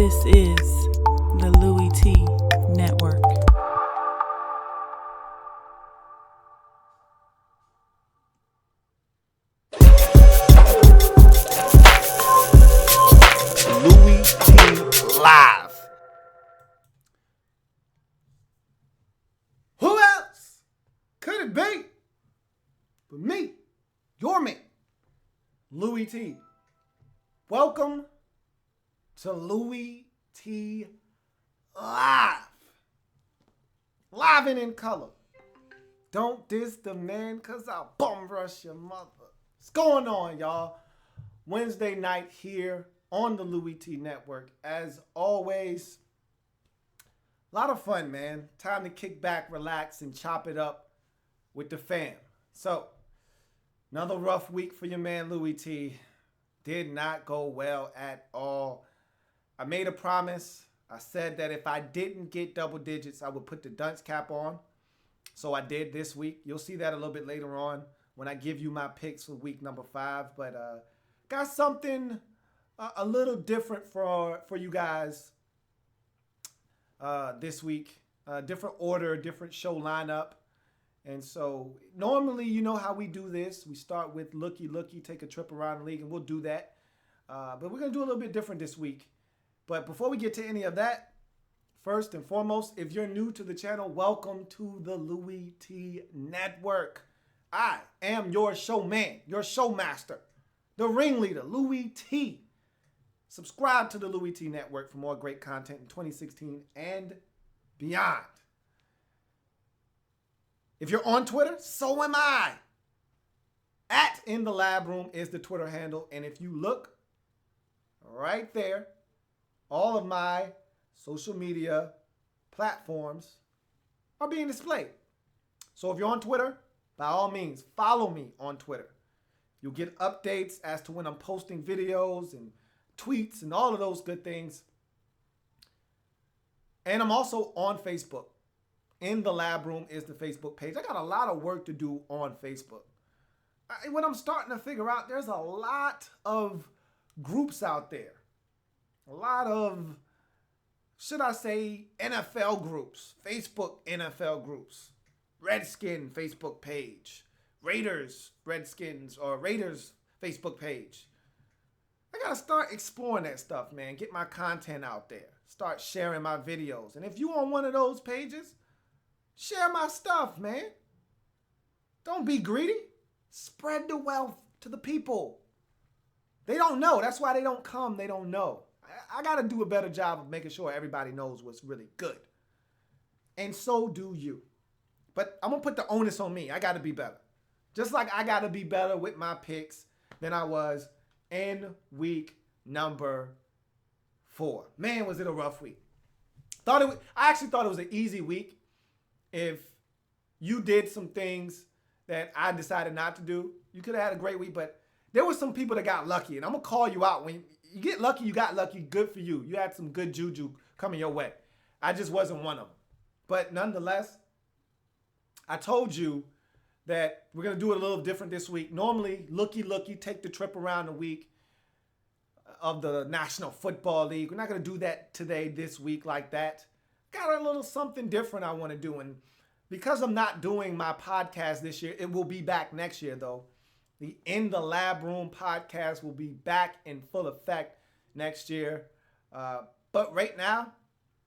This is the Louie Tee Network. Louie Tee Live. Who else could it be but me, your man, Louie Tee? Welcome to Louie Tee Live. Live and in color. Don't diss the man, cause I'll bum rush your mother. What's going on, y'all? Wednesday night here on the Louie Tee Network. As always, a lot of fun, man. Time to kick back, relax, and chop it up with the fam. So, another rough week for your man Louie Tee. Did not go well at all. I made a promise. I said that if I didn't get double digits, I would put the dunce cap on. So I did this week. You'll see that a little bit later on when I give you my picks for week number 5. But got something a little different for you guys this week. Different order, different show lineup. And so normally, you know how we do this. We start with Looky, take a trip around the league, and we'll do that. But we're going to do a little bit different this week. But before we get to any of that, first and foremost, if you're new to the channel, welcome to the Louie Tee Network. I am your showman, your showmaster, the ringleader, Louie Tee. Subscribe to the Louie Tee Network for more great content in 2016 and beyond. If you're on Twitter, so am I. @In the Lab Room is the Twitter handle. And if you look right there, all of my social media platforms are being displayed. So if you're on Twitter, by all means, follow me on Twitter. You'll get updates as to when I'm posting videos and tweets and all of those good things. And I'm also on Facebook. In the Lab Room is the Facebook page. I got a lot of work to do on Facebook. What I'm starting to figure out, there's a lot of groups out there. A lot of, should I say, NFL groups. Facebook NFL groups. Redskin Facebook page. Raiders Facebook page. I got to start exploring that stuff, man. Get my content out there. Start sharing my videos. And if you on one of those pages, share my stuff, man. Don't be greedy. Spread the wealth to the people. They don't know. That's why they don't come. They don't know. I got to do a better job of making sure everybody knows what's really good. And so do you. But I'm going to put the onus on me. I got to be better. Just like I got to be better with my picks than I was in week number 4. Man, was it a rough week. I actually thought it was an easy week. If you did some things that I decided not to do, you could have had a great week. But there were some people that got lucky. And I'm going to call you out. When you get lucky, you got lucky. Good for you. You had some good juju coming your way. I just wasn't one of them. But nonetheless, I told you that we're going to do it a little different this week. Normally, Looky, take the trip around the week of the National Football League. We're not going to do that today, this week like that. Got a little something different I want to do. And because I'm not doing my podcast this year, it will be back next year, though. The In the Lab Room podcast will be back in full effect next year. But right now,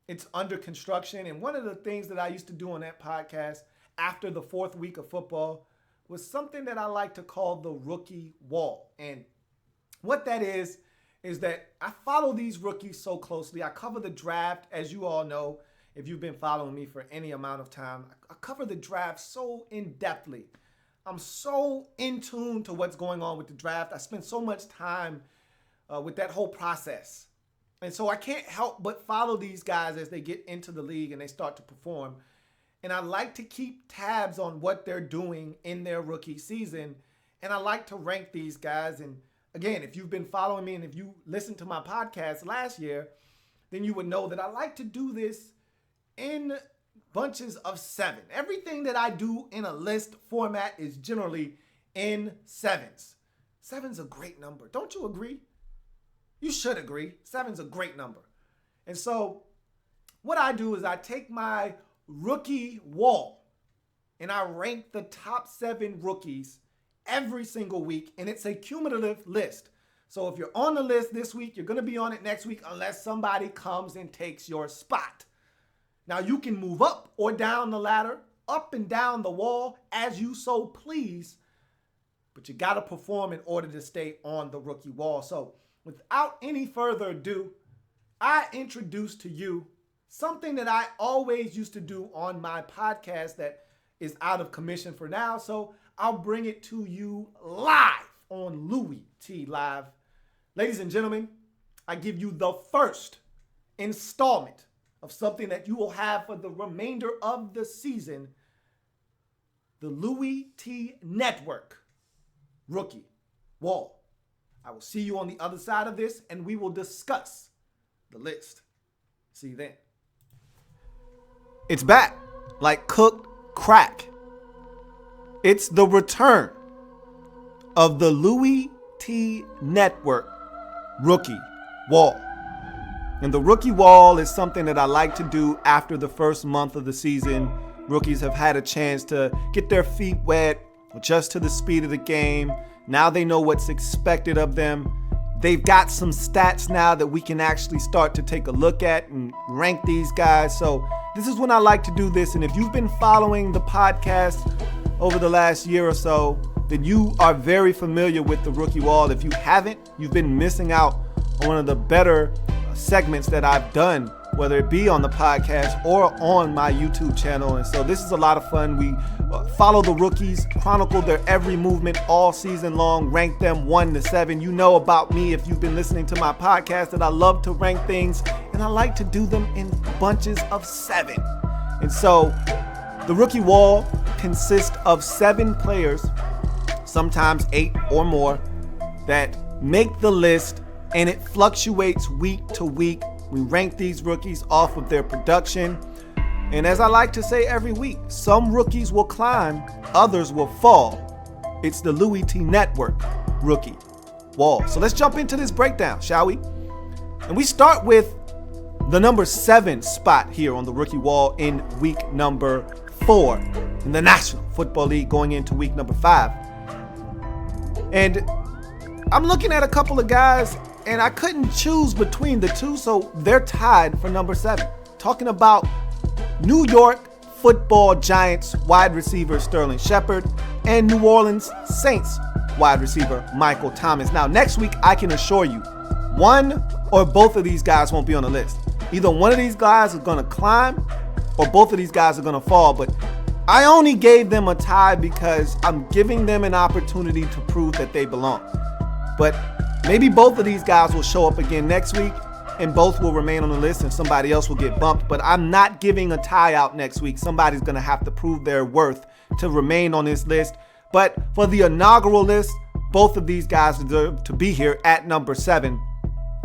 it's under construction. And one of the things that I used to do on that podcast after the 4th week of football was something that I like to call the rookie wall. And what that is that I follow these rookies so closely. I cover the draft, as you all know, if you've been following me for any amount of time. I cover the draft so in-depthly. I'm so in tune to what's going on with the draft. I spend so much time with that whole process. And so I can't help but follow these guys as they get into the league and they start to perform. And I like to keep tabs on what they're doing in their rookie season. And I like to rank these guys. And again, if you've been following me and if you listened to my podcast last year, then you would know that I like to do this in bunches of 7. Everything that I do in a list format is generally in 7s. 7's a great number. Don't you agree? You should agree. 7's a great number. And so what I do is I take my rookie wall and I rank the top 7 rookies every single week, and it's a cumulative list. So if you're on the list this week, you're going to be on it next week unless somebody comes and takes your spot. Now you can move up or down the ladder, up and down the wall as you so please, but you got to perform in order to stay on the rookie wall. So without any further ado, I introduce to you something that I always used to do on my podcast that is out of commission for now. So I'll bring it to you live on Louie Tee Live. Ladies and gentlemen, I give you the first installment of something that you will have for the remainder of the season, the Louie Tee Network Rookie Wall. I will see you on the other side of this, and we will discuss the list. See you then. It's back like cooked crack. It's the return of the Louie Tee Network Rookie Wall. And the rookie wall is something that I like to do after the first month of the season. Rookies have had a chance to get their feet wet, adjust to the speed of the game. Now they know what's expected of them. They've got some stats now that we can actually start to take a look at and rank these guys. So this is when I like to do this. And if you've been following the podcast over the last year or so, then you are very familiar with the rookie wall. If you haven't, you've been missing out on one of the better segments that I've done, whether it be on the podcast or on my YouTube channel. And so this is a lot of fun. We follow the rookies, chronicle their every movement all season long, rank them 1 to 7. You know about me if you've been listening to my podcast that I love to rank things, and I like to do them in bunches of 7. And so the rookie wall consists of 7 players, sometimes 8 or more, that make the list, and it fluctuates week to week. We rank these rookies off of their production. And as I like to say every week, some rookies will climb, others will fall. It's the Louie Tee Network Rookie Wall. So let's jump into this breakdown, shall we? And we start with the number 7 spot here on the rookie wall in week number 4 in the National Football League, going into week number 5. And I'm looking at a couple of guys, and I couldn't choose between the two, so they're tied for number 7. Talking about New York Football Giants wide receiver Sterling Shepard and New Orleans Saints wide receiver Michael Thomas. Now, next week, I can assure you, one or both of these guys won't be on the list. Either one of these guys is going to climb or both of these guys are going to fall, but I only gave them a tie because I'm giving them an opportunity to prove that they belong. But maybe both of these guys will show up again next week and both will remain on the list and somebody else will get bumped. But I'm not giving a tie out next week. Somebody's going to have to prove their worth to remain on this list. But for the inaugural list, both of these guys deserve to be here at number 7.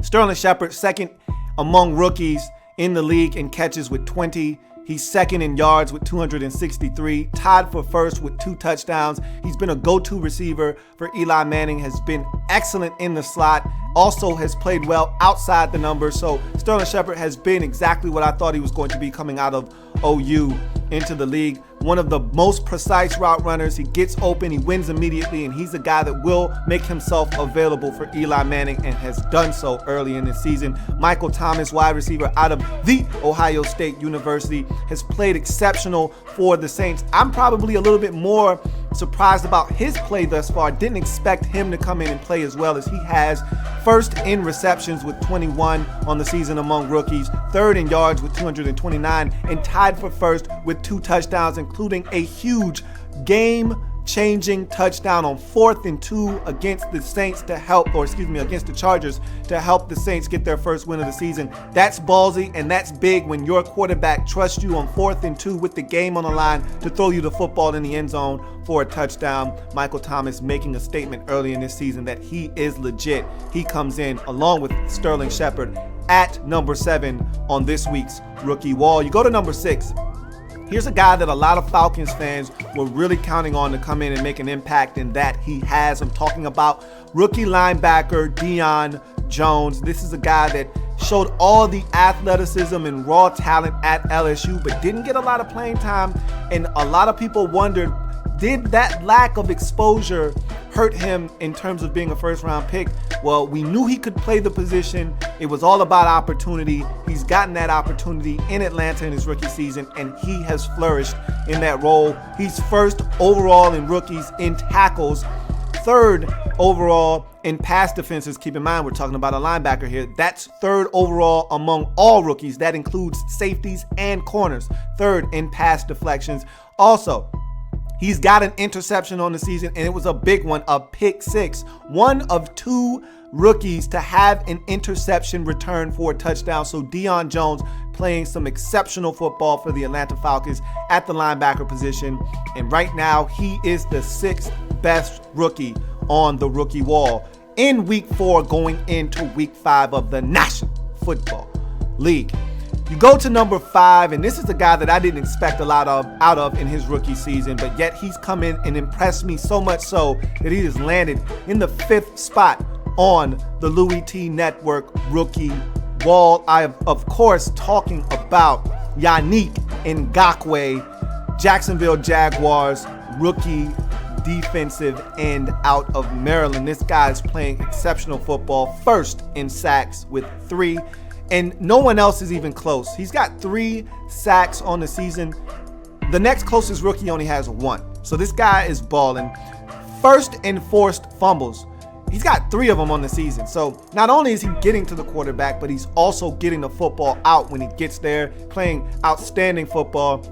Sterling Shepard, second among rookies in the league in catches with 20. He's second in yards with 263, tied for first with 2 touchdowns. He's been a go-to receiver for Eli Manning, has been excellent in the slot, also has played well outside the numbers. So Sterling Shepard has been exactly what I thought he was going to be coming out of OU into the league. One of the most precise route runners. He gets open, he wins immediately, and he's a guy that will make himself available for Eli Manning and has done so early in the season. Michael Thomas, wide receiver out of the Ohio State University, has played exceptional for the Saints. I'm probably a little bit more surprised about his play thus far. Didn't expect him to come in and play as well as he has. First in receptions with 21 on the season among rookies, third in yards with 229, and tied for first with 2 touchdowns, including a huge game-changing touchdown on 4th and 2 against the Saints against the Chargers to help the Saints get their first win of the season. That's ballsy and that's big when your quarterback trusts you on 4th and 2 with the game on the line to throw you the football in the end zone for a touchdown. Michael Thomas making a statement early in this season that he is legit. He comes in along with Sterling Shepard at number 7 on this week's rookie wall. You go to number 6. Here's a guy that a lot of Falcons fans were really counting on to come in and make an impact, and that he has. I'm talking about rookie linebacker Deion Jones. This is a guy that showed all the athleticism and raw talent at LSU, but didn't get a lot of playing time. And a lot of people wondered, did that lack of exposure hurt him in terms of being a first-round pick? Well, we knew he could play the position. It was all about opportunity. He's gotten that opportunity in Atlanta in his rookie season, and he has flourished in that role. He's first overall in rookies in tackles, third overall in pass defenses. Keep in mind, we're talking about a linebacker here. That's third overall among all rookies. That includes safeties and corners. Third in pass deflections. Also, he's got an interception on the season, and it was a big one, a pick six. One of two rookies to have an interception return for a touchdown. So Deion Jones playing some exceptional football for the Atlanta Falcons at the linebacker position. And right now, he is the sixth best rookie on the rookie wall in week 4 going into week 5 of the National Football League. You go to number 5, and this is a guy that I didn't expect a lot out of in his rookie season, but yet he's come in and impressed me so much so that he has landed in the 5th spot on the Louie Tee Network rookie wall. I am, of course, talking about Yannick Ngakoue, Jacksonville Jaguars rookie defensive end out of Maryland. This guy is playing exceptional football, first in sacks with 3. And no one else is even close. He's got 3 sacks on the season. The next closest rookie only has 1. So this guy is balling. First in forced fumbles. He's got 3 of them on the season. So not only is he getting to the quarterback, but he's also getting the football out when he gets there, playing outstanding football.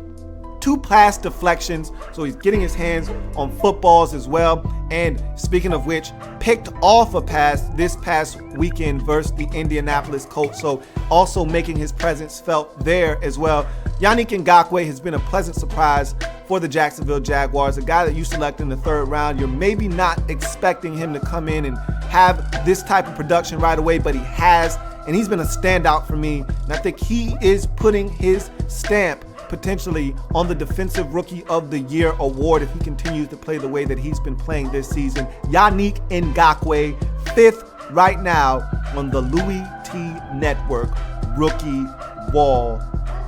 2 pass deflections, so he's getting his hands on footballs as well. And speaking of which, picked off a pass this past weekend versus the Indianapolis Colts, so also making his presence felt there as well. Yannick Ngakoue has been a pleasant surprise for the Jacksonville Jaguars, a guy that you select in the 3rd round. You're maybe not expecting him to come in and have this type of production right away, but he has, and he's been a standout for me. And I think he is putting his stamp potentially on the Defensive Rookie of the Year award if he continues to play the way that he's been playing this season. Yannick Ngakoue, 5th right now on the Louie Tee Network rookie wall.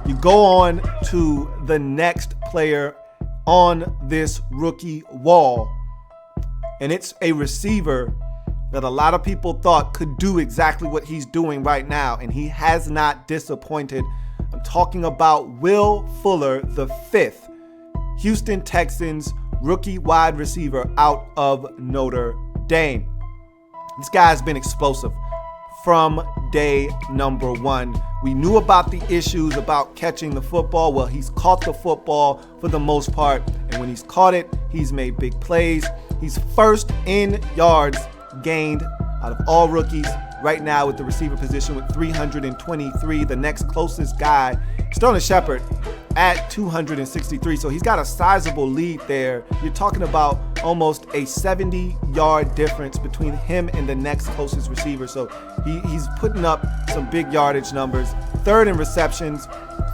You go on to the next player on this rookie wall, and it's a receiver that a lot of people thought could do exactly what he's doing right now, and he has not disappointed. I'm talking about Will Fuller, the 5th Houston Texans rookie wide receiver out of Notre Dame. This guy's been explosive from day number 1. We knew about the issues about catching the football. Well, he's caught the football for the most part, and when he's caught it, he's made big plays. He's first in yards gained out of all rookies right now with the receiver position with 323. The next closest guy, Sterling Shepard, at 263. So he's got a sizable lead there. You're talking about almost a 70-yard difference between him and the next closest receiver. So he's putting up some big yardage numbers. 3rd in receptions,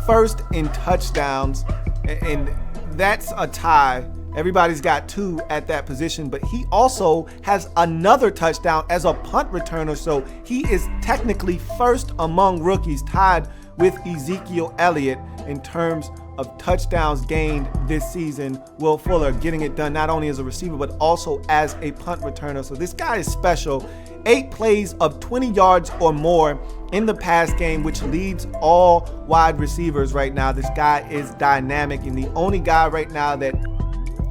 1st in touchdowns, and that's a tie. Everybody's got 2 at that position, but he also has another touchdown as a punt returner, so he is technically first among rookies, tied with Ezekiel Elliott in terms of touchdowns gained this season. Will Fuller getting it done not only as a receiver, but also as a punt returner. So this guy is special. 8 plays of 20 yards or more in the pass game, which leads all wide receivers right now. This guy is dynamic, and the only guy right now that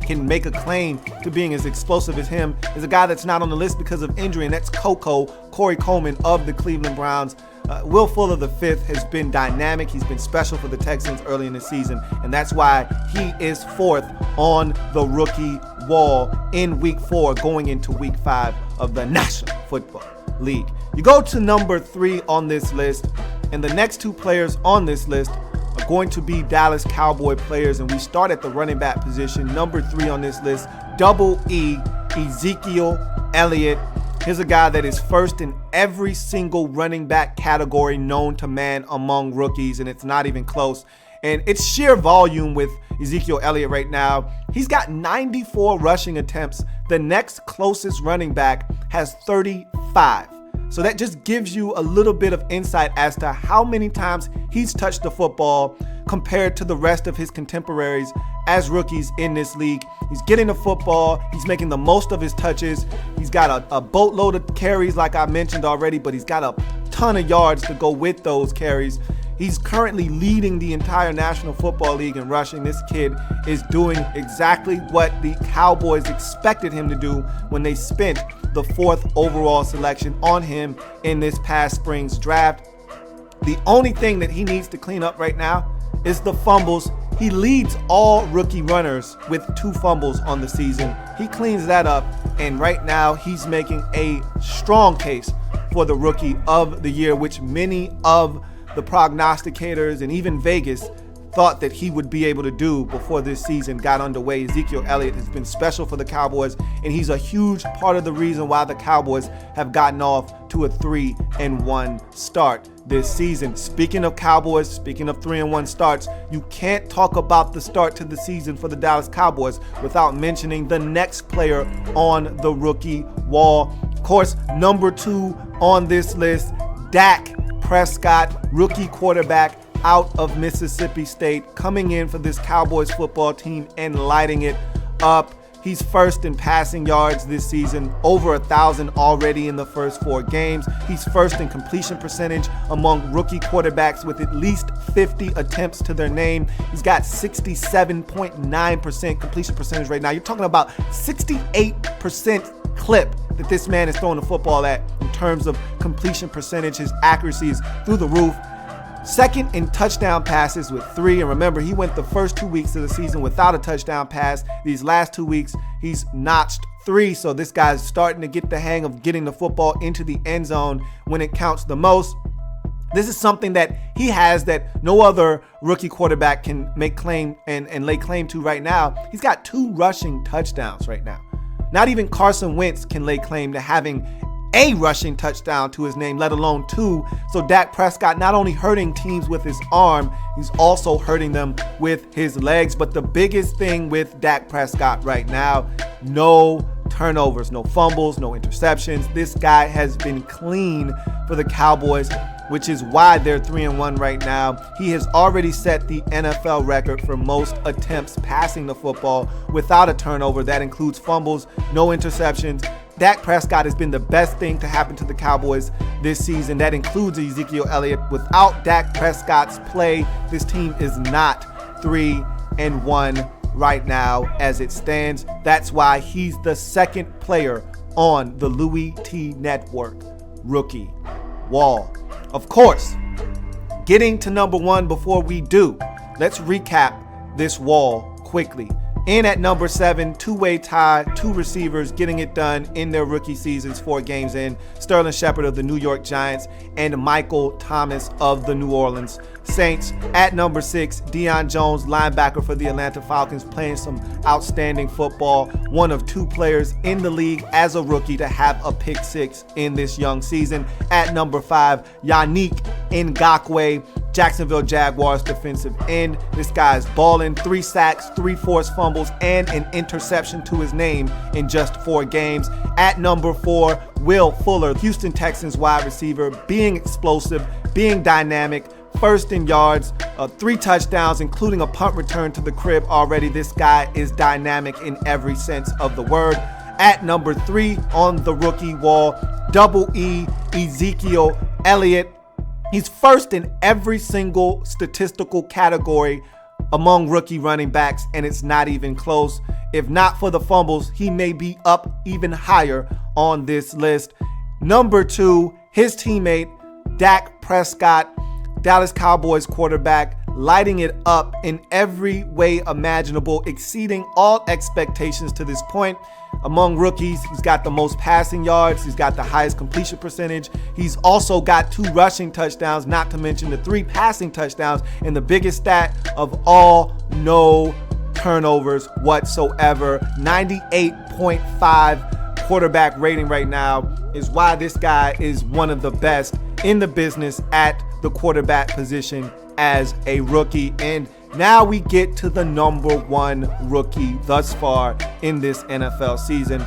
can make a claim to being as explosive as him is a guy that's not on the list because of injury, and that's Corey Coleman of the Cleveland Browns. Will Fuller, the 5th, has been dynamic. He's been special for the Texans early in the season, and that's why he is 4th on the rookie wall in week 4 going into week 5 of the National Football League. You go to number 3 on this list, and the next 2 players on this list are going to be Dallas Cowboy players, and we start at the running back position. Number 3 on this list, Double E, Ezekiel Elliott. Here's a guy that is first in every single running back category known to man among rookies, and it's not even close. And it's sheer volume with Ezekiel Elliott right now. He's got 94 rushing attempts. The next closest running back has 35. So that just gives you a little bit of insight as to how many times he's touched the football compared to the rest of his contemporaries as rookies in this league. He's getting the football. He's making the most of his touches. He's got a boatload of carries like I mentioned already, but he's got a ton of yards to go with those carries. He's currently leading the entire National Football League in rushing. This kid is doing exactly what the Cowboys expected him to do when they spent the 4th overall selection on him in this past spring's draft. The only thing that he needs to clean up right now is the fumbles. He leads all rookie runners with 2 fumbles on the season. He cleans that up, and right now he's making a strong case for the Rookie of the Year, which many of the prognosticators and even Vegas thought that he would be able to do before this season got underway. Ezekiel Elliott has been special for the Cowboys, and he's a huge part of the reason why the Cowboys have gotten off to a 3-1 start this season. Speaking of Cowboys, speaking of 3-1 starts, you can't talk about the start to the season for the Dallas Cowboys without mentioning the next player on the rookie wall. Of course, number 2 on this list, Dak Prescott, rookie quarterback out of Mississippi State, coming in for this Cowboys football team and lighting it up. He's first in passing yards this season, over 1,000 already in the first 4 games. He's first in completion percentage among rookie quarterbacks with at least 50 attempts to their name. He's got 67.9% completion percentage right now. You're talking about 68% clip that this man is throwing the football at in terms of completion percentage. His accuracy is through the roof. Second in touchdown passes with 3. And remember, he went the first 2 weeks of the season without a touchdown pass. These last 2 weeks, he's notched 3. So this guy's starting to get the hang of getting the football into the end zone when it counts the most. This is something that he has that no other rookie quarterback can make claim and lay claim to right now. He's got 2 rushing touchdowns right now. Not even Carson Wentz can lay claim to having a rushing touchdown to his name, let alone 2. So Dak Prescott not only hurting teams with his arm, he's also hurting them with his legs. But the biggest thing with Dak Prescott right now, no turnovers, no fumbles, no interceptions. This guy has been clean for the Cowboys, which is why they're 3-1 right now. He has already set the NFL record for most attempts passing the football without a turnover. That includes fumbles, no interceptions. Dak Prescott has been the best thing to happen to the Cowboys this season. That includes Ezekiel Elliott. Without Dak Prescott's play, this team is not 3-1 right now as it stands. That's why he's the second player on the Louie Tee Network rookie wall. Of course, getting to number 1 before we do, let's recap this wall quickly. In at number 7, 2-way tie, 2 receivers getting it done in their rookie seasons, 4 games in. Sterling Shepard of the New York Giants and Michael Thomas of the New Orleans Saints. At number 6, Deion Jones, linebacker for the Atlanta Falcons, playing some outstanding football. One of 2 players in the league as a rookie to have a pick 6 in this young season. At number 5, Yannick Ngakoue, Jacksonville Jaguars defensive end. This guy's balling. 3 sacks, 3 forced fumbles, and an interception to his name in just 4 games. At number 4, Will Fuller, Houston Texans wide receiver, being explosive, being dynamic, first in yards, 3 touchdowns, including a punt return to the crib already. This guy is dynamic in every sense of the word. At number 3 on the rookie wall, Double E, Ezekiel Elliott. He's first in every single statistical category among rookie running backs, and it's not even close. If not for the fumbles, he may be up even higher on this list. Number 2, his teammate, Dak Prescott, Dallas Cowboys quarterback, lighting it up in every way imaginable, exceeding all expectations to this point. Among rookies, he's got the most passing yards. He's got the highest completion percentage. He's also got 2 rushing touchdowns, not to mention the 3 passing touchdowns. And the biggest stat of all, no turnovers whatsoever. 98.5 quarterback rating right now is why this guy is one of the best in the business at the quarterback position as a rookie. And now we get to the number 1 rookie thus far in this NFL season.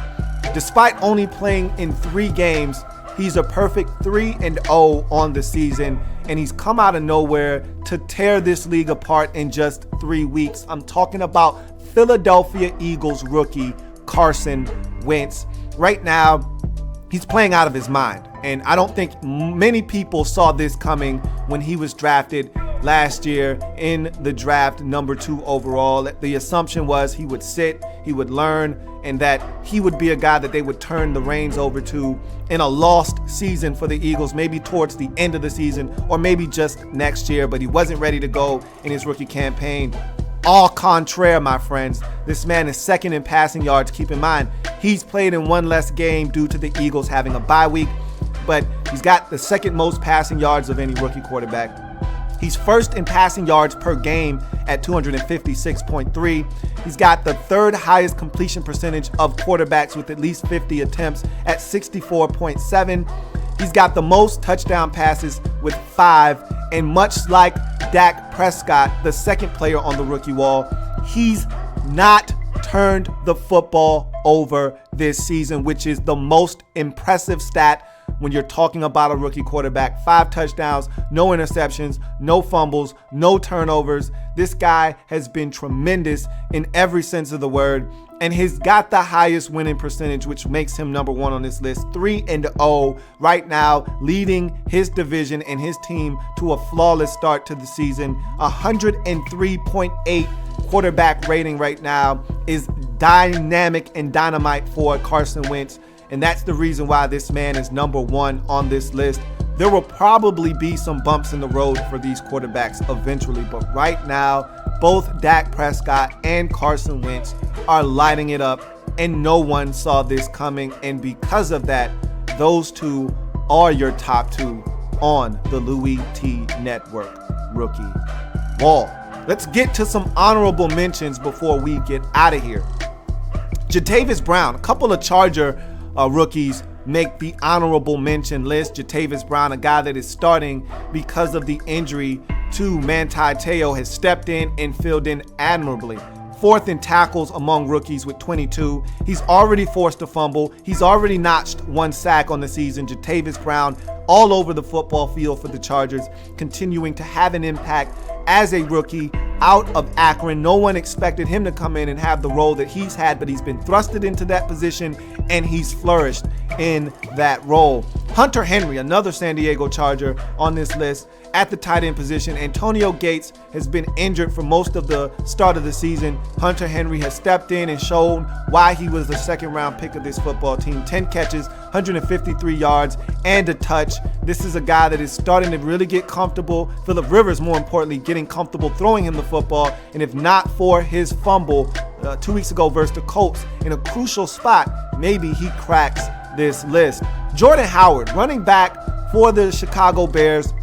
Despite only playing in 3 games, He's a perfect 3-0 on the season, and he's come out of nowhere to tear this league apart in just 3 weeks. I'm talking about Philadelphia Eagles rookie Carson Wentz. Right now, he's playing out of his mind, and I don't think many people saw this coming when he was drafted last year in the draft, number 2 overall. The assumption was he would sit, he would learn, and that he would be a guy that they would turn the reins over to in a lost season for the Eagles, maybe towards the end of the season or maybe just next year, but he wasn't ready to go in his rookie campaign. Au contraire, my friends. This man is second in passing yards. Keep in mind, he's played in one less game due to the Eagles having a bye week, but he's got the second most passing yards of any rookie quarterback. He's first in passing yards per game at 256.3. He's got the third highest completion percentage of quarterbacks with at least 50 attempts at 64.7. He's got the most touchdown passes with 5. And much like Dak Prescott, the second player on the rookie wall, he's not turned the football over this season, which is the most impressive stat when you're talking about a rookie quarterback. 5 touchdowns, no interceptions, no fumbles, no turnovers. This guy has been tremendous in every sense of the word, and he's got the highest winning percentage, which makes him number 1 on this list. 3-0 right now, leading his division and his team to a flawless start to the season. 103.8 quarterback rating right now is dynamic and dynamite for Carson Wentz. And that's the reason why this man is number 1 on this list. There will probably be some bumps in the road for these quarterbacks eventually, but right now, both Dak Prescott and Carson Wentz are lighting it up, and no one saw this coming. And because of that, those two are your top 2 on the Louie Tee Network rookie wall. Let's get to some honorable mentions before we get out of here. Jatavis Brown, a couple of Charger rookies make the honorable mention list. Jatavis Brown, a guy that is starting because of the injury to Manti Te'o, has stepped in and filled in admirably. 4th in tackles among rookies with 22. He's already forced a fumble. He's already notched 1 sack on the season. Jatavis Brown all over the football field for the Chargers, continuing to have an impact as a rookie out of Akron. No one expected him to come in and have the role that he's had, but he's been thrusted into that position and he's flourished in that role. Hunter Henry, another San Diego Charger on this list at the tight end position. Antonio Gates has been injured for most of the start of the season. Hunter Henry has stepped in and shown why he was the 2nd round pick of this football team. 10 catches, 153 yards, and a touch. This is a guy that is starting to really get comfortable. Phillip Rivers, more importantly, getting comfortable throwing him the football. And if not for his fumble 2 weeks ago versus the Colts in a crucial spot, maybe he cracks this list. Jordan Howard, running back for the Chicago Bears,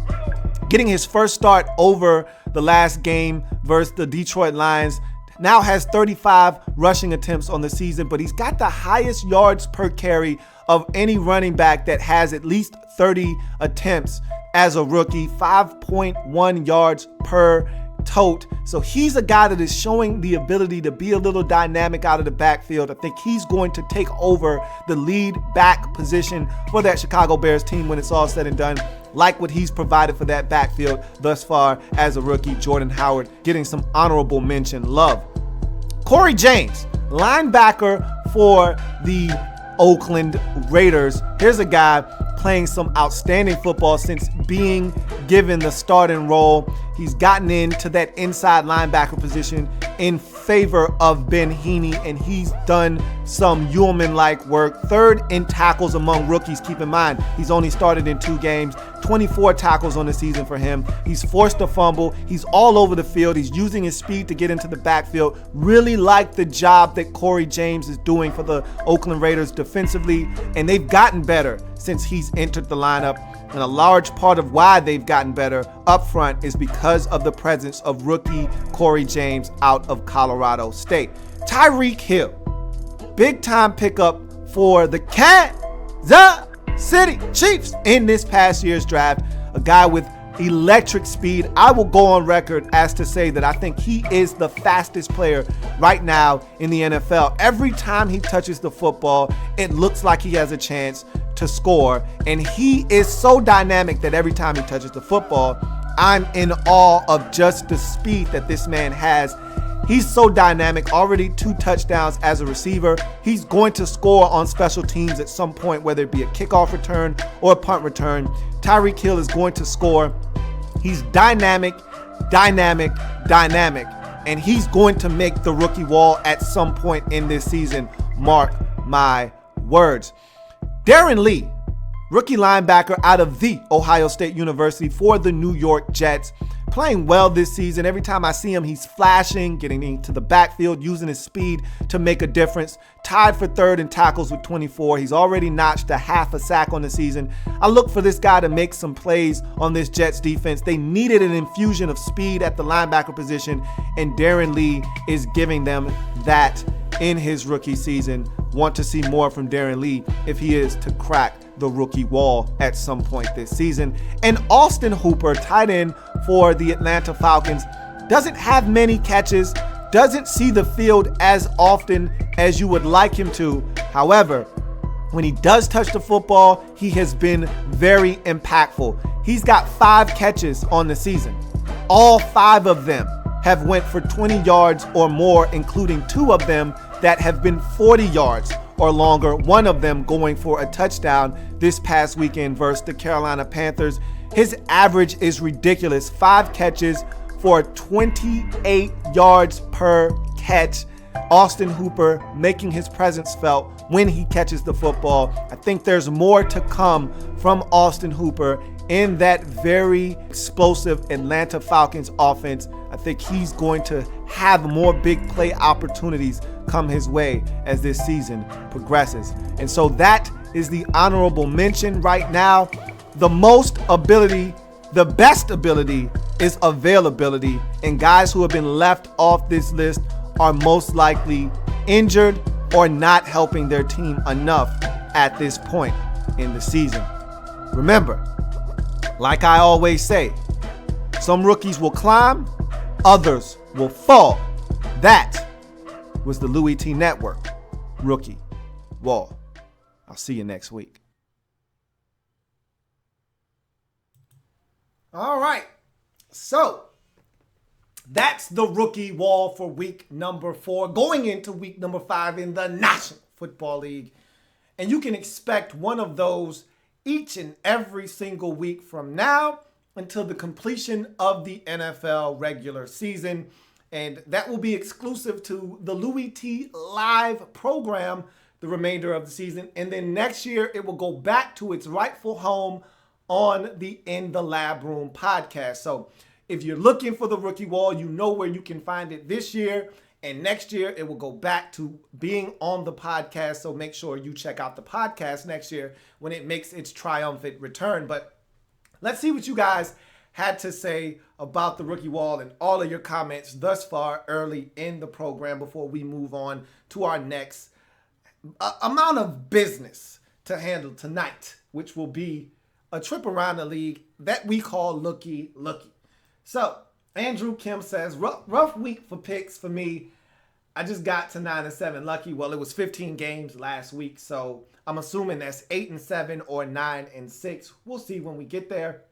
getting his first start over the last game versus the Detroit Lions. Now has 35 rushing attempts on the season, but he's got the highest yards per carry of any running back that has at least 30 attempts as a rookie. 5.1 yards per tote. So he's a guy that is showing the ability to be a little dynamic out of the backfield. I think he's going to take over the lead back position for that Chicago Bears team when it's all said and done. Like what he's provided for that backfield thus far as a rookie. Jordan Howard getting some honorable mention love. Corey James, linebacker for the Oakland Raiders. Here's a guy playing some outstanding football since being given the starting role. He's gotten into that inside linebacker position in favor of Ben Heaney, and he's done some Ullman-like work. 3rd in tackles among rookies. Keep in mind, he's only started in 2 games. 24 tackles on the season for him. He's forced a fumble. He's all over the field. He's using his speed to get into the backfield. Really like the job that Corey James is doing for the Oakland Raiders defensively, and they've gotten better since he's entered the lineup. And a large part of why they've gotten better up front is because of the presence of rookie Corey James out of Colorado State. Tyreek Hill, big time pickup for the Kansas City Chiefs in this past year's draft. A guy with electric speed. I will go on record as to say that I think he is the fastest player right now in the NFL. Every time he touches the football, it looks like he has a chance to score. And he is so dynamic that every time he touches the football, I'm in awe of just the speed that this man has. He's so dynamic, already 2 touchdowns as a receiver. He's going to score on special teams at some point, whether it be a kickoff return or a punt return. Tyreek Hill is going to score. He's dynamic, and he's going to make the rookie wall at some point in this season. Mark my words. Darren Lee, rookie linebacker out of the Ohio State University for the New York Jets, playing well this season. Every time I see him, he's flashing, getting into the backfield, using his speed to make a difference. Tied for 3rd in tackles with 24. He's already notched a half a sack on the season. I look for this guy to make some plays on this Jets defense. They needed an infusion of speed at the linebacker position, and Darren Lee is giving them that in his rookie season. Want to see more from Darren Lee if he is to crack the rookie wall at some point this season. And Austin Hooper, tight end for the Atlanta Falcons, doesn't have many catches, doesn't see the field as often as you would like him to. However, when he does touch the football, he has been very impactful. He's got 5 catches on the season. All 5 of them have went for 20 yards or more, including 2 of them that have been 40 yards or longer, one of them going for a touchdown this past weekend versus the Carolina Panthers. His average is ridiculous. 5 catches for 28 yards per catch. Austin Hooper making his presence felt when he catches the football. I think there's more to come from Austin Hooper in that very explosive Atlanta Falcons offense. I think he's going to have more big play opportunities come his way as this season progresses. And so that is the honorable mention right now. The best ability is availability, and guys who have been left off this list are most likely injured or not helping their team enough at this point in the season. Remember, like I always say, some rookies will climb, others will fall. That was the Louie Tee Network Rookie Wall. I'll see you next week. All right. So that's the rookie wall for week number 4, going into week number 5 in the National Football League. And you can expect one of those each and every single week from now until the completion of the NFL regular season. And that will be exclusive to the Louie Tee live program the remainder of the season. And then next year, it will go back to its rightful home on the In the Lab Room podcast. So if you're looking for the rookie wall, you know where you can find it this year. And next year, it will go back to being on the podcast. So make sure you check out the podcast next year when it makes its triumphant return. But let's see what you guys had to say about the rookie wall and all of your comments thus far early in the program before we move on to our next amount of business to handle tonight, which will be a trip around the league that we call Looky. So Andrew Kim says, rough week for picks for me. I just got to 9-7 lucky. Well, it was 15 games last week, so I'm assuming that's 8-7 or 9-6. We'll see when we get there.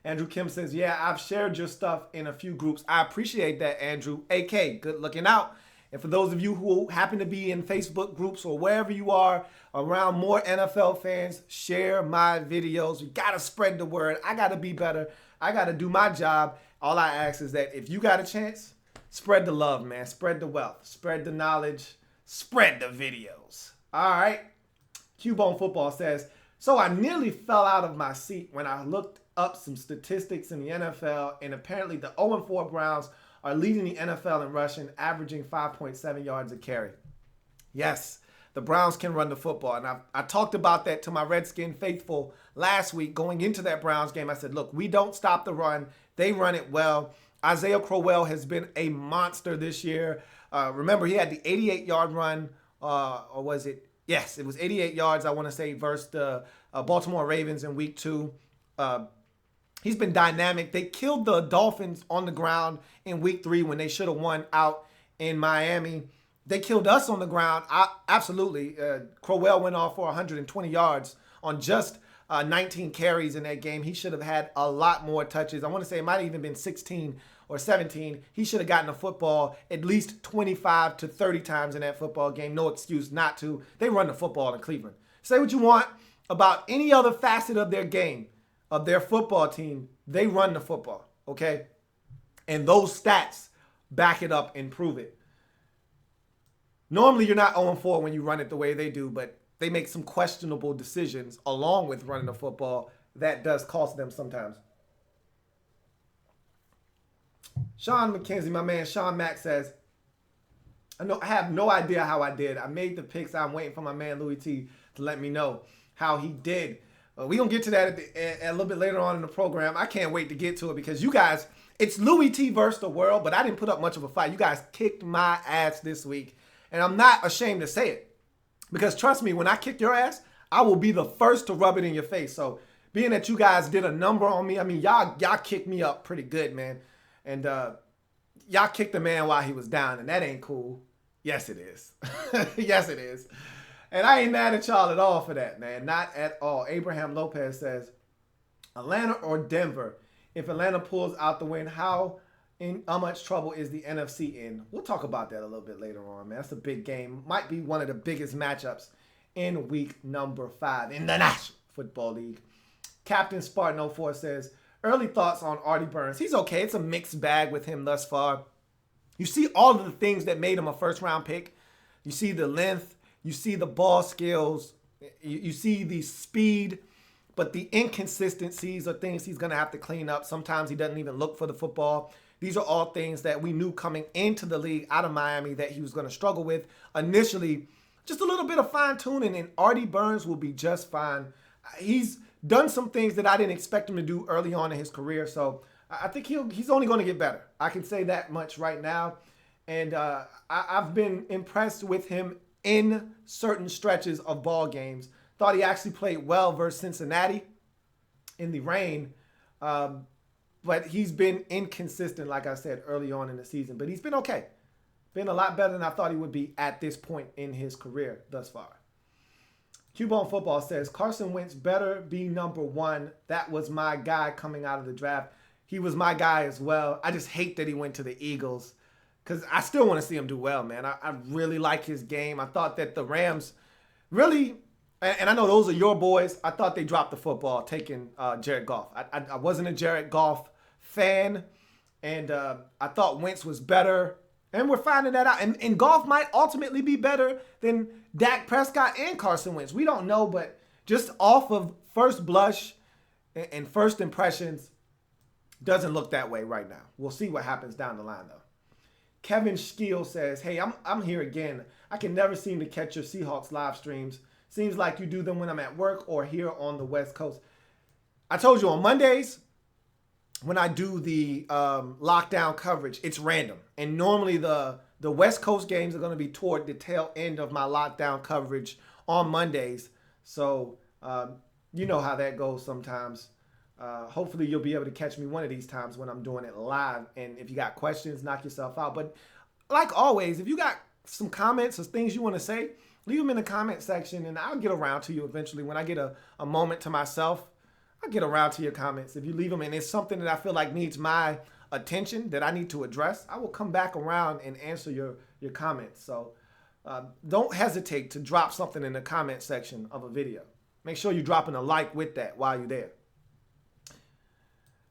Andrew Kim says, yeah, I've shared your stuff in a few groups. I appreciate that, Andrew. AK, good looking out. And for those of you who happen to be in Facebook groups or wherever you are around more NFL fans, share my videos. We got to spread the word. I got to be better. I got to do my job. All I ask is that if you got a chance, spread the love, man. Spread the wealth. Spread the knowledge. Spread the videos. All right. Cubone Football says, so I nearly fell out of my seat when I looked up some statistics in the NFL, and apparently the 0-4 Browns are leading the NFL in rushing, averaging 5.7 yards a carry. Yes, the Browns can run the football. And I talked about that to my Redskin faithful last week going into that Browns game. I said, look, we don't stop the run. They run it well. Isaiah Crowell has been a monster this year. Remember, he had the 88-yard run, or was it? Yes, it was 88 yards, I want to say, versus the Baltimore Ravens in week 2. He's been dynamic. They killed the Dolphins on the ground in week 3 when they should have won out in Miami. they killed us on the ground. Absolutely. Crowell went off for 120 yards on just 19 carries in that game. He should have had a lot more touches. I want to say it might have even been 16 or 17. He should have gotten the football at least 25 to 30 times in that football game. No excuse not to. They run the football in Cleveland. Say what you want about any other facet of their game, of their football team. They run the football, okay? And those stats back it up and prove it. Normally, you're not 0-4 when you run it the way they do, but they make some questionable decisions along with running the football. That does cost them sometimes. Sean McKenzie, my man Sean Mack says, I have no idea how I did. I made the picks. I'm waiting for my man Louie Tee to let me know how he did. We're going to get to that a little bit later on in the program. I can't wait to get to it because you guys, it's Louie Tee versus the world, but I didn't put up much of a fight. You guys kicked my ass this week, and I'm not ashamed to say it. Because trust me, when I kick your ass, I will be the first to rub it in your face. So being that you guys did a number on me, I mean, y'all kicked me up pretty good, man. And y'all kicked the man while he was down, and that ain't cool. Yes, it is. Yes, it is. And I ain't mad at y'all at all for that, man. Not at all. Abraham Lopez says, Atlanta or Denver? If Atlanta pulls out the win, how much trouble is the NFC in? We'll talk about that a little bit later on, man. That's a big game. Might be one of the biggest matchups in week number 5 in the National Football League. Captain Spartan 04 says, early thoughts on Artie Burns. He's okay. It's a mixed bag with him thus far. You see all of the things that made him a first-round pick. You see the length. You see the ball skills. You see the speed. But the inconsistencies are things he's going to have to clean up. Sometimes he doesn't even look for the football. These are all things that we knew coming into the league out of Miami that he was going to struggle with. Initially, just a little bit of fine-tuning, and Artie Burns will be just fine. He's done some things that I didn't expect him to do early on in his career, so I think he's only going to get better. I can say that much right now. And I've been impressed with him in certain stretches of ball games. Thought he actually played well versus Cincinnati in the rain. But he's been inconsistent, like I said, early on in the season. But he's been okay. Been a lot better than I thought he would be at this point in his career thus far. Cubone Football says, Carson Wentz better be number 1. That was my guy coming out of the draft. He was my guy as well. I just hate that he went to the Eagles because I still want to see him do well, man. I really like his game. I thought that the Rams really, and I know those are your boys, I thought they dropped the football taking Jared Goff. I wasn't a Jared Goff fan, and I thought Wentz was better, and we're finding that out. And Goff might ultimately be better than Dak Prescott and Carson Wentz. We don't know, but just off of first blush and first impressions, doesn't look that way right now. We'll see what happens down the line, though. Kevin Skeel says, hey, I'm here again. I can never seem to catch your Seahawks live streams. Seems like you do them when I'm at work or here on the West Coast. I told you on Mondays, when I do the lockdown coverage, it's random. And normally the West Coast games are going to be toward the tail end of my lockdown coverage on Mondays. So you know how that goes sometimes. Hopefully you'll be able to catch me one of these times when I'm doing it live. And if you got questions, knock yourself out. But like always, if you got some comments or things you want to say, leave them in the comment section and I'll get around to you eventually. When I get a moment to myself, I'll get around to your comments. If you leave them and it's something that I feel like needs my attention that I need to address, I will come back around and answer your comments. So don't hesitate to drop something in the comment section of a video. Make sure you're dropping a like with that while you're there.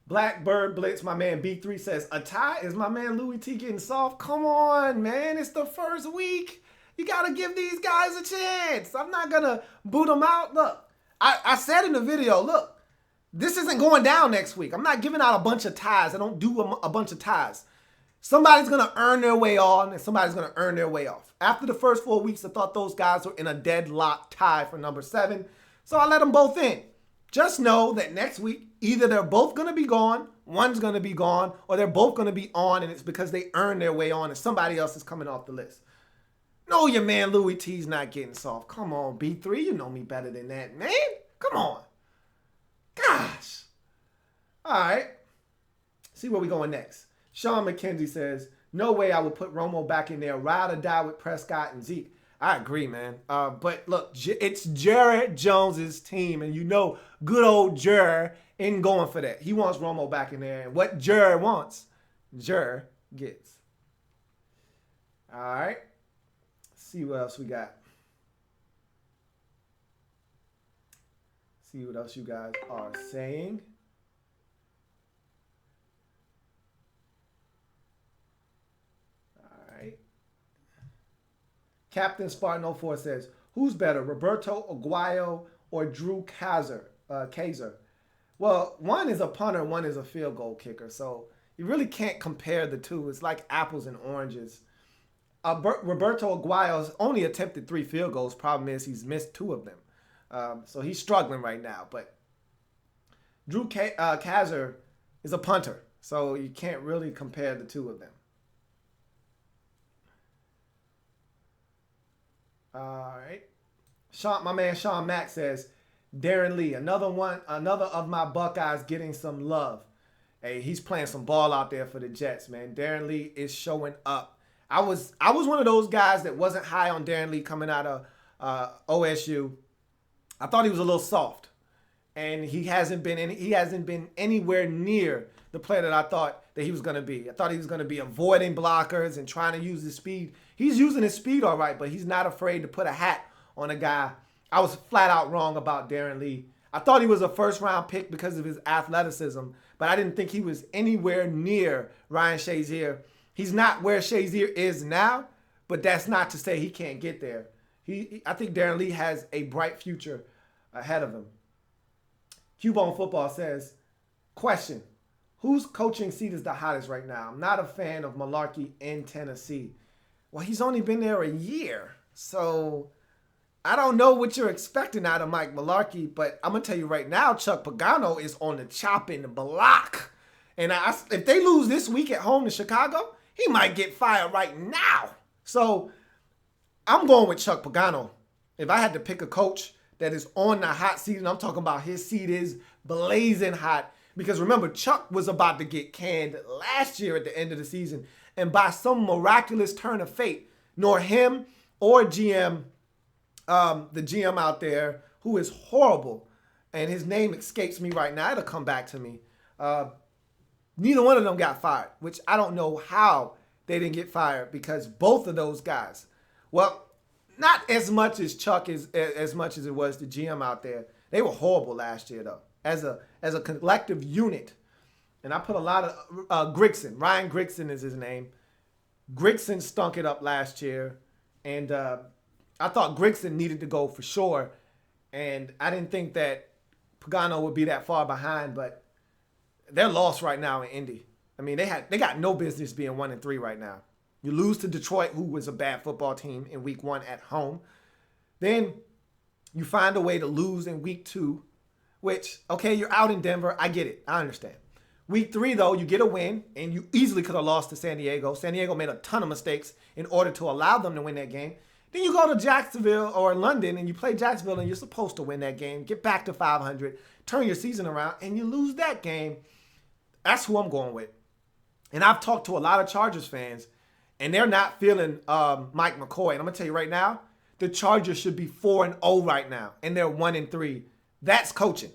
Blackbird Blitz, my man B3 says, a tie? Is my man Louie Tee getting soft? Come on, man. It's the first week. You got to give these guys a chance. I'm not going to boot them out. Look, I said in the video, look, this isn't going down next week. I'm not giving out a bunch of ties. I don't do a bunch of ties. Somebody's going to earn their way on and somebody's going to earn their way off. After the first 4 weeks, I thought those guys were in a deadlock tie for number 7. So I let them both in. Just know that next week, either they're both going to be gone, one's going to be gone, or they're both going to be on, and it's because they earned their way on and somebody else is coming off the list. No, your man Louie Tee's not getting soft. Come on, B3. You know me better than that, man. Come on. Gosh. All right. See where we going next. Sean McKenzie says, No way I would put Romo back in there. Ride or die with Prescott and Zeke. I agree, man. But look, it's Jared Jones's team, and you know good old Jared ain't going for that. He wants Romo back in there, and what Jared wants, Jared gets. All right. Let's see what else we got. See what else you guys are saying. Captain Spartan 04 says, who's better, Roberto Aguayo or Drew Kaiser? Well, one is a punter, one is a field goal kicker. So you really can't compare the two. It's like apples and oranges. Roberto Aguayo's only attempted 3 field goals. Problem is he's missed 2 of them. So he's struggling right now. But Drew Kaiser is a punter. So you can't really compare the two of them. All right. My man Sean Mack says, Darren Lee, another of my Buckeyes getting some love. Hey, he's playing some ball out there for the Jets, man. Darren Lee is showing up. I was one of those guys that wasn't high on Darren Lee coming out of OSU. I thought he was a little soft, and he hasn't been anywhere near the player that I thought that he was going to be. I thought he was going to be avoiding blockers and trying to use his speed. He's using his speed all right, but he's not afraid to put a hat on a guy. I was flat out wrong about Darren Lee. I thought he was a first-round pick because of his athleticism, but I didn't think he was anywhere near Ryan Shazier. He's not where Shazier is now, but that's not to say he can't get there. I think Darren Lee has a bright future ahead of him. Cubone Football says, question, whose coaching seat is the hottest right now? I'm not a fan of Malarkey in Tennessee. Well, he's only been there a year, so I don't know what you're expecting out of Mike Malarkey, but I'm going to tell you right now, Chuck Pagano is on the chopping block. And if they lose this week at home to Chicago, he might get fired right now. So I'm going with Chuck Pagano. If I had to pick a coach that is on the hot seat, and I'm talking about his seat is blazing hot, because remember, Chuck was about to get canned last year at the end of the season, and by some miraculous turn of fate, nor him or GM, the GM out there, who is horrible, and his name escapes me right now. It'll come back to me. Neither one of them got fired, which I don't know how they didn't get fired, because both of those guys, well, not as much as Chuck as much as it was the GM out there. They were horrible last year, though, as a collective unit. And I put a lot of Grigson. Ryan Grigson is his name. Grigson stunk it up last year, and I thought Grigson needed to go for sure, and I didn't think that Pagano would be that far behind, but they're lost right now in Indy. I mean, they got no business being 1-3 right now. You lose to Detroit, who was a bad football team in week 1 at home. Then you find a way to lose in week 2, which, okay, you're out in Denver. I get it. I understand. Week 3, though, you get a win, and you easily could have lost to San Diego. San Diego made a ton of mistakes in order to allow them to win that game. Then you go to Jacksonville or London, and you play Jacksonville, and you're supposed to win that game, get back to 500, turn your season around, and you lose that game. That's who I'm going with. And I've talked to a lot of Chargers fans, and they're not feeling Mike McCoy. And I'm going to tell you right now, the Chargers should be 4-0 right now, and they're 1-3. That's coaching.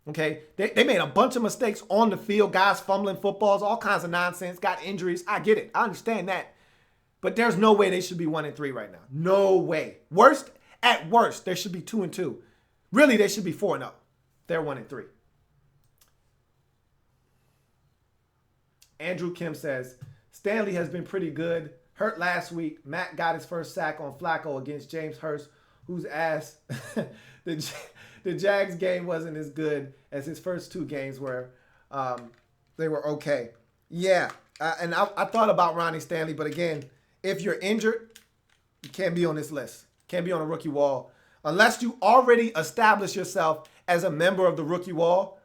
Okay? They made a bunch of mistakes on the field, guys fumbling footballs, all kinds of nonsense, got injuries. I get it. I understand that. But there's no way they should be 1-3 right now. No way. At worst, they should be 2-2. Really, they should be 4-0. They're 1-3. Andrew Kim says, Stanley has been pretty good. Hurt last week. Matt got his first sack on Flacco against James Hurst, whose ass the Jags game wasn't as good as his first 2 games were. They were okay. Yeah, and I thought about Ronnie Stanley, but again, if you're injured, you can't be on this list. Can't be on a rookie wall. Unless you already establish yourself as a member of the rookie wall,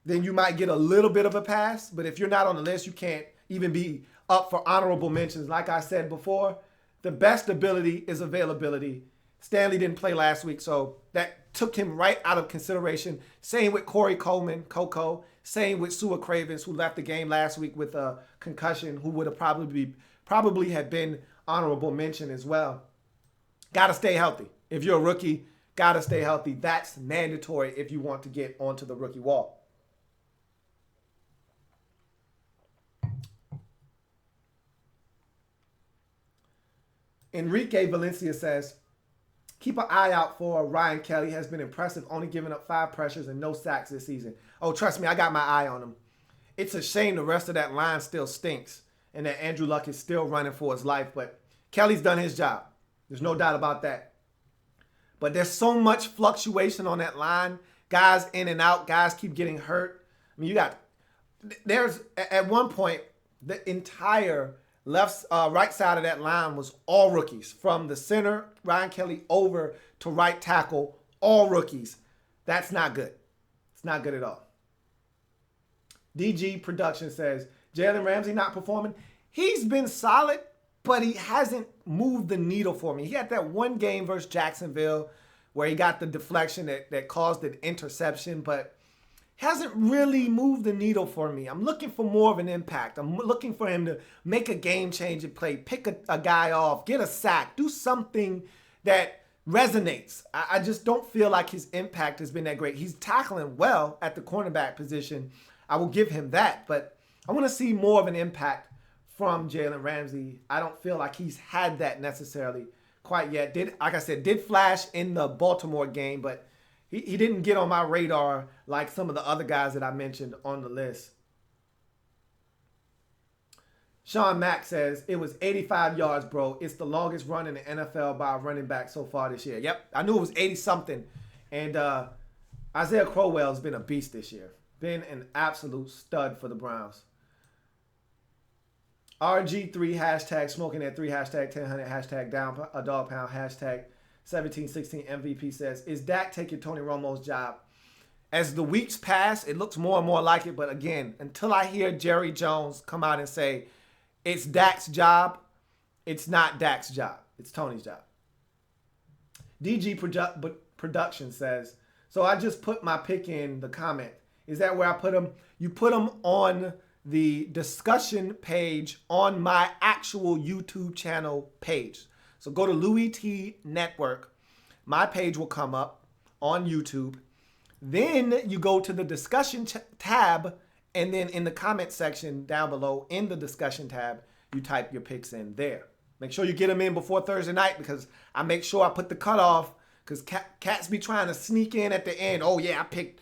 then you might get a little bit of a pass. But if you're not on the list, you can't even be up for honorable mentions. Like I said before, the best ability is availability. Stanley didn't play last week, so that took him right out of consideration. Same with Corey Coleman, Coco. Same with Sua Cravens, who left the game last week with a concussion, who would have probably have been honorable mention as well. Got to stay healthy. If you're a rookie, got to stay healthy. That's mandatory if you want to get onto the rookie wall. Enrique Valencia says, keep an eye out for Ryan Kelly. Has been impressive, only giving up 5 pressures and no sacks this season. Oh, trust me, I got my eye on him. It's a shame the rest of that line still stinks and that Andrew Luck is still running for his life, but Kelly's done his job. There's no doubt about that. But there's so much fluctuation on that line. Guys in and out. Guys keep getting hurt. I mean, there's at one point, the entire right side of that line was all rookies. From the center, Ryan Kelly, over to right tackle, all rookies. That's not good. It's not good at all. DG Production says, Jalen Ramsey not performing. He's been solid, but he hasn't moved the needle for me. He had that one game versus Jacksonville where he got the deflection that caused an interception, but hasn't really moved the needle for me. I'm looking for more of an impact. I'm looking for him to make a game-changing play, pick a guy off, get a sack, do something that resonates. I just don't feel like his impact has been that great. He's tackling well at the cornerback position. I will give him that, but I want to see more of an impact from Jalen Ramsey. I don't feel like he's had that necessarily quite yet. Did flash in the Baltimore game, but he didn't get on my radar like some of the other guys that I mentioned on the list. Sean Mack says, it was 85 yards, bro. It's the longest run in the NFL by a running back so far this year. Yep, I knew it was 80-something. And Isaiah Crowell's been a beast this year. Been an absolute stud for the Browns. RG3, hashtag smoking at 3, hashtag 1000, hashtag down a dog pound, hashtag 1716 MVP says, is Dak taking Tony Romo's job? As the weeks pass, it looks more and more like it. But again, until I hear Jerry Jones come out and say it's Dak's job, it's not Dak's job. It's Tony's job. DG Production says, so I just put my pick in the comment. Is that where I put them? You put them on the discussion page on my actual YouTube channel page. So go to Louie Tee Network. My page will come up on YouTube. Then you go to the discussion tab, and then in the comment section down below in the discussion tab, you type your picks in there. Make sure you get them in before Thursday night, because I make sure I put the cutoff, because cats be trying to sneak in at the end. Oh yeah, I picked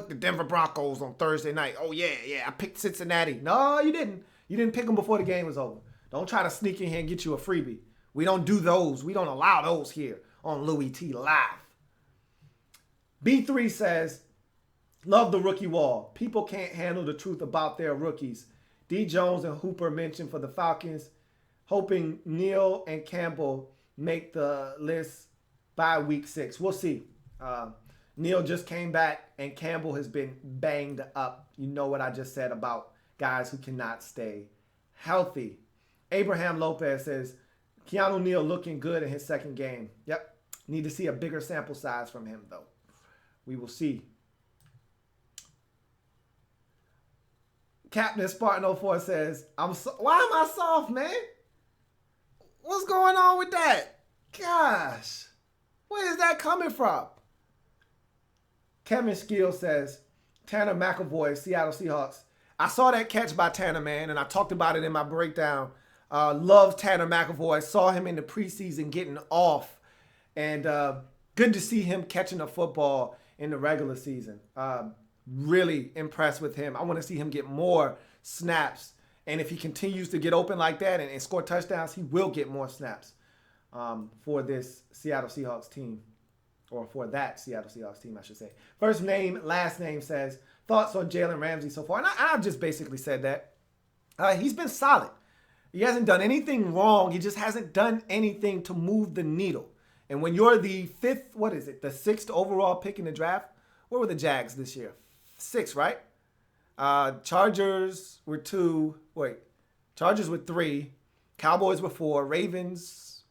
the Denver Broncos on Thursday night. Oh yeah, I picked Cincinnati. No, you didn't. You didn't pick them before the game was over. Don't try to sneak in here and get you a freebie. We don't do those. We don't allow those here on Louie Tee Live. B3 says, love the rookie wall. People can't handle the truth about their rookies. D. Jones and Hooper mentioned for the Falcons, hoping Neal and Campbell make the list by week 6. We'll see. Neal just came back, and Campbell has been banged up. You know what I just said about guys who cannot stay healthy. Abraham Lopez says, Keanu Neal looking good in his second game. Yep. Need to see a bigger sample size from him, though. We will see. Captain Spartan 04 says, why am I soft, man? What's going on with that? Gosh. Where is that coming from? Kevin Skill says, Tanner McEvoy, Seattle Seahawks. I saw that catch by Tanner, man, and I talked about it in my breakdown. Love Tanner McEvoy. Saw him in the preseason getting off. And good to see him catching the football in the regular season. Really impressed with him. I want to see him get more snaps. And if he continues to get open like that and score touchdowns, he will get more snaps for this Seattle Seahawks team. Or for that Seattle Seahawks team, I should say. First name, last name says, thoughts on Jalen Ramsey so far? And I just basically said that. He's been solid. He hasn't done anything wrong. He just hasn't done anything to move the needle. And when you're the the 6th overall pick in the draft, where were the Jags this year? 6, right? Chargers were 2. Chargers were 3. Cowboys were 4. Ravens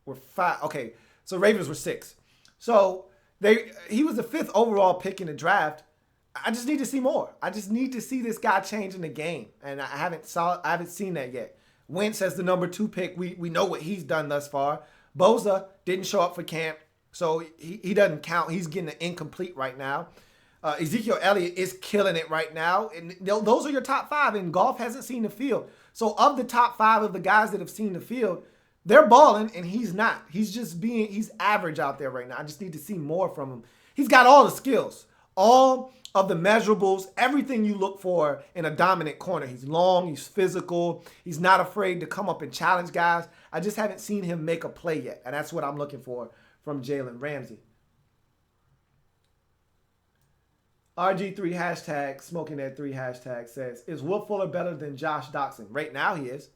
were 5. Okay, so Ravens were 6. So he was the 5th overall pick in the draft. I just need to see more. I just need to see this guy changing the game, and I haven't seen that yet. Wentz as the number 2 pick, we know what he's done thus far. Bosa didn't show up for camp, so he doesn't count. He's getting an incomplete right now. Ezekiel Elliott is killing it right now, and those are your top 5. And Goff hasn't seen the field, so of the top 5 of the guys that have seen the field, they're balling, and he's not. He's average out there right now. I just need to see more from him. He's got all the skills, all of the measurables, everything you look for in a dominant corner. He's long, he's physical, he's not afraid to come up and challenge guys. I just haven't seen him make a play yet, and that's what I'm looking for from Jalen Ramsey. RG3 hashtag, smoking that 3 hashtag says, is Will Fuller better than Josh Doctson? Right now he is.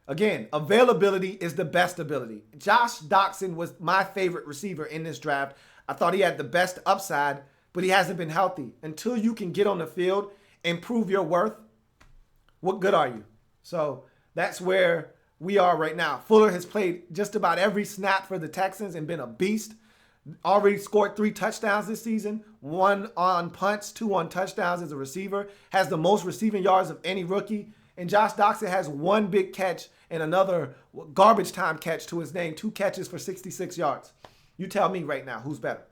Again, availability is the best ability. Josh Doctson was my favorite receiver in this draft. I thought he had the best upside, but he hasn't been healthy. Until you can get on the field and prove your worth, what good are you? So that's where we are right now. Fuller has played just about every snap for the Texans and been a beast. Already scored 3 touchdowns this season, 1 on punts, 2 on touchdowns as a receiver. Has the most receiving yards of any rookie. And Josh Doctson has 1 big catch and another garbage time catch to his name. 2 catches for 66 yards. You tell me right now, who's better?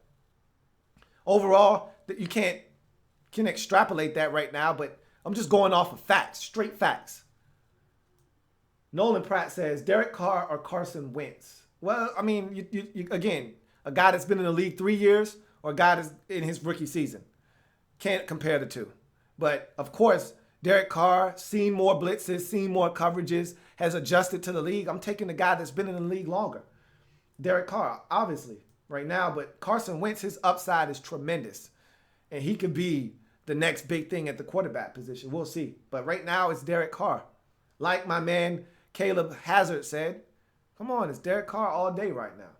Overall, you can extrapolate that right now, but I'm just going off of facts, straight facts. Nolan Pratt says, Derek Carr or Carson Wentz? Well, I mean, you again, a guy that's been in the league 3 years or a guy that's in his rookie season. Can't compare the two. But, of course, Derek Carr, seen more blitzes, seen more coverages, has adjusted to the league. I'm taking the guy that's been in the league longer. Derek Carr, obviously, right now. But Carson Wentz, his upside is tremendous. And he could be the next big thing at the quarterback position. We'll see. But right now, it's Derek Carr. Like my man Caleb Hazard said, come on, it's Derek Carr all day right now.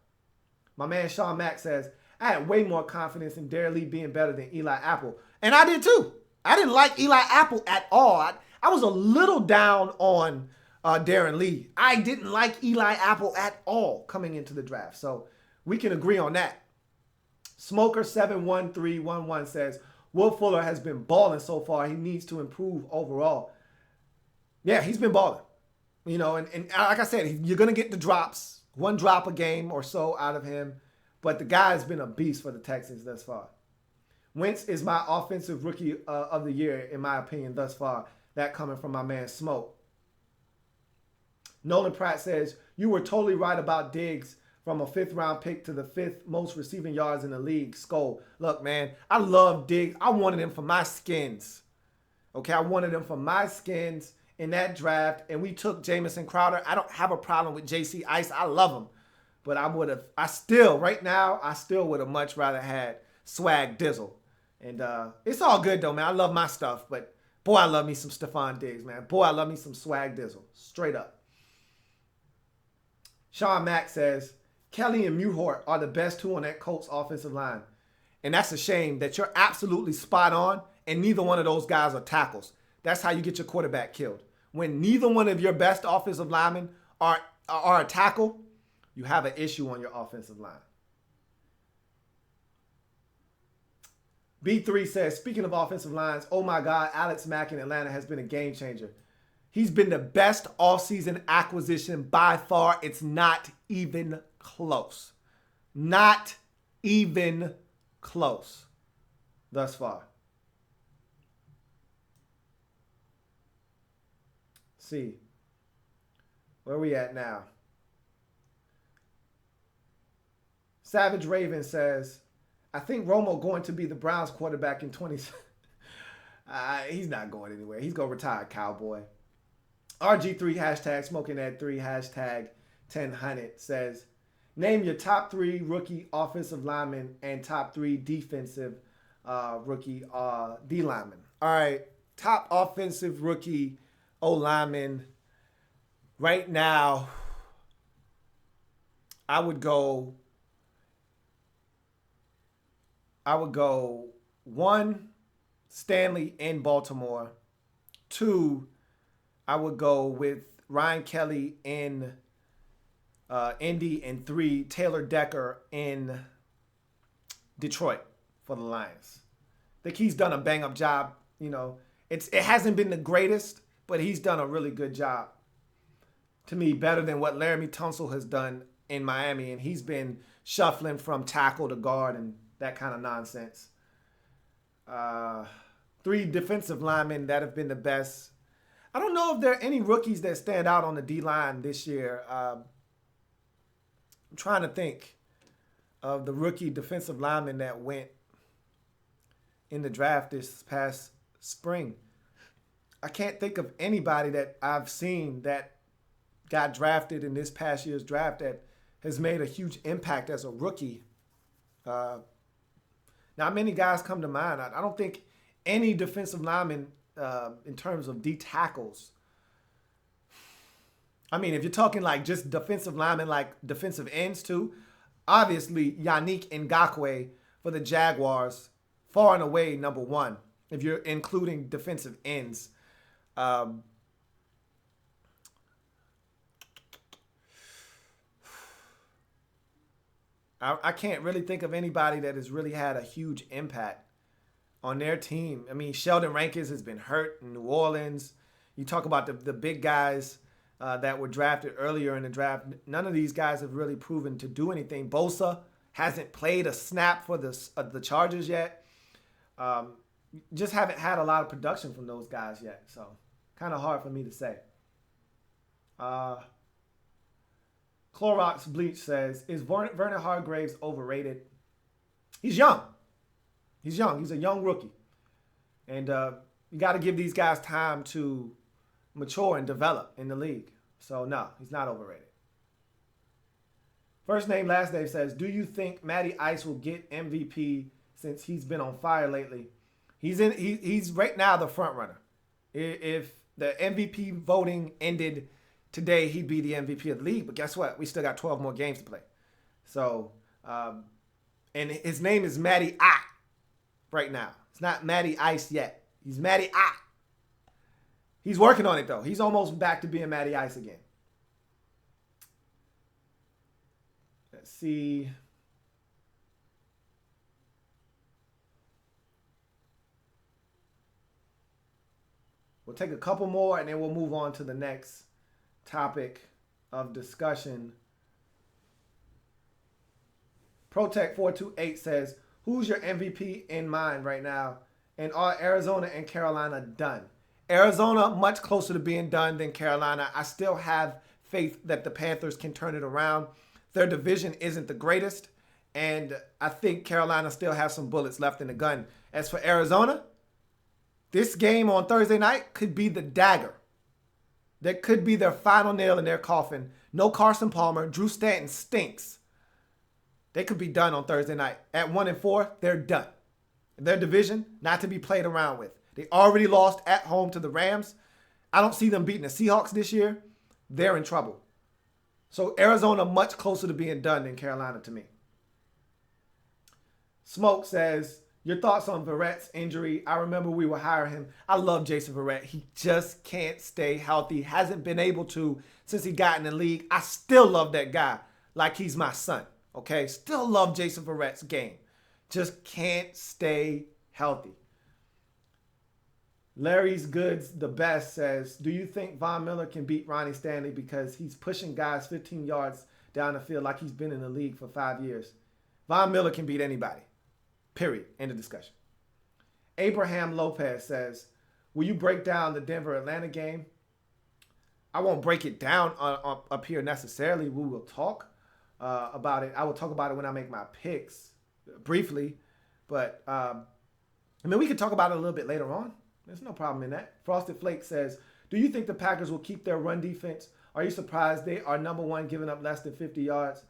My man Sean Mack says, I had way more confidence in Darren Lee being better than Eli Apple. And I did too. I didn't like Eli Apple at all. I was a little down on Darren Lee. I didn't like Eli Apple at all coming into the draft. So we can agree on that. Smoker71311 says, Will Fuller has been balling so far. He needs to improve overall. Yeah, he's been balling. You know, and like I said, you're going to get the drops. 1 drop a game or so out of him. But the guy has been a beast for the Texans thus far. Wentz is my offensive rookie of the year, in my opinion, thus far. That coming from my man Smoke. Nolan Pratt says, you were totally right about Diggs from a 5th round pick to the 5th most receiving yards in the league. Skull. Look, man, I love Diggs. I wanted him for my skins. Okay, I wanted him for my skins in that draft, and we took Jamison Crowder. I don't have a problem with J.C. Ice. I love him. But right now, I still would have much rather had Swag Dizzle. And it's all good, though, man. I love my stuff. But, boy, I love me some Stephon Diggs, man. Boy, I love me some Swag Dizzle. Straight up. Sean Mack says, Kelly and Muhort are the best 2 on that Colts offensive line. And that's a shame that you're absolutely spot on, and neither one of those guys are tackles. That's how you get your quarterback killed. When neither one of your best offensive linemen are a tackle, you have an issue on your offensive line. B3 says, speaking of offensive lines, oh my God, Alex Mack in Atlanta has been a game changer. He's been the best offseason acquisition by far. It's not even close. Not even close thus far. Let's see. Where are we at now? Savage Raven says, I think Romo going to be the Browns quarterback in 20. He's not going anywhere. He's going to retire, cowboy. RG3 hashtag smoking that 3 hashtag 1000 says, name your top 3 rookie offensive linemen and top 3 defensive rookie D linemen. All right, top offensive rookie O lineman right now. I would go 1, Stanley in Baltimore. 2, I would go with Ryan Kelly in Indy. And 3, Taylor Decker in Detroit for the Lions. think he's done a bang-up job. It hasn't been the greatest, but he's done a really good job. To me, better than what Laramie Tunsil has done in Miami, and he's been shuffling from tackle to guard and that kind of nonsense. 3 defensive linemen that have been the best. I don't know if there are any rookies that stand out on the D-line this year. I'm trying to think of the rookie defensive lineman that went in the draft this past spring. I can't think of anybody that I've seen that got drafted in this past year's draft that has made a huge impact as a rookie. Not many guys come to mind. I don't think any defensive lineman in terms of D tackles. I mean, if you're talking like just defensive linemen, like defensive ends too, obviously Yannick Ngakoue for the Jaguars, far and away number 1, if you're including defensive ends. I can't really think of anybody that has really had a huge impact on their team. I mean, Sheldon Rankins has been hurt in New Orleans. You talk about the big guys that were drafted earlier in the draft. None of these guys have really proven to do anything. Bosa hasn't played a snap for the Chargers yet. Just haven't had a lot of production from those guys yet. So kind of hard for me to say. Clorox Bleach says, is Vernon Hargreaves overrated? He's young. He's young. He's a young rookie. And you got to give these guys time to mature and develop in the league. So, no, he's not overrated. First name, last name says, do you think Matty Ice will get MVP since he's been on fire lately? He's right now the front runner. If the MVP voting ended today, he'd be the MVP of the league. But guess what? We still got 12 more games to play. So, and his name is Matty I right now. It's not Matty Ice yet. He's Matty I. He's working on it, though. He's almost back to being Matty Ice again. Let's see. We'll take a couple more, and then we'll move on to the next topic of discussion. Protect428 says, who's your MVP in mind right now? And are Arizona and Carolina done? Arizona much closer to being done than Carolina. I still have faith that the Panthers can turn it around. Their division isn't the greatest, and I think Carolina still has some bullets left in the gun. As for Arizona, this game on Thursday night could be the dagger. That could be their final nail in their coffin. No Carson Palmer. Drew Stanton stinks. They could be done on Thursday night. At 1-4, they're done. Their division, not to be played around with. They already lost at home to the Rams. I don't see them beating the Seahawks this year. They're in trouble. So Arizona much closer to being done than Carolina to me. Smoke says, your thoughts on Verrett's injury? I remember we were hiring him. I love Jason Verrett. He just can't stay healthy. Hasn't been able to since he got in the league. I still love that guy like he's my son. Okay? Still love Jason Verrett's game. Just can't stay healthy. Larry's Goods, the best, says, do you think Von Miller can beat Ronnie Stanley because he's pushing guys 15 yards down the field like he's been in the league for 5 years? Von Miller can beat anybody. Period. End of discussion. Abraham Lopez says, will you break down the Denver-Atlanta game? I won't break it down up here necessarily. We will talk about it. I will talk about it when I make my picks briefly. But, we could talk about it a little bit later on. There's no problem in that. Frosted Flake says, do you think the Packers will keep their run defense? Are you surprised they are number one giving up less than 50 yards?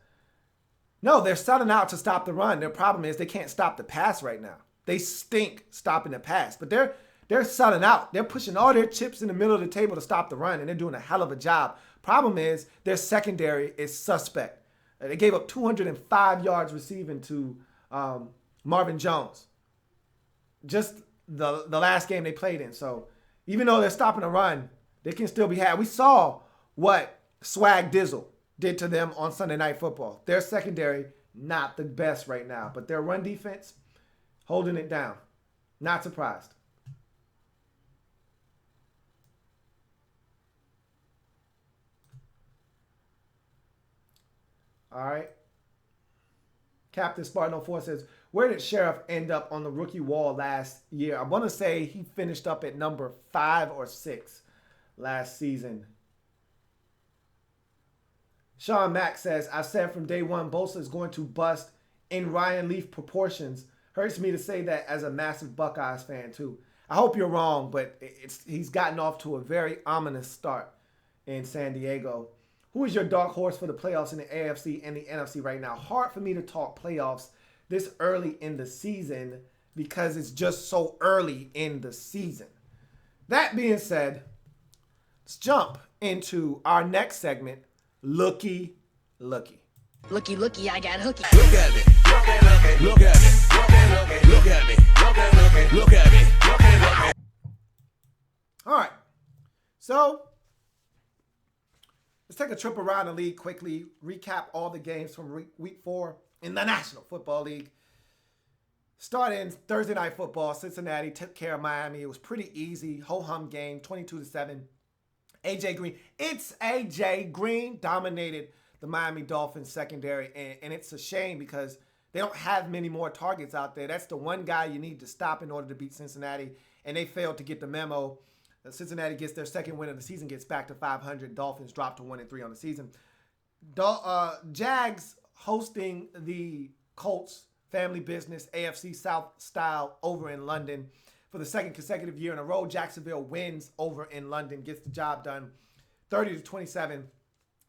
No, they're setting out to stop the run. Their problem is they can't stop the pass right now. They stink stopping the pass. But they're selling out. They're pushing all their chips in the middle of the table to stop the run, and they're doing a hell of a job. Problem is their secondary is suspect. They gave up 205 yards receiving to Marvin Jones. Just the last game they played in. So even though they're stopping the run, they can still be had. We saw what Swag Dizzle did to them on Sunday Night Football. Their secondary, not the best right now, but their run defense, holding it down. Not surprised. All right. Captain Spartan 04 says, where did Sheriff end up on the rookie wall last year? I want to say he finished up at number 5 or 6 last season. Sean Mack says, I said from day one, Bosa is going to bust in Ryan Leaf proportions. Hurts me to say that as a massive Buckeyes fan, too. I hope you're wrong, but he's gotten off to a very ominous start in San Diego. Who is your dark horse for the playoffs in the AFC and the NFC right now? Hard for me to talk playoffs this early in the season because it's just so early in the season. That being said, let's jump into our next segment, Looky. Looky, I got hooky. Look at me. Look at me. Look at me. Look at me. Look at me. All right. So let's take a trip around the league quickly, recap all the games from week 4 in the National Football League. Starting Thursday Night Football, Cincinnati took care of Miami. It was pretty easy. Ho-hum game, 22-7. AJ Green dominated the Miami Dolphins secondary, and it's a shame because they don't have many more targets out there. That's the one guy you need to stop in order to beat Cincinnati, and they failed to get the memo. Cincinnati gets their second win of the season, gets back to 500. Dolphins drop to 1-3 on the season. Jags hosting the Colts, family business, AFC South style over in London. For the second consecutive year in a row, Jacksonville wins over in London, gets the job done 30-27.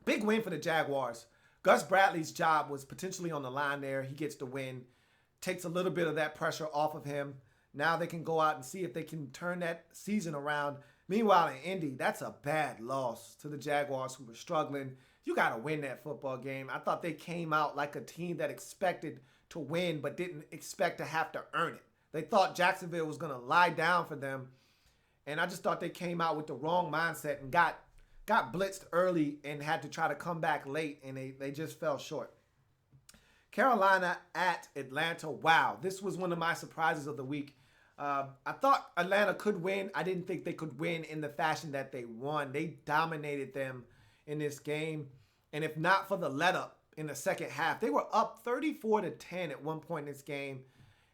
Big win for the Jaguars. Gus Bradley's job was potentially on the line there. He gets the win, takes a little bit of that pressure off of him. Now they can go out and see if they can turn that season around. Meanwhile, in Indy, that's a bad loss to the Jaguars who were struggling. You got to win that football game. I thought they came out like a team that expected to win but didn't expect to have to earn it. They thought Jacksonville was going to lie down for them, and I just thought they came out with the wrong mindset and got blitzed early and had to try to come back late, and they just fell short. Carolina at Atlanta. Wow, this was one of my surprises of the week. I thought Atlanta could win. I didn't think they could win in the fashion that they won. They dominated them in this game, and if not for the let-up in the second half, they were up 34-10 at one point in this game,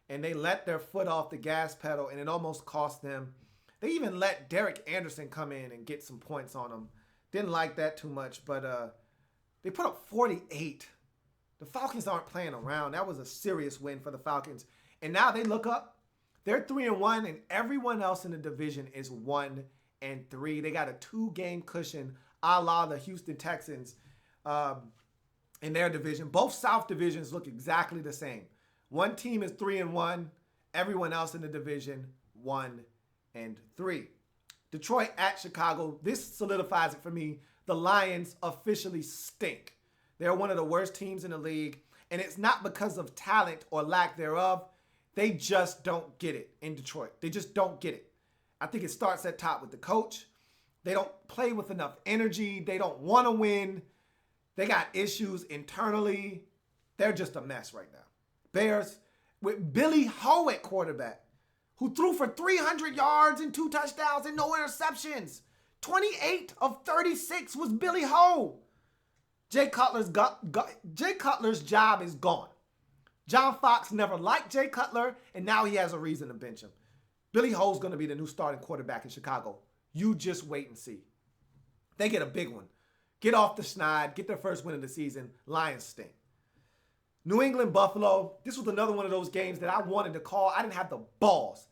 and they let their foot off the gas pedal, and it almost cost them. They even let Derek Anderson come in and get some points on them. Didn't like that too much, but they put up 48. The Falcons aren't playing around. That was a serious win for the Falcons. And now they look up. They're 3-1, and everyone else in the division is 1-3. They got a 2-game cushion, a la the Houston Texans in their division. Both South divisions look exactly the same. One team is 3-1. Everyone else in the division 1-3. Detroit at Chicago. This solidifies it for me. The Lions officially stink. They're one of the worst teams in the league, and it's not because of talent or lack thereof. They just don't get it in Detroit. They just don't get it. I think it starts at top with the coach. They don't play with enough energy. They don't want to win. They got issues internally. They're just a mess right now. Bears with Billy Ho at quarterback, who threw for 300 yards and 2 touchdowns and no interceptions. 28 of 36 was Billy Ho. Jay Cutler's job is gone. John Fox never liked Jay Cutler, and now he has a reason to bench him. Billy Ho's going to be the new starting quarterback in Chicago. You just wait and see. They get a big one. Get off the schneid, get their first win of the season. Lions stink. New England, Buffalo. This was another one of those games that I wanted to call. I didn't have the balls.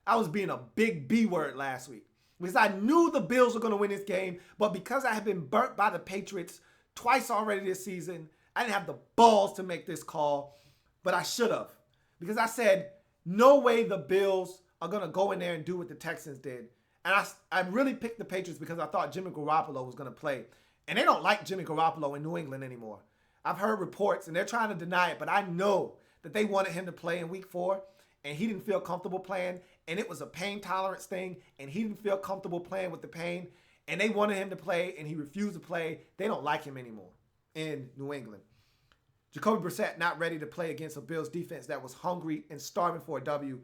I was being a big B word last week because I knew the Bills were going to win this game, but because I had been burnt by the Patriots twice already this season, I didn't have the balls to make this call, but I should have, because I said, no way the Bills are going to go in there and do what the Texans did. And I really picked the Patriots because I thought Jimmy Garoppolo was going to play. And they don't like Jimmy Garoppolo in New England anymore. I've heard reports, and they're trying to deny it, but I know that they wanted him to play in week 4, and he didn't feel comfortable playing, and it was a pain tolerance thing, and he didn't feel comfortable playing with the pain, and they wanted him to play, and he refused to play. They don't like him anymore in New England. Jacoby Brissett not ready to play against a Bills defense that was hungry and starving for a W.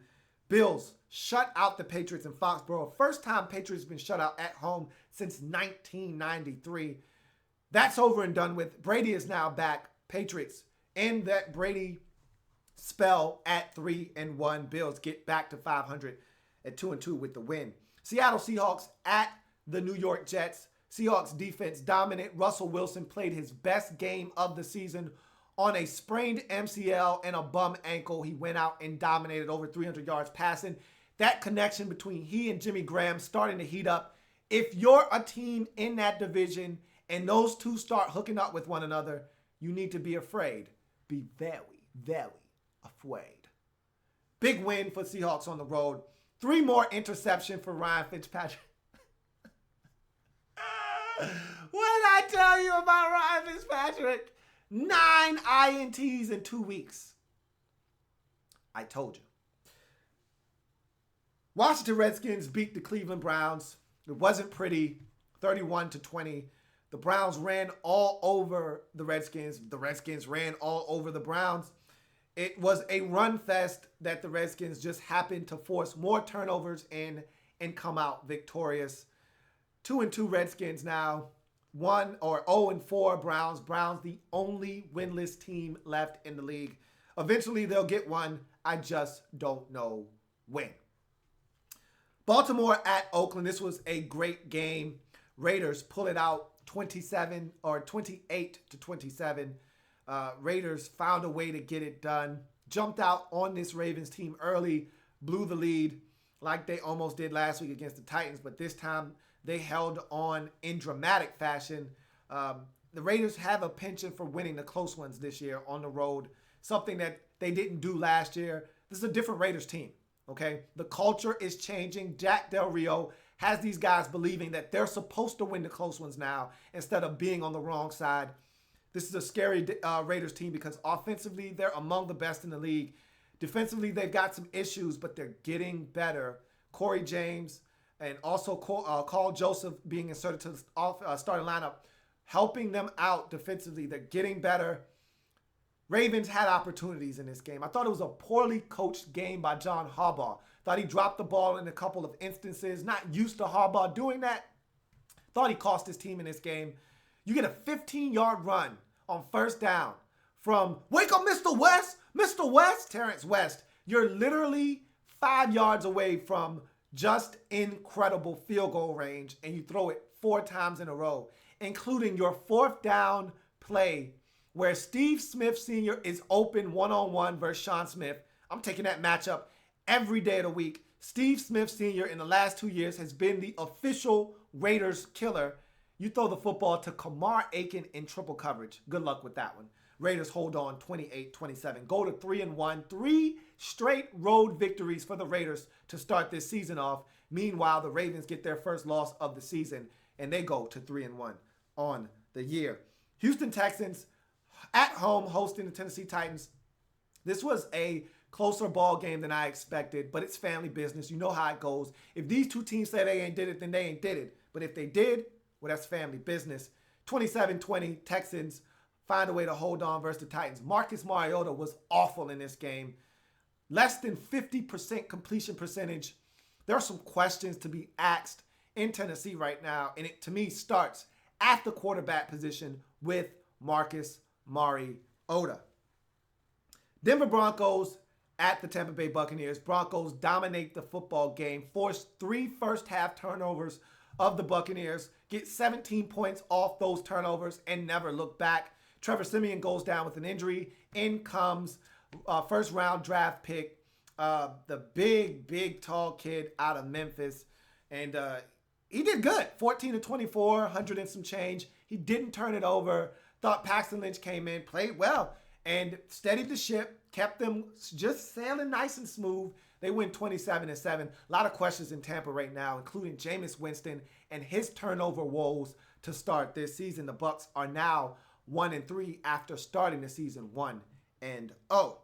Bills shut out the Patriots in Foxborough. First time Patriots been shut out at home since 1993. That's over and done with. Brady is now back. Patriots end that Brady spell at 3-1. Bills get back to 500 at 2-2 with the win. Seattle Seahawks at the New York Jets. Seahawks defense dominant. Russell Wilson played his best game of the season on a sprained MCL and a bum ankle. He went out and dominated over 300 yards passing. That connection between he and Jimmy Graham starting to heat up. If you're a team in that division and those two start hooking up with one another, you need to be afraid. Be very, very afraid. Big win for Seahawks on the road. 3 more interception for Ryan Fitzpatrick. What did I tell you about Ryan Fitzpatrick? 9 INTs in 2 weeks. I told you. Washington Redskins beat the Cleveland Browns. It wasn't pretty. 31-20. The Browns ran all over the Redskins. The Redskins ran all over the Browns. It was a run fest that the Redskins just happened to force more turnovers in and come out victorious. 2-2 Redskins now. 0-4 Browns. Browns the only winless team left in the league. Eventually they'll get one. I just don't know when. Baltimore at Oakland. This was a great game. Raiders pull it out 28-27. Raiders found a way to get it done. Jumped out on this Ravens team early. Blew the lead like they almost did last week against the Titans. But this time they held on in dramatic fashion. The Raiders have a penchant for winning the close ones this year on the road. Something that they didn't do last year. This is a different Raiders team. Okay, the culture is changing. Jack Del Rio has these guys believing that they're supposed to win the close ones now instead of being on the wrong side. This is a scary Raiders team because offensively, they're among the best in the league. Defensively, they've got some issues, but they're getting better. Corey James and also Carl Joseph being inserted to the starting lineup, helping them out defensively. They're getting better. Ravens had opportunities in this game. I thought it was a poorly coached game by John Harbaugh. Thought he dropped the ball in a couple of instances. Not used to Harbaugh doing that. Thought he cost his team in this game. You get a 15-yard run on first down from, wake up, Mr. West, Terrence West. You're literally 5 yards away from just incredible field goal range, and you throw it 4 times in a row, including your 4th down play where Steve Smith Sr. is open one-on-one versus Sean Smith. I'm taking that matchup every day of the week. Steve Smith Sr. in the last 2 years has been the official Raiders killer. You throw the football to Kamar Aiken in triple coverage. Good luck with that one. Raiders hold on 28-27. Go to 3-1. 3 straight road victories for the Raiders to start this season off. Meanwhile, the Ravens get their first loss of the season, and they go to 3-1 on the year. Houston Texans at home hosting the Tennessee Titans. This was a closer ball game than I expected, but it's family business. You know how it goes. If these two teams say they ain't did it, then they ain't did it. But if they did, well, that's family business. 27-20, Texans find a way to hold on versus the Titans. Marcus Mariota was awful in this game. Less than 50% completion percentage. There are some questions to be asked in Tennessee right now, and it, to me, starts at the quarterback position with Marcus Mariota. Denver Broncos at the Tampa Bay Buccaneers. Broncos dominate the football game, force 3 first-half turnovers of the Buccaneers, get 17 points off those turnovers, and never look back. Trevor Siemian goes down with an injury. In comes first-round draft pick, the big, tall kid out of Memphis. And he did good. 14-24, 100 and some change. He didn't turn it over. Thought Paxton Lynch came in, played well, and steadied the ship, kept them just sailing nice and smooth. They win 27-7. A lot of questions in Tampa right now, including Jameis Winston and his turnover woes to start this season. The Bucs are now 1-3 after starting the season 1-0.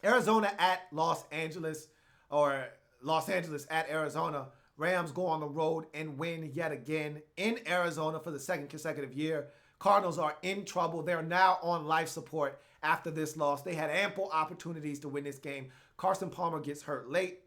Arizona at Los Angeles, or Los Angeles at Arizona. Rams go on the road and win yet again in Arizona for the 2nd consecutive year. Cardinals are in trouble. They're now on life support after this loss. They had ample opportunities to win this game. Carson Palmer gets hurt late.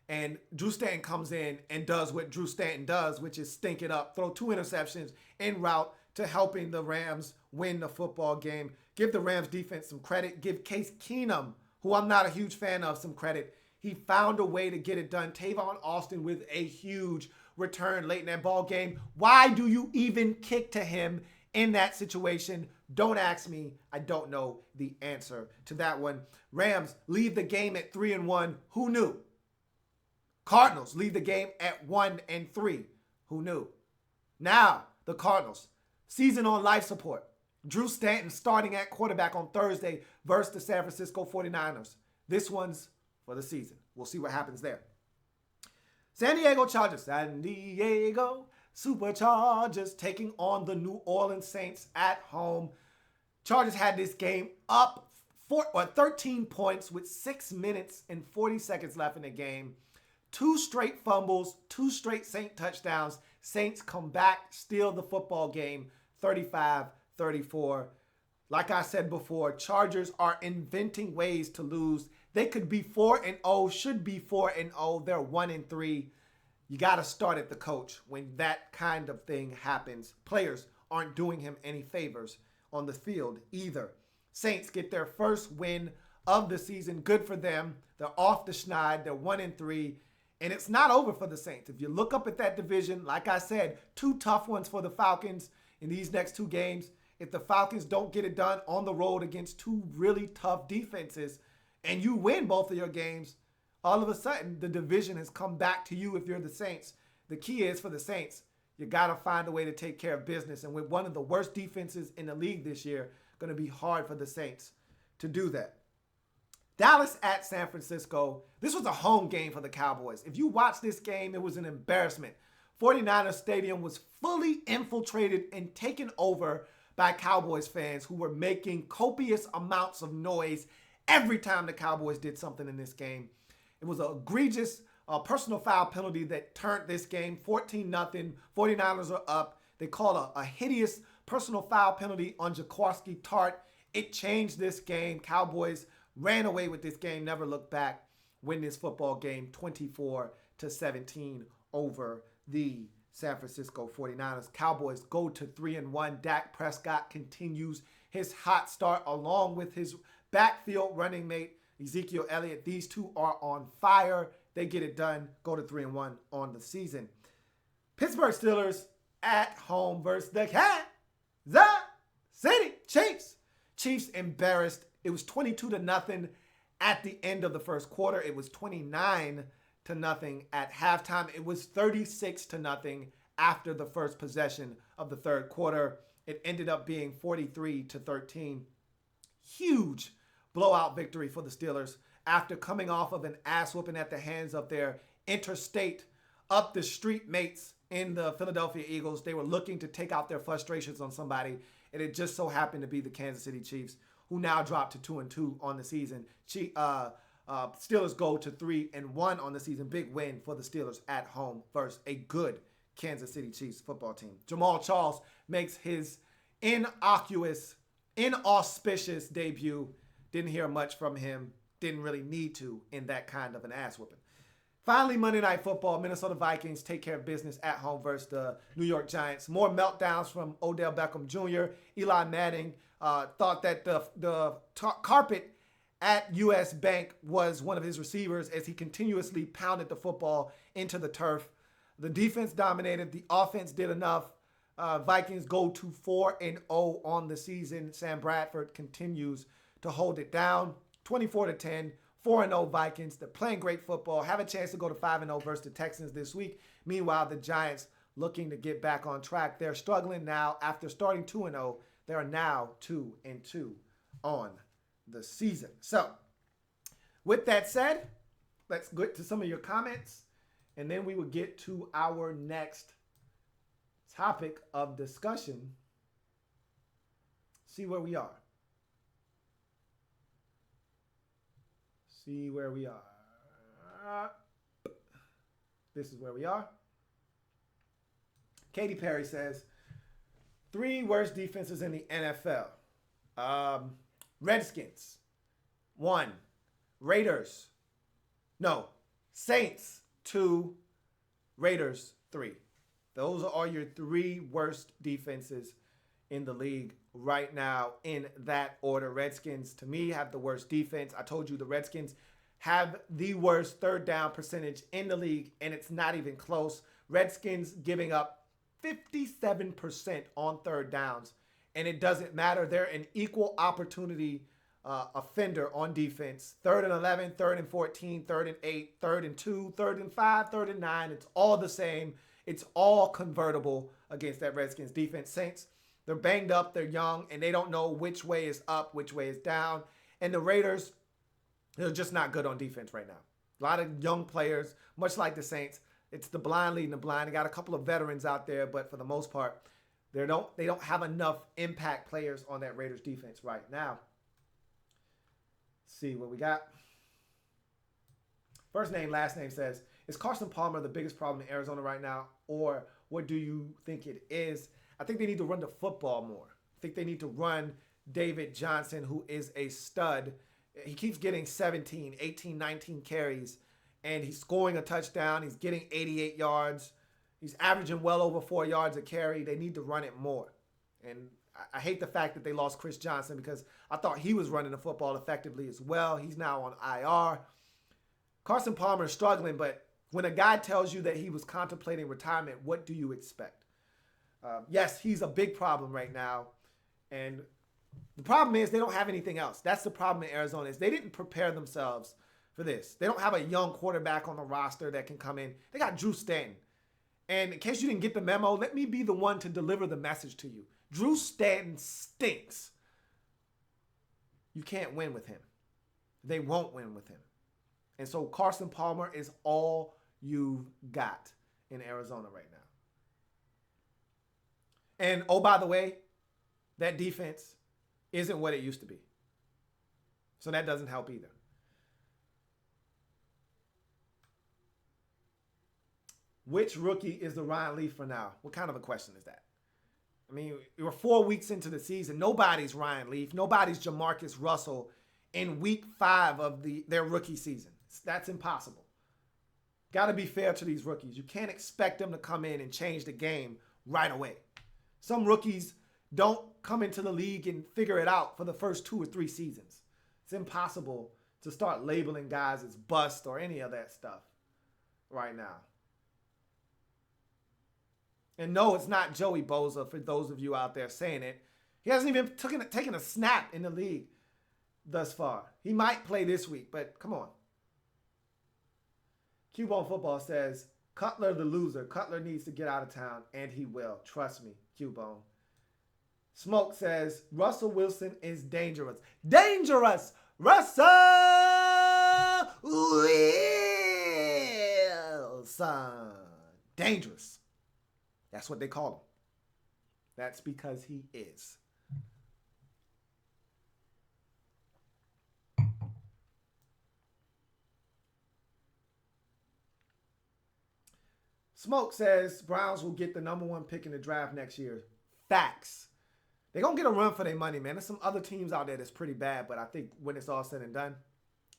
And Drew Stanton comes in and does what Drew Stanton does, which is stink it up, throw 2 interceptions en route to helping the Rams win the football game. Give the Rams defense some credit. Give Case Keenum, who I'm not a huge fan of, some credit. He found a way to get it done. Tavon Austin with a huge return late in that ball game. Why do you even kick to him in that situation? Don't ask me. I don't know the answer to that one. Rams leave the game at 3-1. Who knew? Cardinals leave the game at 1-3. Who knew? Now, the Cardinals, season on life support. Drew Stanton starting at quarterback on Thursday versus the San Francisco 49ers. This one's for the season. We'll see what happens there. San Diego Chargers. San Diego Superchargers taking on the New Orleans Saints at home. Chargers had this game up 13 points with 6 minutes and 40 seconds left in the game. 2 straight fumbles, 2 straight Saint touchdowns. Saints come back, steal the football game, 35-34. Like I said before, Chargers are inventing ways to lose. They could be 4-0, should be 4-0. They're 1-3. You got to start at the coach when that kind of thing happens. Players aren't doing him any favors on the field either. Saints get their first win of the season. Good for them. They're off the schneid. They're 1-3. And it's not over for the Saints. If you look up at that division, like I said, 2 tough ones for the Falcons in these next 2 games. If the Falcons don't get it done on the road against 2 really tough defenses and you win both of your games, all of a sudden the division has come back to you if you're the Saints. The key is for the Saints, you got to find a way to take care of business. And with one of the worst defenses in the league this year, going to be hard for the Saints to do that. Dallas at San Francisco. This was a home game for the Cowboys. If you watch this game, it was an embarrassment. 49ers Stadium was fully infiltrated and taken over by Cowboys fans who were making copious amounts of noise every time the Cowboys did something in this game. It was an egregious personal foul penalty that turned this game 14-0. 49ers are up. They called a hideous personal foul penalty on Jaworski Tart. It changed this game. Cowboys ran away with this game, never looked back, win this football game 24-17 over the San Francisco 49ers. Cowboys go to 3-1. Dak Prescott continues his hot start along with his backfield running mate, Ezekiel Elliott. These two are on fire. They get it done, go to 3-1 on the season. Pittsburgh Steelers at home versus the Kansas City Chiefs. Chiefs embarrassed. It was 22-0 at the end of the first quarter. It was 29-0 at halftime. It was 36-0 after the first possession of the third quarter. It ended up being 43-13. Huge blowout victory for the Steelers after coming off of an ass whooping at the hands of their interstate, up the street mates in the Philadelphia Eagles. They were looking to take out their frustrations on somebody, and it just so happened to be the Kansas City Chiefs, who now dropped to 2-2 on the season. Steelers go to 3-1 on the season. Big win for the Steelers at home versus a good Kansas City Chiefs football team. Jamal Charles makes his inauspicious debut. Didn't hear much from him. Didn't really need to in that kind of an ass whooping. Finally, Monday Night Football, Minnesota Vikings take care of business at home versus the New York Giants. More meltdowns from Odell Beckham Jr. Eli Manning thought that the carpet at U.S. Bank was one of his receivers as he continuously pounded the football into the turf. The defense dominated. The offense did enough. Vikings go to 4-0 on the season. Sam Bradford continues to hold it down. 24-10. 4-0 Vikings. They're playing great football. Have a chance to go to 5-0 versus the Texans this week. Meanwhile, the Giants looking to get back on track. They're struggling now. After starting 2-0, they are now 2-2 on the season. So, with that said, let's get to some of your comments, and then we will get to our next topic of discussion. See where we are. See where we are. This is where we are. Katy Perry says, 3 worst defenses in the NFL. Redskins. 1. Raiders. No. Saints 2, Raiders 3. Those are your 3 worst defenses in the league right now in that order. Redskins, to me, have the worst defense. I told you the Redskins have the worst third down percentage in the league, and it's not even close. Redskins giving up 57% on third downs, and it doesn't matter. They're an equal opportunity offender on defense. 3rd and 11, 3rd and 14, 3rd and 8, 3rd and 2, 3rd and 5, 3rd and 9. It's all the same. It's all convertible against that Redskins defense. Saints, they're banged up, they're young, and they don't know which way is up, which way is down. And the Raiders, they're just not good on defense right now. A lot of young players, much like the Saints. It's the blind leading the blind. They got a couple of veterans out there, but for the most part, they don't have enough impact players on that Raiders defense right now. Let's see what we got. First name, last name says, is Carson Palmer the biggest problem in Arizona right now, or what do you think it is? I think they need to run the football more. I think they need to run David Johnson, who is a stud. He keeps getting 17, 18, 19 carries, and he's scoring a touchdown. He's getting 88 yards. He's averaging well over 4 yards a carry. They need to run it more. And I hate the fact that they lost Chris Johnson because I thought he was running the football effectively as well. He's now on IR. Carson Palmer is struggling, but when a guy tells you that he was contemplating retirement, what do you expect? Yes, he's a big problem right now. And the problem is they don't have anything else. That's the problem in Arizona is they didn't prepare themselves for this. They don't have a young quarterback on the roster that can come in. They got Drew Stanton. And in case you didn't get the memo, let me be the one to deliver the message to you. Drew Stanton stinks. You can't win with him. They won't win with him. And so Carson Palmer is all you've got in Arizona right now. And oh, by the way, that defense isn't what it used to be. So that doesn't help either. Which rookie is the Ryan Leaf for now? What kind of a question is that? I mean, we're 4 weeks into the season. Nobody's Ryan Leaf. Nobody's Jamarcus Russell in week 5 of their rookie season. That's impossible. Got to be fair to these rookies. You can't expect them to come in and change the game right away. Some rookies don't come into the league and figure it out for the first 2 or 3 seasons. It's impossible to start labeling guys as bust or any of that stuff right now. And no, it's not Joey Bosa for those of you out there saying it. He hasn't even taken a snap in the league thus far. He might play this week, but come on. Cubone Football says, Cutler the loser. Cutler needs to get out of town, and he will. Trust me, Cubone. Smoke says, Russell Wilson is dangerous. Dangerous! Russell Wilson. Dangerous. That's what they call him. That's because he is. Smoke says Browns will get the #1 pick in the draft next year. Facts. They're going to get a run for their money, man. There's some other teams out there that's pretty bad, but I think when it's all said and done,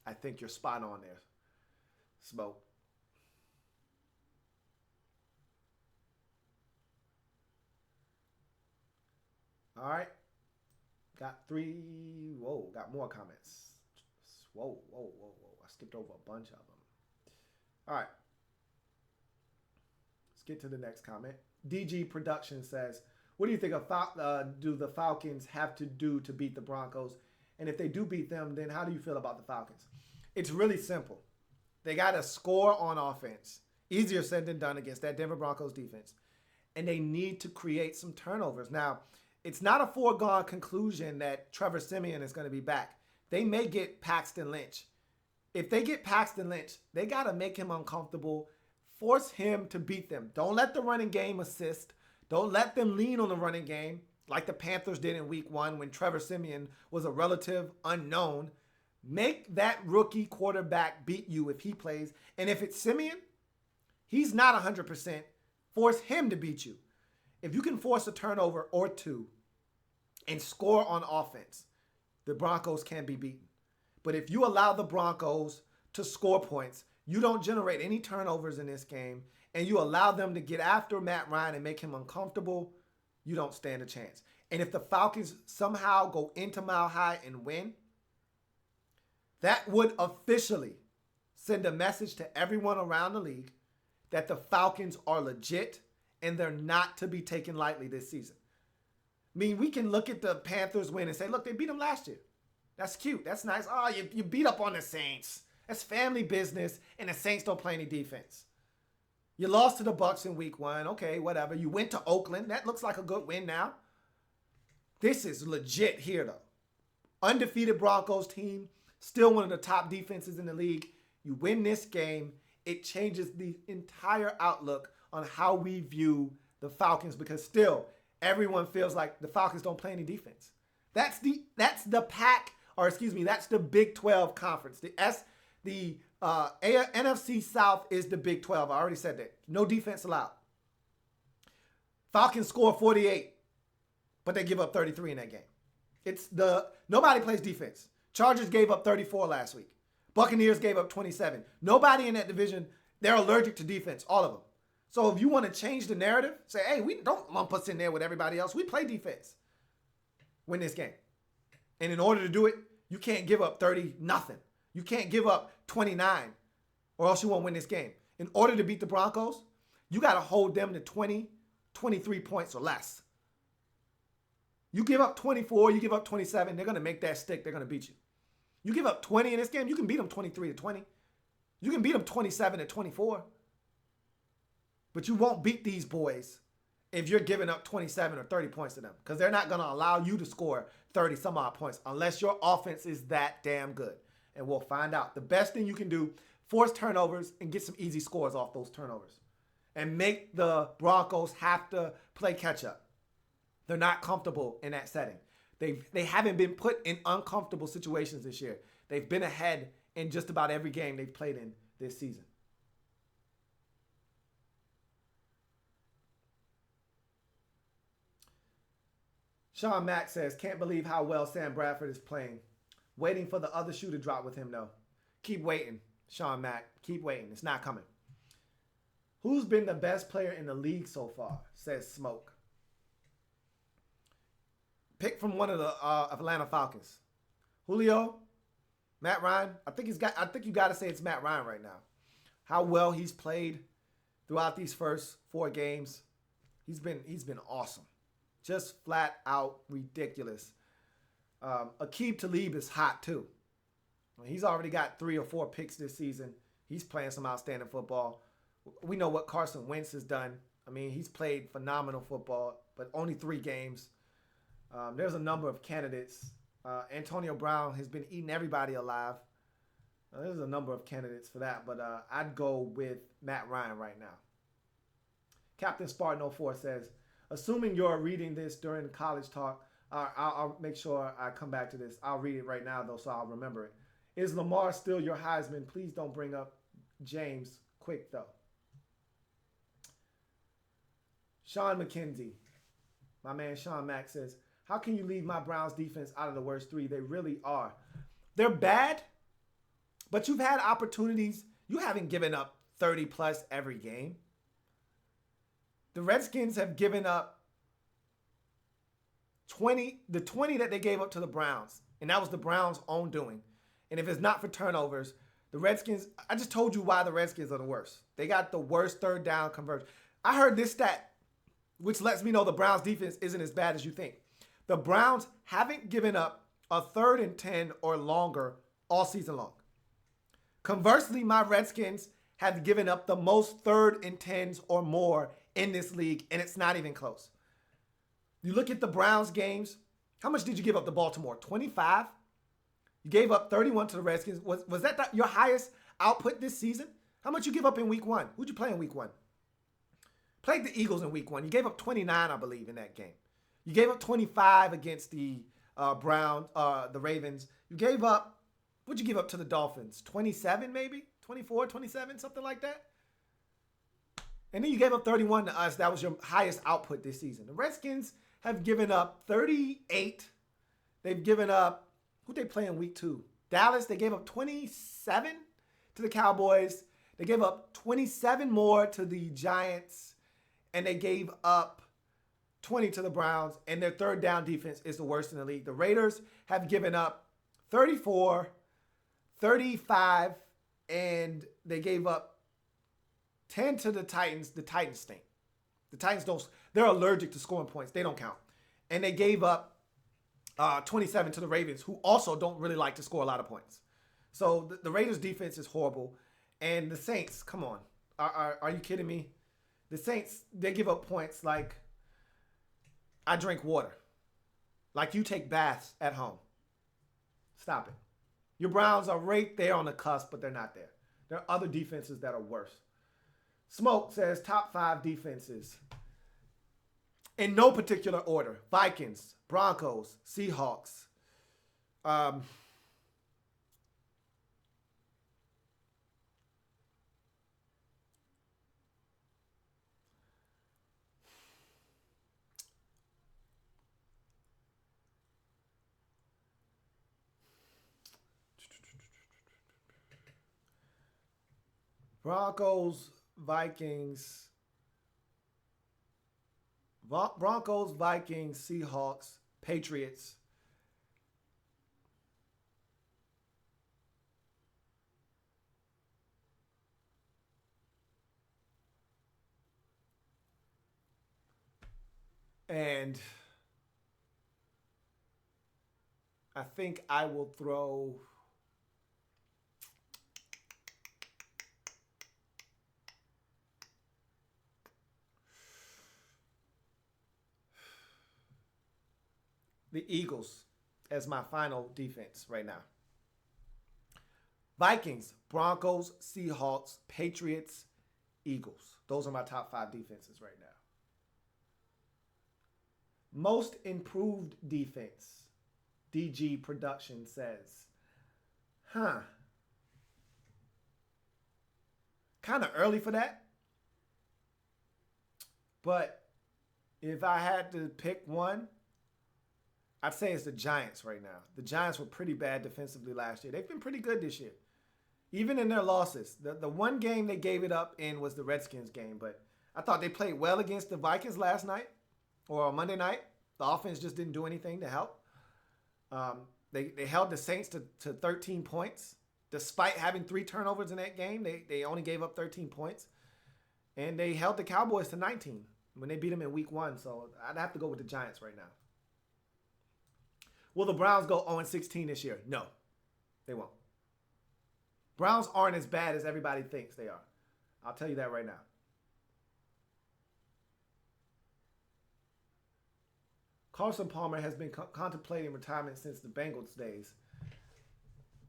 I think you're spot on there, Smoke. All right. Got more comments. Whoa. I skipped over a bunch of them. All right. Let's get to the next comment. DG Production says, what do you think do the Falcons have to do to beat the Broncos? And if they do beat them, then how do you feel about the Falcons? It's really simple. They got to score on offense. Easier said than done against that Denver Broncos defense. And they need to create some turnovers. Now, it's not a foregone conclusion that Trevor Siemian is going to be back. They may get Paxton Lynch. If they get Paxton Lynch, they got to make him uncomfortable, force him to beat them. Don't let the running game assist. Don't let them lean on the running game like the Panthers did in week 1 when Trevor Siemian was a relative unknown. Make that rookie quarterback beat you if he plays. And if it's Siemian, he's not 100%. Force him to beat you. If you can force a turnover or 2 and score on offense, the Broncos can be beaten. But if you allow the Broncos to score points, you don't generate any turnovers in this game, and you allow them to get after Matt Ryan and make him uncomfortable, you don't stand a chance. And if the Falcons somehow go into Mile High and win, that would officially send a message to everyone around the league that the Falcons are legit and they're not to be taken lightly this season. I mean, we can look at the Panthers win and say, look, they beat them last year. That's cute. That's nice. Oh, you beat up on the Saints. That's family business, and the Saints don't play any defense. You lost to the Bucs in week 1. Okay, whatever. You went to Oakland. That looks like a good win now. This is legit here, though. Undefeated Broncos team, still one of the top defenses in the league. You win this game, it changes the entire outlook on how we view the Falcons, because still everyone feels like the Falcons don't play any defense. That's the Big 12 conference. The NFC South is the Big 12. I already said that. No defense allowed. Falcons score 48, but they give up 33 in that game. Nobody plays defense. Chargers gave up 34 last week. Buccaneers gave up 27. Nobody in that division, they're allergic to defense, all of them. So if you want to change the narrative, say, hey, we don't lump us in there with everybody else. We play defense. Win this game. And in order to do it, you can't give up 30 nothing. You can't give up 29 or else you won't win this game. In order to beat the Broncos, you got to hold them to 20, 23 points or less. You give up 24, you give up 27, they're going to make that stick. They're going to beat you. You give up 20 in this game, you can beat them 23-20. You can beat them 27-24. But you won't beat these boys if you're giving up 27 or 30 points to them, because they're not going to allow you to score 30 some odd points unless your offense is that damn good. And we'll find out. The best thing you can do, force turnovers and get some easy scores off those turnovers and make the Broncos have to play catch up. They're not comfortable in that setting. They haven't been put in uncomfortable situations this year. They've been ahead in just about every game they've played in this season. Sean Mack says, can't believe how well Sam Bradford is playing. Waiting for the other shoe to drop with him, though. Keep waiting, Sean Mack. Keep waiting. It's not coming. Who's been the best player in the league so far? Says Smoke. Pick from one of the Atlanta Falcons. Julio, Matt Ryan. I think you got to say it's Matt Ryan right now. How well he's played throughout these first 4 games. He's been awesome. Just flat out ridiculous. Aqib Talib is hot too. He's already got 3 or 4 picks this season. He's playing some outstanding football. We know what Carson Wentz has done. I mean, he's played phenomenal football, but only 3 games. There's a number of candidates. Antonio Brown has been eating everybody alive. There's a number of candidates for that, but I'd go with Matt Ryan right now. Captain Spartan 04 says, assuming you're reading this during the college talk, I'll make sure I come back to this. I'll read it right now, though, so I'll remember it. Is Lamar still your Heisman? Please don't bring up James quick, though. Sean McKenzie, my man Sean Mack says, how can you leave my Browns defense out of the worst 3? They really are. They're bad, but you've had opportunities. You haven't given up 30-plus every game. The Redskins have given up 20 that they gave up to the Browns, and that was the Browns' own doing. And if it's not for turnovers, the Redskins, I just told you why the Redskins are the worst. They got the worst third down conversion. I heard this stat, which lets me know the Browns' defense isn't as bad as you think. The Browns haven't given up a 3rd and 10 or longer all season long. Conversely, my Redskins have given up the most 3rd and 10s or more in this league, and it's not even close. You look at the Browns games, how much did you give up to Baltimore? 25? You gave up 31 to the Redskins. Was that your highest output this season? How much you give up in week 1? Who'd you play in week 1? Played the Eagles in week 1. You gave up 29, I believe, in that game. You gave up 25 against the the Ravens. You gave up, what'd you give up to the Dolphins? 27 maybe? 24, 27, something like that? And then you gave up 31 to us. That was your highest output this season. The Redskins have given up 38. They've given up, who'd they play in week 2? Dallas, they gave up 27 to the Cowboys. They gave up 27 more to the Giants, and they gave up 20 to the Browns, and their third down defense is the worst in the league. The Raiders have given up 34, 35, and they gave up 10 to the Titans. The Titans stink. The Titans they're allergic to scoring points. They don't count. And they gave up 27 to the Ravens, who also don't really like to score a lot of points. So the Raiders defense is horrible. And the Saints, come on. Are you kidding me? The Saints, they give up points like I drink water. Like you take baths at home. Stop it. Your Browns are right there on the cusp, but they're not there. There are other defenses that are worse. Smoke says top 5 defenses. In no particular order. Vikings, Broncos, Seahawks. Broncos, Vikings, Seahawks, Patriots. And I think I will throw the Eagles as my final defense right now. Vikings, Broncos, Seahawks, Patriots, Eagles. Those are my top 5 defenses right now. Most improved defense, DG Production says, kind of early for that. But if I had to pick one, I'd say it's the Giants right now. The Giants were pretty bad defensively last year. They've been pretty good this year, even in their losses. The one game they gave it up in was the Redskins game, but I thought they played well against the Vikings last night or Monday night. The offense just didn't do anything to help. They held the Saints to 13 points. Despite having 3 turnovers in that game, they only gave up 13 points. And they held the Cowboys to 19 when they beat them in week 1. So I'd have to go with the Giants right now. Will the Browns go 0-16 this year? No, they won't. Browns aren't as bad as everybody thinks they are. I'll tell you that right now. Carson Palmer has been contemplating retirement since the Bengals days.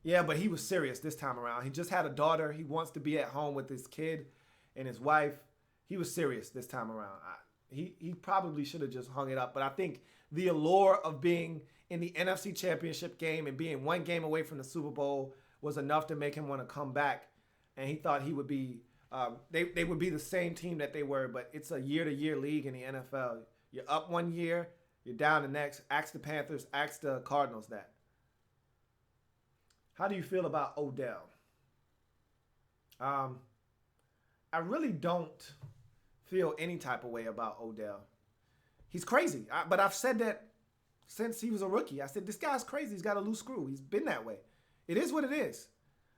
Yeah, but he was serious this time around. He just had a daughter. He wants to be at home with his kid and his wife. He was serious this time around. He probably should have just hung it up. But I think the allure of being in the NFC Championship game and being 1 game away from the Super Bowl was enough to make him want to come back. And he thought he would be they would be the same team that they were, but it's a year-to-year league in the NFL. You're up 1 year, you're down the next. Ask the Panthers, ask the Cardinals that. How do you feel about Odell? I really don't feel any type of way about Odell. He's crazy, but I've said that since he was a rookie. I said, this guy's crazy. He's got a loose screw. He's been that way. It is what it is.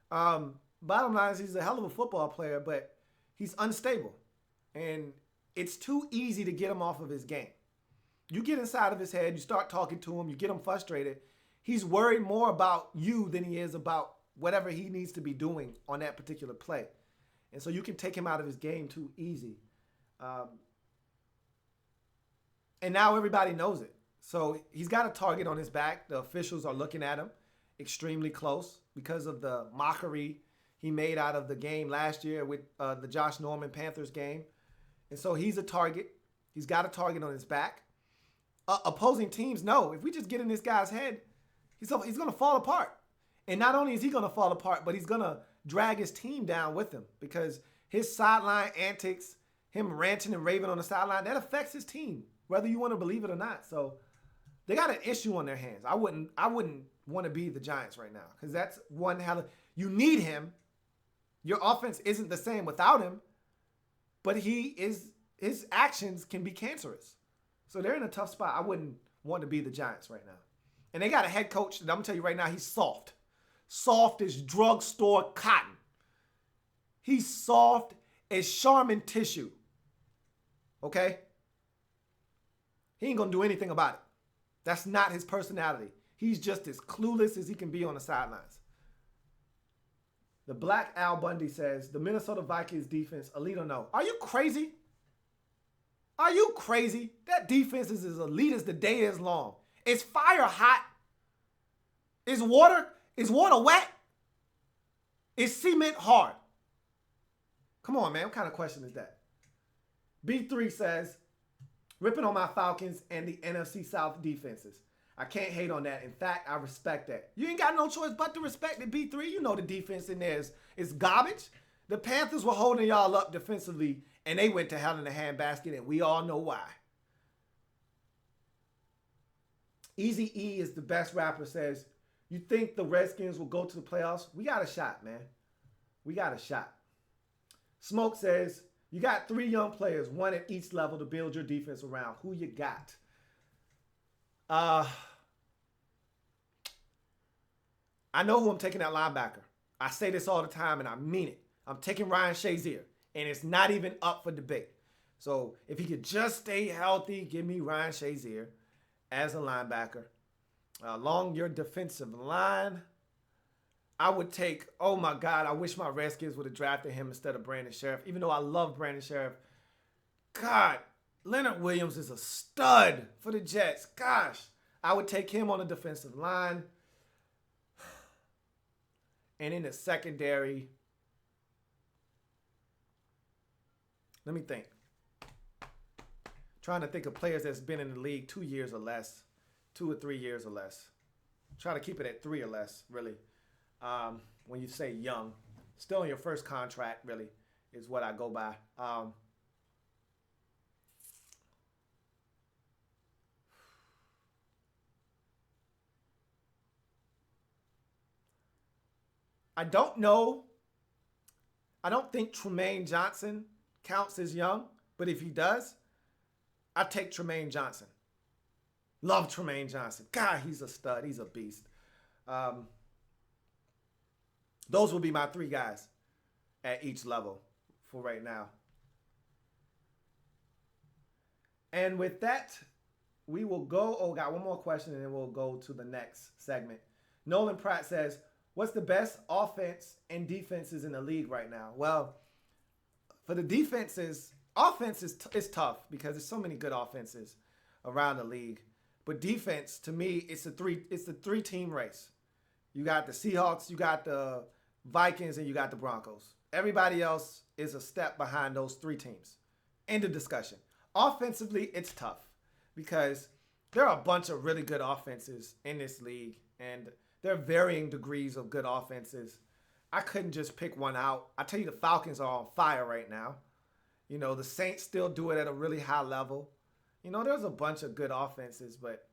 Bottom line is he's a hell of a football player, but he's unstable. And it's too easy to get him off of his game. You get inside of his head, you start talking to him, you get him frustrated. He's worried more about you than he is about whatever he needs to be doing on that particular play. And so you can take him out of his game too easy. And now everybody knows it. So he's got a target on his back. The officials are looking at him extremely close because of the mockery he made out of the game last year with the Josh Norman Panthers game. And so he's a target. He's got a target on his back. Opposing teams know if we just get in this guy's head, he's going to fall apart. And not only is he going to fall apart, but he's going to drag his team down with him because his sideline antics, him ranting and raving on the sideline, that affects his team, whether you want to believe it or not. So they got an issue on their hands. I wouldn't want to be the Giants right now because that's one hell of, you need him, Your offense isn't the same without him, but his actions can be cancerous. So they're in a tough spot. I wouldn't want to be the Giants right now. And they got a head coach that I'm going to tell you right now, he's soft. Soft as drugstore cotton. He's soft as Charmin tissue. Okay? He ain't going to do anything about it. That's not his personality. He's just as clueless as he can be on the sidelines. The Black Al Bundy says, the Minnesota Vikings defense, elite or no? Are you crazy? Are you crazy? That defense is as elite as the day is long. Is fire hot? Is water wet? Is cement hard? Come on, man. What kind of question is that? B3 says, ripping on my Falcons and the NFC South defenses. I can't hate on that. In fact, I respect that. You ain't got no choice but to respect it, B3. You know the defense in there is garbage. The Panthers were holding y'all up defensively, and they went to hell in a handbasket, and we all know why. Easy E is the best rapper, says, you think the Redskins will go to the playoffs? We got a shot, man. We got a shot. Smoke says, you got 3 young players, one at each level to build your defense around. Who you got? I know who I'm taking at linebacker. I say this all the time, and I mean it. I'm taking Ryan Shazier, and it's not even up for debate. So if he could just stay healthy, give me Ryan Shazier as a linebacker. Along your defensive line, I would take, oh my God, I wish my Redskins would have drafted him instead of Brandon Sheriff. Even though I love Brandon Sheriff. God, Leonard Williams is a stud for the Jets. Gosh, I would take him on the defensive line. And in the secondary, let me think. Trying to think of players that's been in the league 2 years or less, 2 or 3 years or less. Try to keep it at 3 or less, really. When you say young, still in your first contract, really, is what I go by. I don't know. I don't think Tremaine Johnson counts as young, but if he does, I take Tremaine Johnson. Love Tremaine Johnson. God, he's a stud. He's a beast. Those will be my 3 guys at each level for right now. And with that, we will go. Oh, got one more question, and then we'll go to the next segment. Nolan Pratt says, what's the best offense and defenses in the league right now? Well, for the defenses, offense is tough because there's so many good offenses around the league. But defense, to me, it's a 3-team race. You got the Seahawks, you got the Vikings, and you got the Broncos. Everybody else is a step behind those 3 teams. End of discussion. Offensively, it's tough because there are a bunch of really good offenses in this league, and there are varying degrees of good offenses. I couldn't just pick one out. I tell you, the Falcons are on fire right now. You know, the Saints still do it at a really high level. You know, there's a bunch of good offenses, but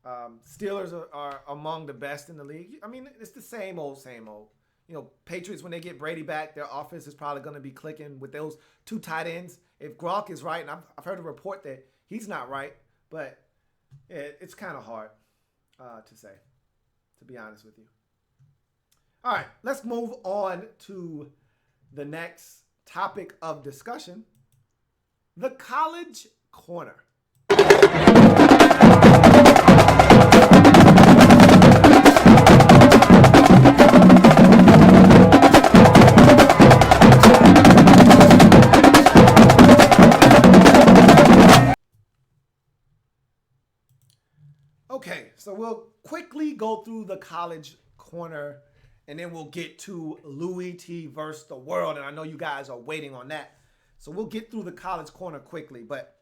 Steelers are among the best in the league. I mean, it's the same old, same old. You know, Patriots, when they get Brady back, their offense is probably going to be clicking with those 2 tight ends. If Gronk is right, and I've heard a report that he's not right, but it's kind of hard to say, to be honest with you. All right, let's move on to the next topic of discussion, the College Corner. Okay, so we'll quickly go through the College Corner, and then we'll get to Louie Tee versus the world, and I know you guys are waiting on that. So we'll get through the College Corner quickly, but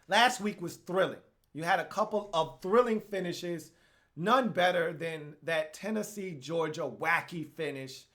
last week was thrilling. You had a couple of thrilling finishes, none better than that Tennessee-Georgia wacky finish.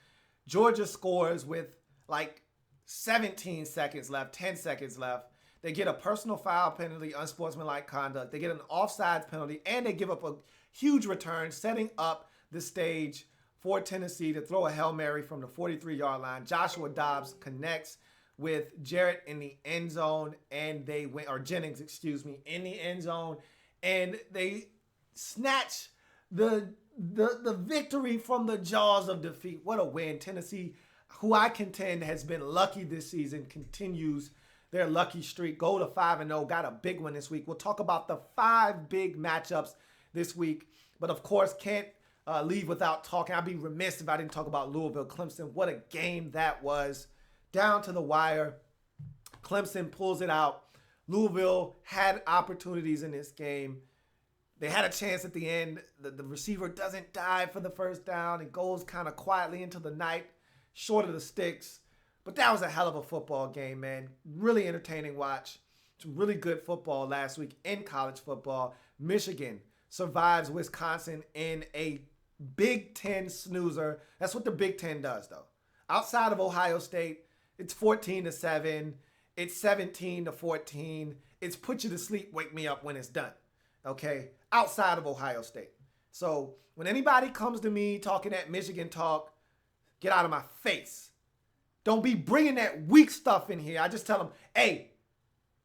Georgia scores with like 17 seconds left, 10 seconds left. They get a personal foul penalty, unsportsmanlike conduct. They get an offsides penalty, and they give up a huge return, setting up the stage for Tennessee to throw a Hail Mary from the 43-yard line. Joshua Dobbs connects with Jarrett in the end zone, and they win, or Jennings, excuse me, in the end zone, and they snatch the victory from the jaws of defeat. What a win. Tennessee, who I contend has been lucky this season, continues their lucky streak. Go to 5-0, got a big one this week. We'll talk about the 5 big matchups this week, but of course can't leave without talking. I'd be remiss if I didn't talk about Louisville Clemson. What a game that was. Down to the wire. Clemson pulls it out. Louisville had opportunities in this game. They had a chance at the end. The receiver doesn't dive for the first down. It goes kind of quietly into the night, short of the sticks. But that was a hell of a football game, man. Really entertaining watch. Some really good football last week in college football. Michigan survives Wisconsin in a Big Ten snoozer. That's what the Big Ten does, though. Outside of Ohio State, it's 14-7. It's 17-14. It's put you to sleep, wake me up when it's done. Okay? Outside of Ohio State. So when anybody comes to me talking that Michigan talk, get out of my face. Don't be bringing that weak stuff in here. I just tell them, hey,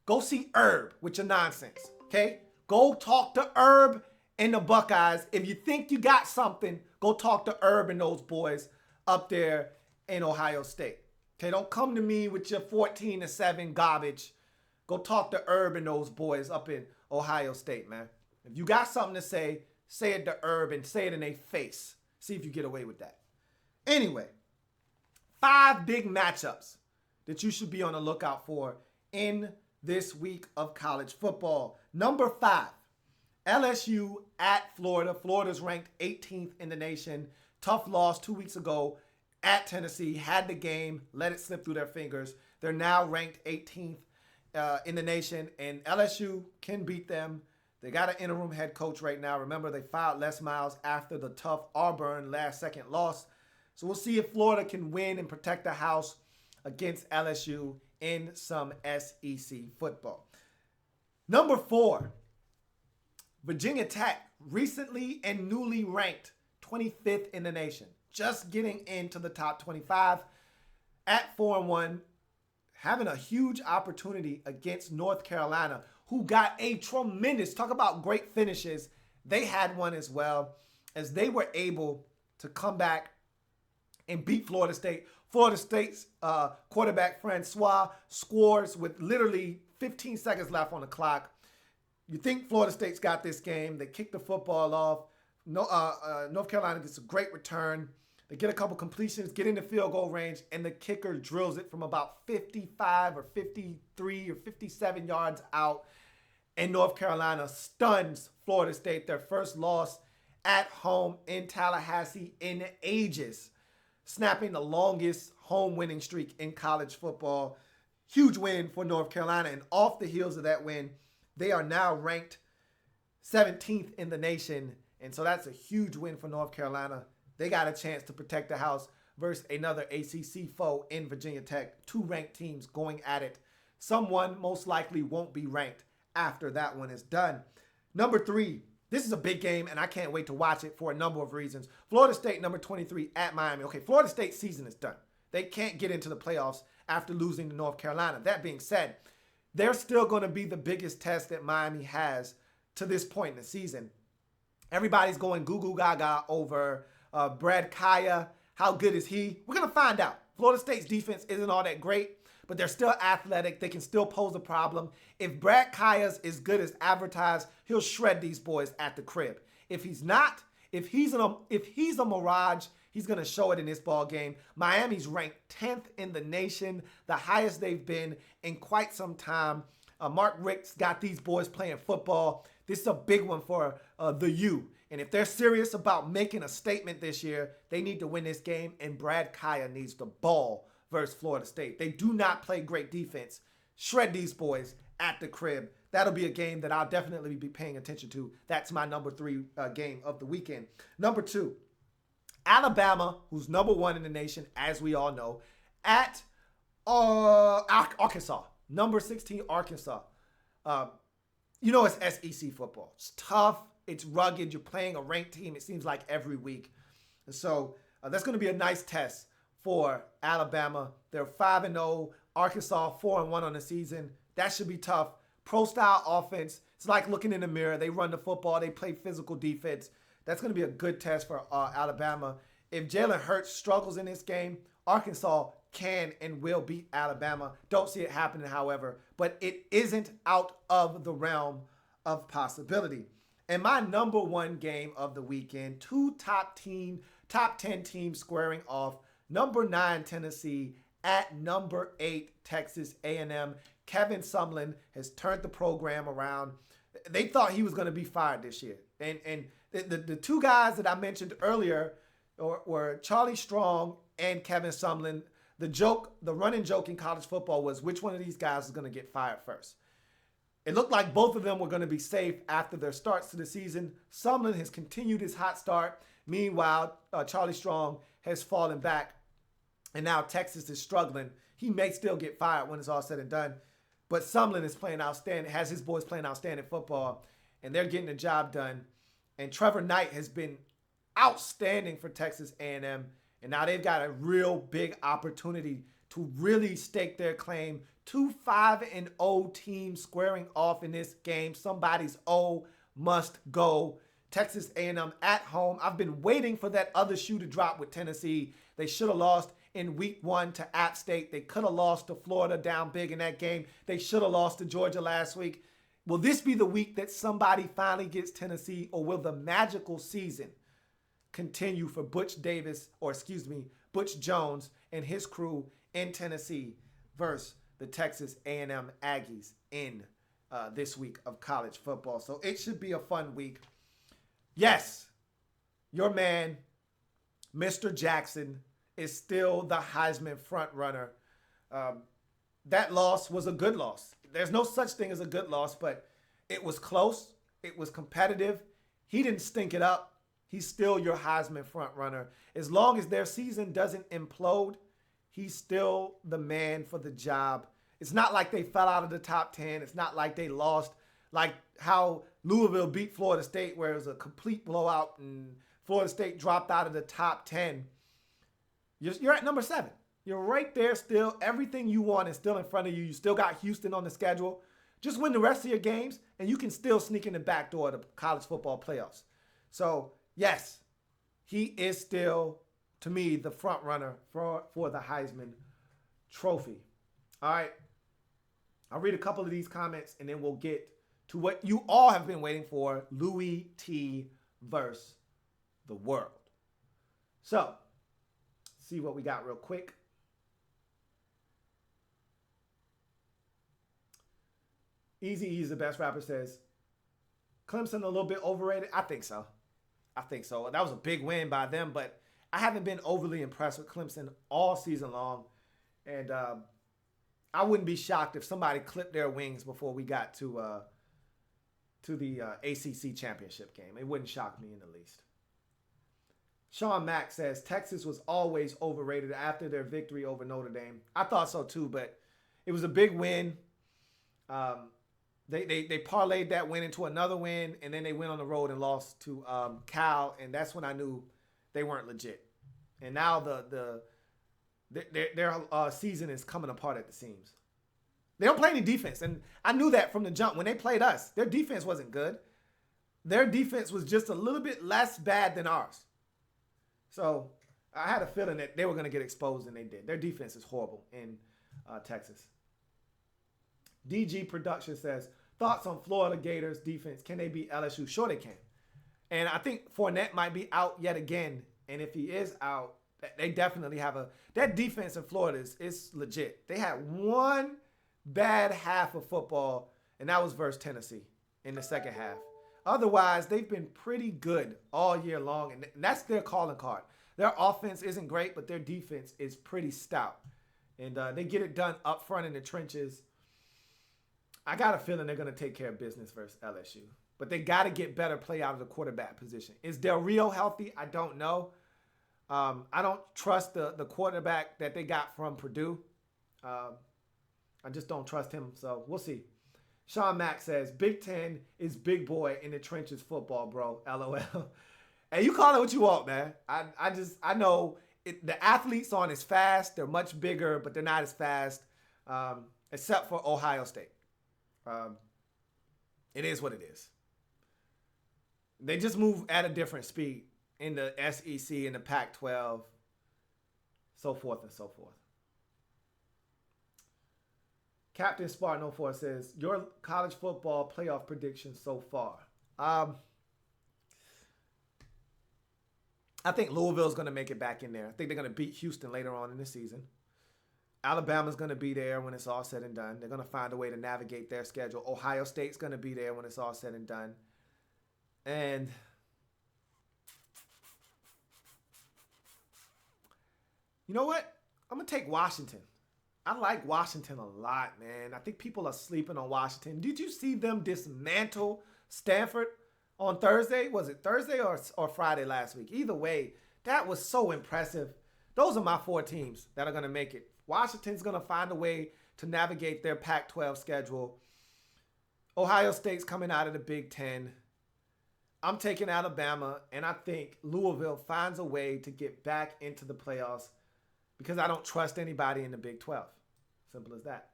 go see Herb with your nonsense. Okay? Go talk to Herb and the Buckeyes. If you think you got something, go talk to Herb and those boys up there in Ohio State. Okay, don't come to me with your 14-7 garbage. Go talk to Herb and those boys up in Ohio State, man. If you got something to say it to Herb and say it in their face. See if you get away with that. Anyway, 5 big matchups that you should be on the lookout for in this week of college football. Number 5, LSU at Florida. Florida's ranked 18th in the nation. Tough loss 2 weeks ago at Tennessee. Had the game, let it slip through their fingers. They're now ranked 18th in the nation, and LSU can beat them. They got an interim head coach right now. Remember, they fired Les Miles after the tough Auburn last-second loss. So we'll see if Florida can win and protect the house against LSU in some SEC football. Number 4, Virginia Tech, recently and newly ranked 25th in the nation. Just getting into the top 25 at 4-1, having a huge opportunity against North Carolina, who got a tremendous, talk about great finishes. They had one as well, as they were able to come back and beat Florida State. Florida State's quarterback Francois scores with literally 15 seconds left on the clock. You think Florida State's got this game. They kick the football off. North Carolina gets a great return. They get a couple completions, get in the field goal range, and the kicker drills it from about 55 or 53 or 57 yards out. And North Carolina stuns Florida State, their first loss at home in Tallahassee in ages, snapping the longest home winning streak in college football. Huge win for North Carolina, and off the heels of that win, they are now ranked 17th in the nation, and so that's a huge win for North Carolina. They got a chance to protect the house versus another ACC foe in Virginia Tech. 2 ranked teams going at it. Someone most likely won't be ranked after that one is done. Number 3, this is a big game, and I can't wait to watch it for a number of reasons. Florida State, number 23, at Miami. Okay, Florida State's season is done. They can't get into the playoffs after losing to North Carolina. That being said, they're still going to be the biggest test that Miami has to this point in the season. Everybody's going goo-goo gaga over Brad Kaya. How good is he? We're going to find out. Florida State's defense isn't all that great, but they're still athletic. They can still pose a problem. If Brad Kaya's as good as advertised, he'll shred these boys at the crib. If he's not, if he's a mirage, he's going to show it in this ball game. Miami's ranked 10th in the nation, the highest they've been in quite some time. Mark Richt's got these boys playing football. This is a big one for the U. And if they're serious about making a statement this year, they need to win this game, and Brad Kaya needs the ball versus Florida State. They do not play great defense. Shred these boys at the crib. That'll be a game that I'll definitely be paying attention to. That's my number 3 game of the weekend. Number 2, Alabama, who's number 1 in the nation, as we all know, at Arkansas. Number 16, Arkansas. It's SEC football. It's tough. It's rugged. You're playing a ranked team, it seems like, every week. And so That's going to be a nice test for Alabama. They're 5-0. Arkansas 4-1 on the season. That should be tough. Pro-style offense. It's like looking in the mirror. They run the football. They play physical defense. That's going to be a good test for Alabama. If Jalen Hurts struggles in this game, Arkansas can and will beat Alabama. Don't see it happening, however, but it isn't out of the realm of possibility. And my number one game of the weekend, two top 10 teams squaring off. Number 9, Tennessee at number 8, Texas A&M. Kevin Sumlin has turned the program around. They thought he was going to be fired this year. And the two guys that I mentioned earlier were Charlie Strong and Kevin Sumlin. The running joke in college football was which one of these guys is going to get fired first. It looked like both of them were going to be safe after their starts to the season. Sumlin has continued his hot start. Meanwhile, Charlie Strong has fallen back. And now Texas is struggling. He may still get fired when it's all said and done. But Sumlin is playing outstanding, has his boys playing outstanding football, and they're getting the job done. And Trevor Knight has been outstanding for Texas A&M. And now they've got a real big opportunity to really stake their claim. 2 5-0 teams squaring off in this game. Somebody's O must go. Texas A&M at home. I've been waiting for that other shoe to drop with Tennessee. They should have lost in week 1 to App State. They could have lost to Florida down big in that game. They should have lost to Georgia last week. Will this be the week that somebody finally gets Tennessee, or will the magical season continue for Butch Jones and his crew in Tennessee versus the Texas A&M Aggies in this week of college football? So it should be a fun week. Yes, your man, Mr. Jackson, is still the Heisman front runner. That loss was a good loss. There's no such thing as a good loss, but it was close. It was competitive. He didn't stink it up. He's still your Heisman front runner. As long as their season doesn't implode, he's still the man for the job. It's not like they fell out of the top 10. It's not like they lost, like how Louisville beat Florida State, where it was a complete blowout and Florida State dropped out of the top 10. You're at number 7. You're right there still. Everything you want is still in front of you. You still got Houston on the schedule. Just win the rest of your games, and you can still sneak in the back door of the college football playoffs. So, yes, he is still, to me, the front runner for the Heisman Trophy. All right. I'll read a couple of these comments, and then we'll get to what you all have been waiting for, Louie Tee versus the world. So, see what we got real quick. Eazy-E's the best rapper says, Clemson a little bit overrated? I think so. That was a big win by them, but I haven't been overly impressed with Clemson all season long. And I wouldn't be shocked if somebody clipped their wings before we got to the ACC championship game. It wouldn't shock me in the least. Sean Mack says, Texas was always overrated after their victory over Notre Dame. I thought so too, but it was a big win. They parlayed that win into another win, and then they went on the road and lost to Cal, and that's when I knew they weren't legit. And now their season is coming apart at the seams. They don't play any defense, and I knew that from the jump. When they played us, their defense wasn't good. Their defense was just a little bit less bad than ours. So I had a feeling that they were going to get exposed, and they did. Their defense is horrible in Texas. DG Production says, thoughts on Florida Gators defense? Can they beat LSU? Sure they can. And I think Fournette might be out yet again. And if he is out, they definitely have that defense in Florida is legit. They had one bad half of football, and that was versus Tennessee in the second half. Otherwise, they've been pretty good all year long, and that's their calling card. Their offense isn't great, but their defense is pretty stout. And they get it done up front in the trenches. I got a feeling they're going to take care of business versus LSU. But they got to get better play out of the quarterback position. Is Del Rio healthy? I don't know. I don't trust the quarterback that they got from Purdue. I just don't trust him, so we'll see. Sean Mack says, Big Ten is big boy in the trenches football, bro. LOL. Hey, you call it what you want, man. I know the athletes aren't as fast. They're much bigger, but they're not as fast, except for Ohio State. It is what it is. They just move at a different speed in the SEC, in the Pac-12, so forth and so forth. Captain Spartan 04 says, your college football playoff prediction so far. I think Louisville's going to make it back in there. I think they're going to beat Houston later on in the season. Alabama's going to be there when it's all said and done. They're going to find a way to navigate their schedule. Ohio State's going to be there when it's all said and done. And you know what? I'm going to take Washington. I like Washington a lot, man. I think people are sleeping on Washington. Did you see them dismantle Stanford on Thursday? Was it Thursday or Friday last week? Either way, that was so impressive. Those are my 4 teams that are going to make it. Washington's going to find a way to navigate their Pac-12 schedule. Ohio State's coming out of the Big Ten. I'm taking Alabama, and I think Louisville finds a way to get back into the playoffs because I don't trust anybody in the Big 12. Simple as that.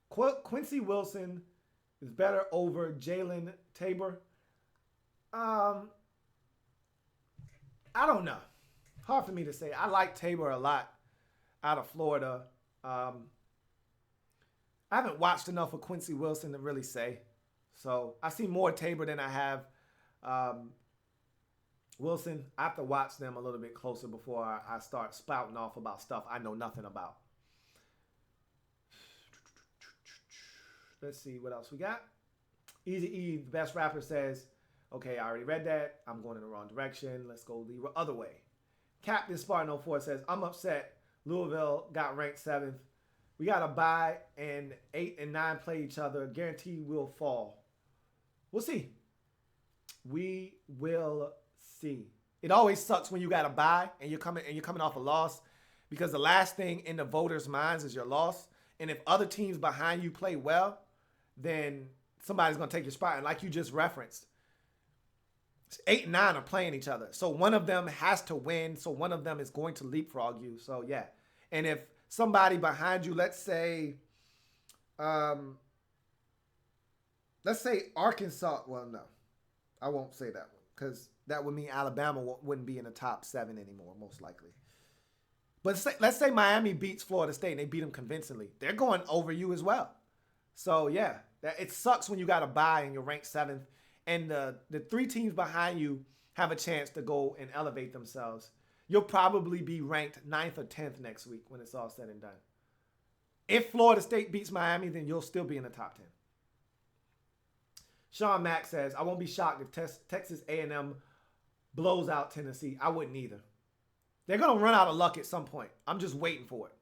Quincy Wilson is better over Jalen Tabor. I don't know. Hard for me to say. I like Tabor a lot out of Florida. I haven't watched enough of Quincy Wilson to really say. So I see more Tabor than I have Wilson. I have to watch them a little bit closer before I start spouting off about stuff I know nothing about. Let's see what else we got. Easy E, the best rapper, says, okay, I already read that. I'm going in the wrong direction. Let's go the other way. Captain Spartan 04 says, I'm upset. Louisville got ranked 7th. We got to bye and 8 and 9 play each other. Guarantee we'll fall. We'll see. We will see. It always sucks when you got to bye and you're coming off a loss because the last thing in the voters' minds is your loss. And if other teams behind you play well, then somebody's going to take your spot. And like you just referenced, 8 and 9 are playing each other. So one of them has to win. So one of them is going to leapfrog you. So, yeah. And if somebody behind you, let's say Arkansas. Well, no, I won't say that one because that would mean Alabama wouldn't be in the top 7 anymore, most likely. But let's say Miami beats Florida State and they beat them convincingly. They're going over you as well. So, yeah, it sucks when you got to bye and you're ranked 7th and the 3 teams behind you have a chance to go and elevate themselves. You'll probably be ranked 9th or 10th next week when it's all said and done. If Florida State beats Miami, then you'll still be in the top 10. Sean Mack says, I won't be shocked if Texas A&M blows out Tennessee. I wouldn't either. They're going to run out of luck at some point. I'm just waiting for it.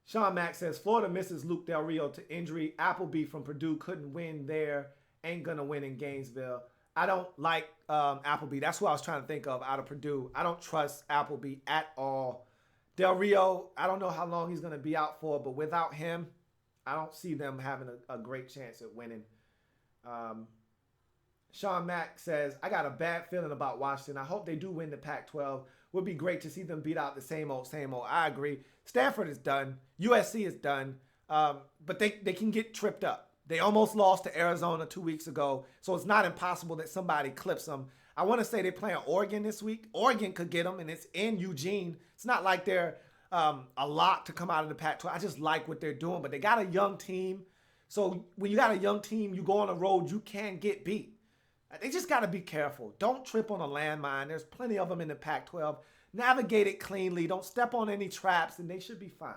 Sean Mack says, Florida misses Luke Del Rio to injury. Appleby from Purdue couldn't win there. Ain't going to win in Gainesville. I don't like Appleby. That's what I was trying to think of out of Purdue. I don't trust Appleby at all. Del Rio, I don't know how long he's going to be out for, but without him, I don't see them having a great chance at winning. Sean Mack says, I got a bad feeling about Washington. I hope they do win the Pac-12. Would be great to see them beat out the same old, same old. I agree. Stanford is done. USC is done. But they can get tripped up. They almost lost to Arizona 2 weeks ago, so it's not impossible that somebody clips them. I want to say they're playing Oregon this week. Oregon could get them, and it's in Eugene. It's not like they're a lot to come out of the Pac-12. I just like what they're doing, but they got a young team. So when you got a young team, you go on the road, you can get beat. They just got to be careful. Don't trip on a landmine. There's plenty of them in the Pac-12. Navigate it cleanly. Don't step on any traps, and they should be fine.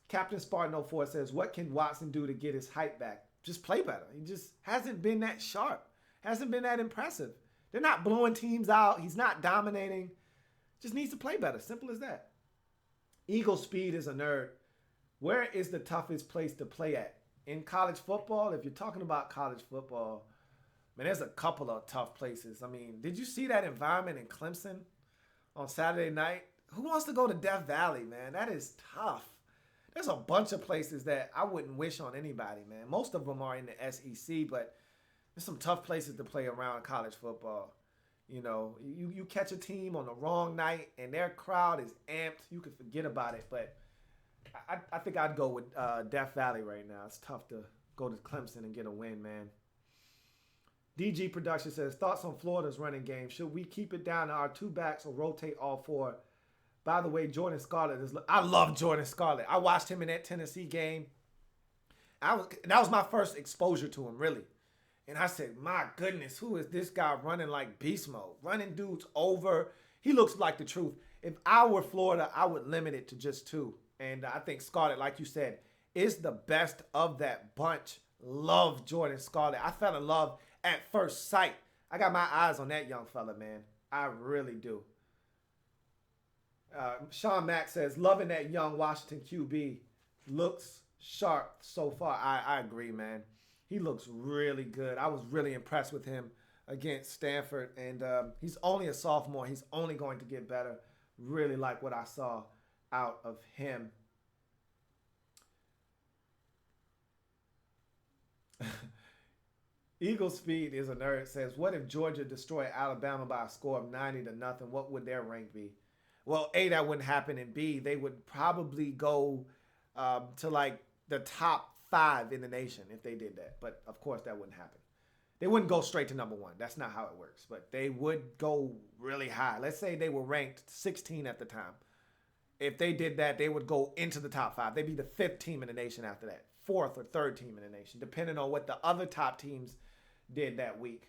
Captain Spartan 04 says, what can Watson do to get his hype back? Just play better. He just hasn't been that sharp. Hasn't been that impressive. They're not blowing teams out. He's not dominating. Just needs to play better. Simple as that. Eagle Speed is a nerd. Where is the toughest place to play at? In college football? If you're talking about college football, man, there's a couple of tough places. I mean, did you see that environment in Clemson on Saturday night? Who wants to go to Death Valley, man? That is tough. there's a bunch of places that I wouldn't wish on anybody, man. Most of them are in the SEC, but there's some tough places to play around college football. You know, you catch a team on the wrong night and their crowd is amped, you can forget about it. But I think I'd go with Death Valley right now. It's tough to go to Clemson and get a win, man. DG Production says, thoughts on Florida's running game. Should we keep it down to our two backs or rotate all four? By the way, Jordan Scarlett I love Jordan Scarlett. I watched him in that Tennessee game. That was my first exposure to him, really. And I said, my goodness, who is this guy running like beast mode? Running dudes over. He looks like the truth. If I were Florida, I would limit it to just two. And I think Scarlett, like you said, is the best of that bunch. Love Jordan Scarlett. I fell in love at first sight. I got my eyes on that young fella, man. I really do. Sean Mack says, loving that young Washington QB. Looks sharp so far. I agree, man. He looks really good. I was really impressed with him against Stanford. And he's only a sophomore. He's only going to get better. Really like what I saw out of him. Eagle Speed is a nerd. Says, what if Georgia destroyed Alabama by a score of 90-0? What would their rank be? Well, A, that wouldn't happen. And B, they would probably go to like the top 5 in the nation if they did that. But of course that wouldn't happen. They wouldn't go straight to number 1. That's not how it works. But they would go really high. Let's say they were ranked 16 at the time. If they did that, they would go into the top 5. They'd be the 5th team in the nation after that. 4th or 3rd team in the nation, depending on what the other top teams did that week.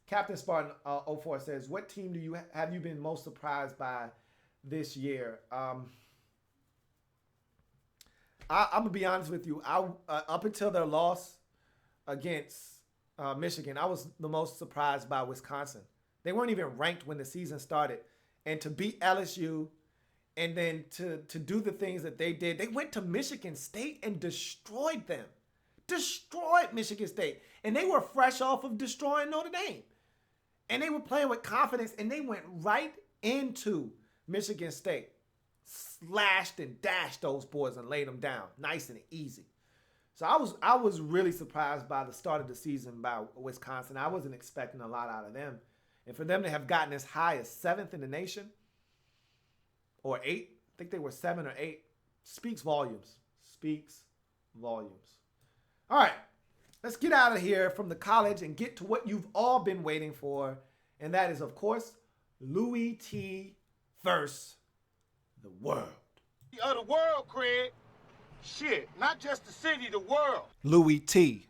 Captain Spartan 04 says, what team have you been most surprised by this year? I'm going to be honest with you. Up until their loss against Michigan, I was the most surprised by Wisconsin. They weren't even ranked when the season started. And to beat LSU and then to do the things that they did, they went to Michigan State and destroyed them. Destroyed Michigan State. And they were fresh off of destroying Notre Dame. And they were playing with confidence, and they went right into Michigan State. Slashed and dashed those boys and laid them down nice and easy. So I was really surprised by the start of the season by Wisconsin. I wasn't expecting a lot out of them. And for them to have gotten as high as 7th in the nation, or 8th, I think they were 7 or 8, speaks volumes. Speaks volumes. All right, let's get out of here from the college and get to what you've all been waiting for. And that is, of course, Louie Tee versus the world. Of the world, Craig. Shit, not just the city, the world. Louie Tee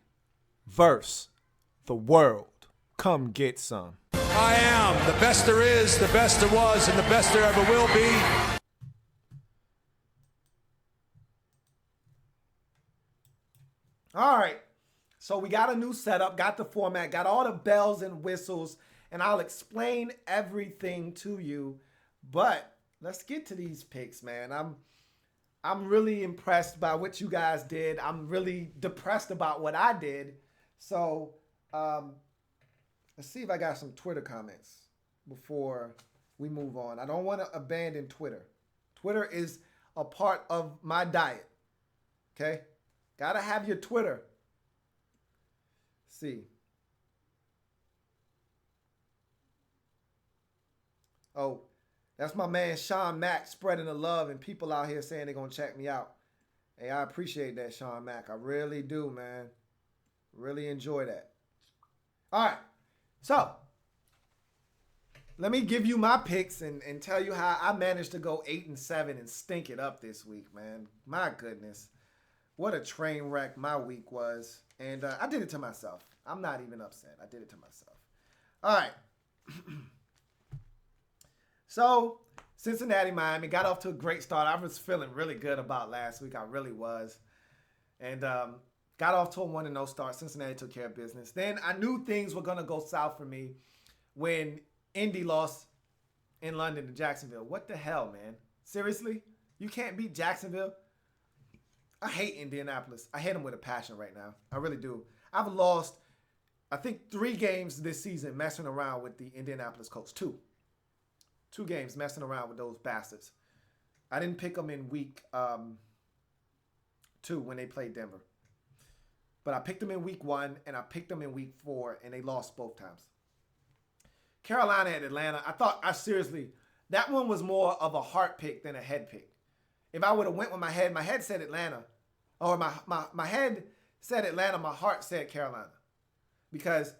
versus the world. Come get some. I am the best there is, the best there was, and the best there ever will be. All right, so we got a new setup, got the format, got all the bells and whistles, and I'll explain everything to you. But let's get to these picks, man. I'm really impressed by what you guys did. I'm really depressed about what I did. So let's see if I got some Twitter comments before we move on. I don't want to abandon Twitter. Twitter is a part of my diet. Okay? Gotta have your Twitter. Let's see. Oh, that's my man Sean Mack spreading the love and people out here saying they're going to check me out. Hey, I appreciate that, Sean Mack. I really do, man. Really enjoy that. All right. So, let me give you my picks and tell you how I managed to go 8-7 and stink it up this week, man. My goodness. What a train wreck my week was. And I did it to myself. I'm not even upset. I did it to myself. All right. So, Cincinnati, Miami got off to a great start. I was feeling really good about last week. I really was. And got off to a 1-0 start. Cincinnati took care of business. Then I knew things were going to go south for me when Indy lost in London to Jacksonville. What the hell, man? Seriously? You can't beat Jacksonville? I hate Indianapolis. I hate them with a passion right now. I really do. I've lost, I think, 3 games this season messing around with the Indianapolis Colts. 2 games messing around with those bastards. I didn't pick them in week 2 when they played Denver. But I picked them in week 1 and I picked them in week 4 and they lost both times. Carolina at Atlanta, that one was more of a heart pick than a head pick. If I would have went with my head said Atlanta, or my head said Atlanta, my heart said Carolina. Because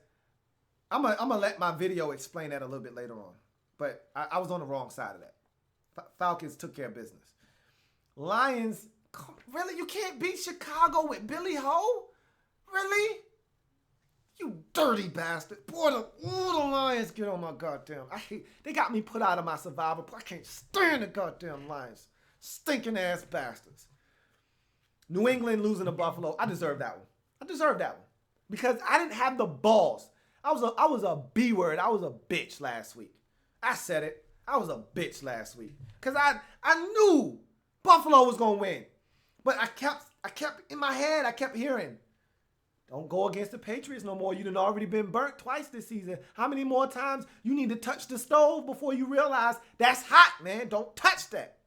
I'm gonna let my video explain that a little bit later on. But I was on the wrong side of that. Falcons took care of business. Lions, really? You can't beat Chicago with Billy Ho? Really? You dirty bastard. Boy, the Lions get on my goddamn. They got me put out of my survival. I can't stand the goddamn Lions. Stinking ass bastards. New England losing to Buffalo. I deserve that one. Because I didn't have the balls. I was a B word. I was a bitch last week. I said it. I was a bitch last week. Because I knew Buffalo was going to win. But I kept in my head, I kept hearing, don't go against the Patriots no more. You done already been burnt twice this season. How many more times you need to touch the stove before you realize that's hot, man? Don't touch that.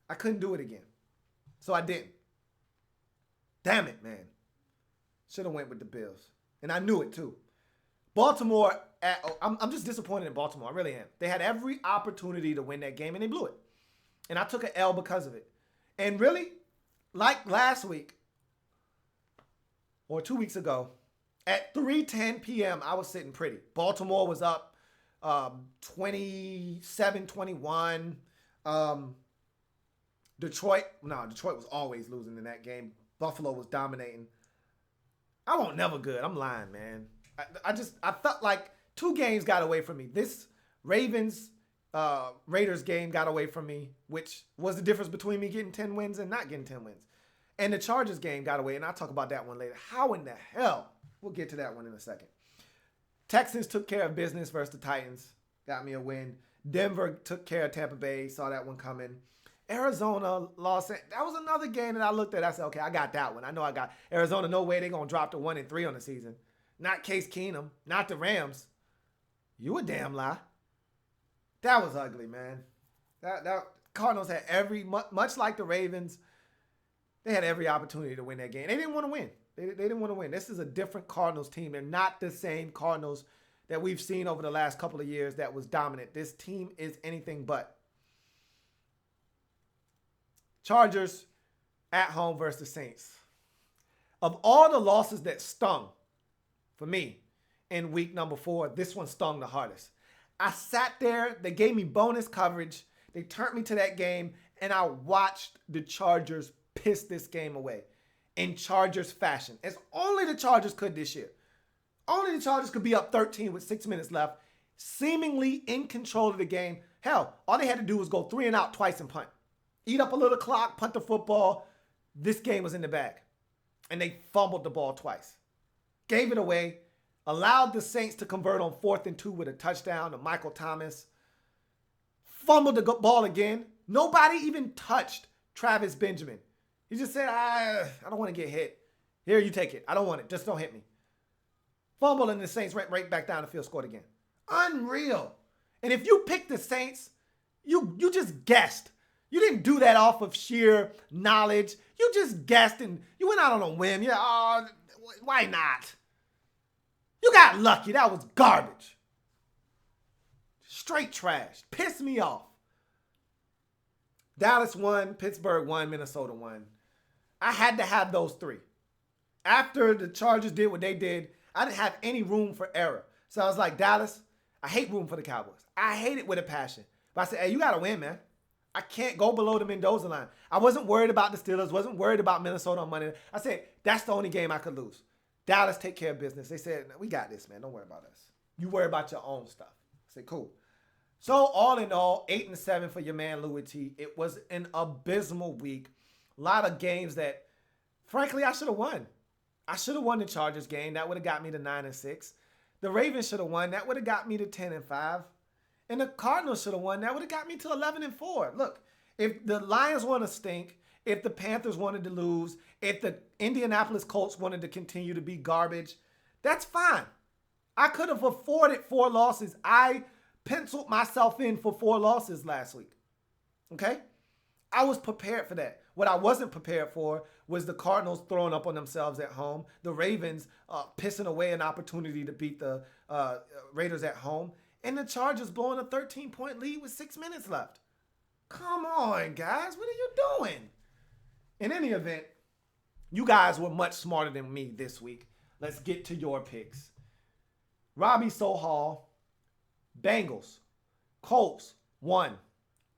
I couldn't do it again. So I didn't. Damn it, man. Should have went with the Bills. And I knew it too. Baltimore, I'm just disappointed in Baltimore. I really am. They had every opportunity to win that game and they blew it. And I took an L because of it. And really, like last week, or 2 weeks ago, at 3:10 p.m., I was sitting pretty. Baltimore was up 27-21. Detroit was always losing in that game. Buffalo was dominating. I won't never good. I'm lying, man. I felt like 2 games got away from me. This Ravens Raiders game got away from me, which was the difference between me getting 10 wins and not getting 10 wins. And the Chargers game got away, and I'll talk about that one later. How in the hell? We'll get to that one in a second. Texans took care of business versus the Titans. Got me a win. Denver took care of Tampa Bay. Saw that one coming. Arizona lost. That was another game that I looked at. I said, okay, I got that one. I know I got Arizona. No way they're going to drop to 1-3 on the season. Not Case Keenum. Not the Rams. You a damn lie. That was ugly, man. That Cardinals had much like the Ravens, they had every opportunity to win that game. They didn't want to win. They didn't want to win. This is a different Cardinals team. They're not the same Cardinals that we've seen over the last couple of years that was dominant. This team is anything but. Chargers at home versus the Saints. Of all the losses that stung for me in week number 4, this one stung the hardest. I sat there. They gave me bonus coverage. They turned me to that game, and I watched the Chargers piss this game away in Chargers fashion. As only the Chargers could this year. Only the Chargers could be up 13 with 6 minutes left, seemingly in control of the game. Hell, all they had to do was go 3 and out twice and punt. Eat up a little clock, punt the football. This game was in the bag. And they fumbled the ball twice. Gave it away. Allowed the Saints to convert on 4th and 2 with a touchdown to Michael Thomas. Fumbled the ball again. Nobody even touched Travis Benjamin. He just said, I don't want to get hit. Here, you take it. I don't want it. Just don't hit me. Fumbled and the Saints went right back down the field, scored again. Unreal. And if you picked the Saints, you just guessed. You didn't do that off of sheer knowledge. You just guessed and you went out on a whim. Yeah, why not? You got lucky. That was garbage. Straight trash. Pissed me off. Dallas won, Pittsburgh won, Minnesota won. I had to have those 3. After the Chargers did what they did, I didn't have any room for error. So I was like, Dallas, I hate rooting for the Cowboys. I hate it with a passion. But I said, hey, you got to win, man. I can't go below the Mendoza line. I wasn't worried about the Steelers, wasn't worried about Minnesota on Monday. I said, that's the only game I could lose. Dallas take care of business. They said, we got this, man. Don't worry about us. You worry about your own stuff. I said, cool. So all in all, 8-7 for your man Louie Tee. It was an abysmal week. A lot of games that, frankly, I should have won. I should have won the Chargers game. That would have got me to 9-6. The Ravens should have won. That would have got me to 10-5. And the Cardinals should have won. That would have got me to 11-4. Look, if the Lions want to stink, if the Panthers wanted to lose, if the Indianapolis Colts wanted to continue to be garbage, that's fine. I could have afforded 4 losses. I penciled myself in for 4 losses last week. Okay? I was prepared for that. What I wasn't prepared for was the Cardinals throwing up on themselves at home, the Ravens pissing away an opportunity to beat the Raiders at home, and the Chargers blowing a 13-point lead with 6 minutes left. Come on, guys. What are you doing? In any event, you guys were much smarter than me this week. Let's get to your picks. Robbie Sohal, Bengals, Colts, 1.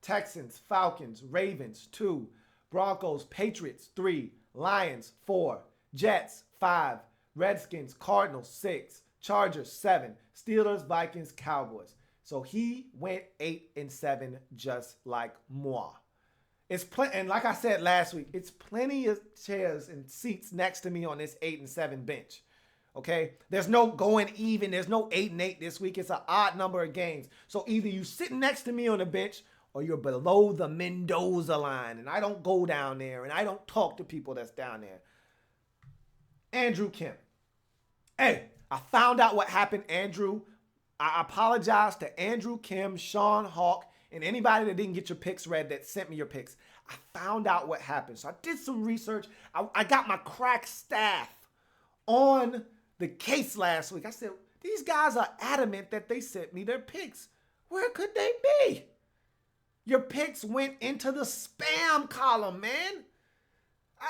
Texans, Falcons, Ravens, 2. Broncos, Patriots, 3. Lions, 4. Jets, 5. Redskins, Cardinals, 6. Chargers, 7. Steelers, Vikings, Cowboys. So he went 8-7 just like moi. And like I said last week, it's plenty of chairs and seats next to me on this 8-7 bench. Okay? There's no going even. There's no 8-8 this week. It's an odd number of games. So either you sitting next to me on the bench or you're below the Mendoza line. And I don't go down there and I don't talk to people that's down there. Andrew Kim. Hey, I found out what happened, Andrew. I apologize to Andrew Kim, Sean Hawk, and anybody that didn't get your picks read that sent me your picks. I found out what happened. So I did some research. I got my crack staff on the case last week. I said, these guys are adamant that they sent me their picks. Where could they be? Your picks went into the spam column, man.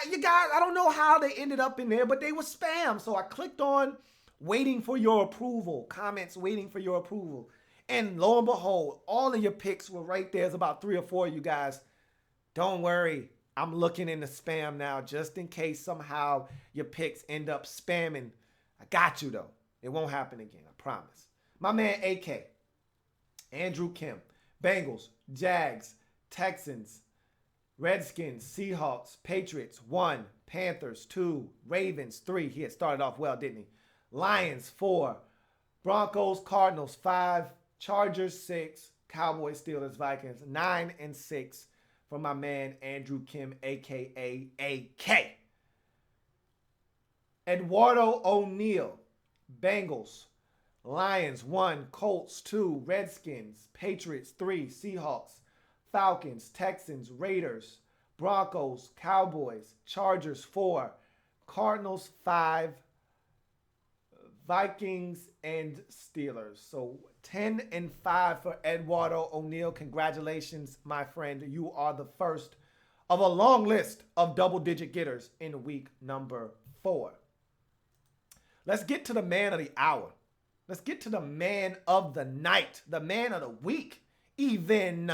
You guys, I don't know how they ended up in there, but they were spam. So I clicked on waiting for your approval, comments waiting for your approval. And lo and behold, all of your picks were right there. There's about 3 or 4 of you guys. Don't worry. I'm looking in the spam now just in case somehow your picks end up spamming. I got you, though. It won't happen again. I promise. My man, AK. Andrew Kim. Bengals, Jags, Texans, Redskins, Seahawks, Patriots, 1. Panthers, 2. Ravens, 3. He had started off well, didn't he? Lions, 4. Broncos, Cardinals, 5. Chargers, 6. Cowboys, Steelers, Vikings, 9-6 from my man Andrew Kim, a.k.a. AK. Eduardo O'Neal, Bengals, Lions, 1. Colts, 2. Redskins, Patriots, 3. Seahawks, Falcons, Texans, Raiders, Broncos, Cowboys, Chargers, 4. Cardinals, 5. Vikings and Steelers. So 10-5 for Eduardo O'Neal. Congratulations, my friend. You are the first of a long list of double-digit getters in week number 4. Let's get to the man of the hour. Let's get to the man of the night, the man of the week, even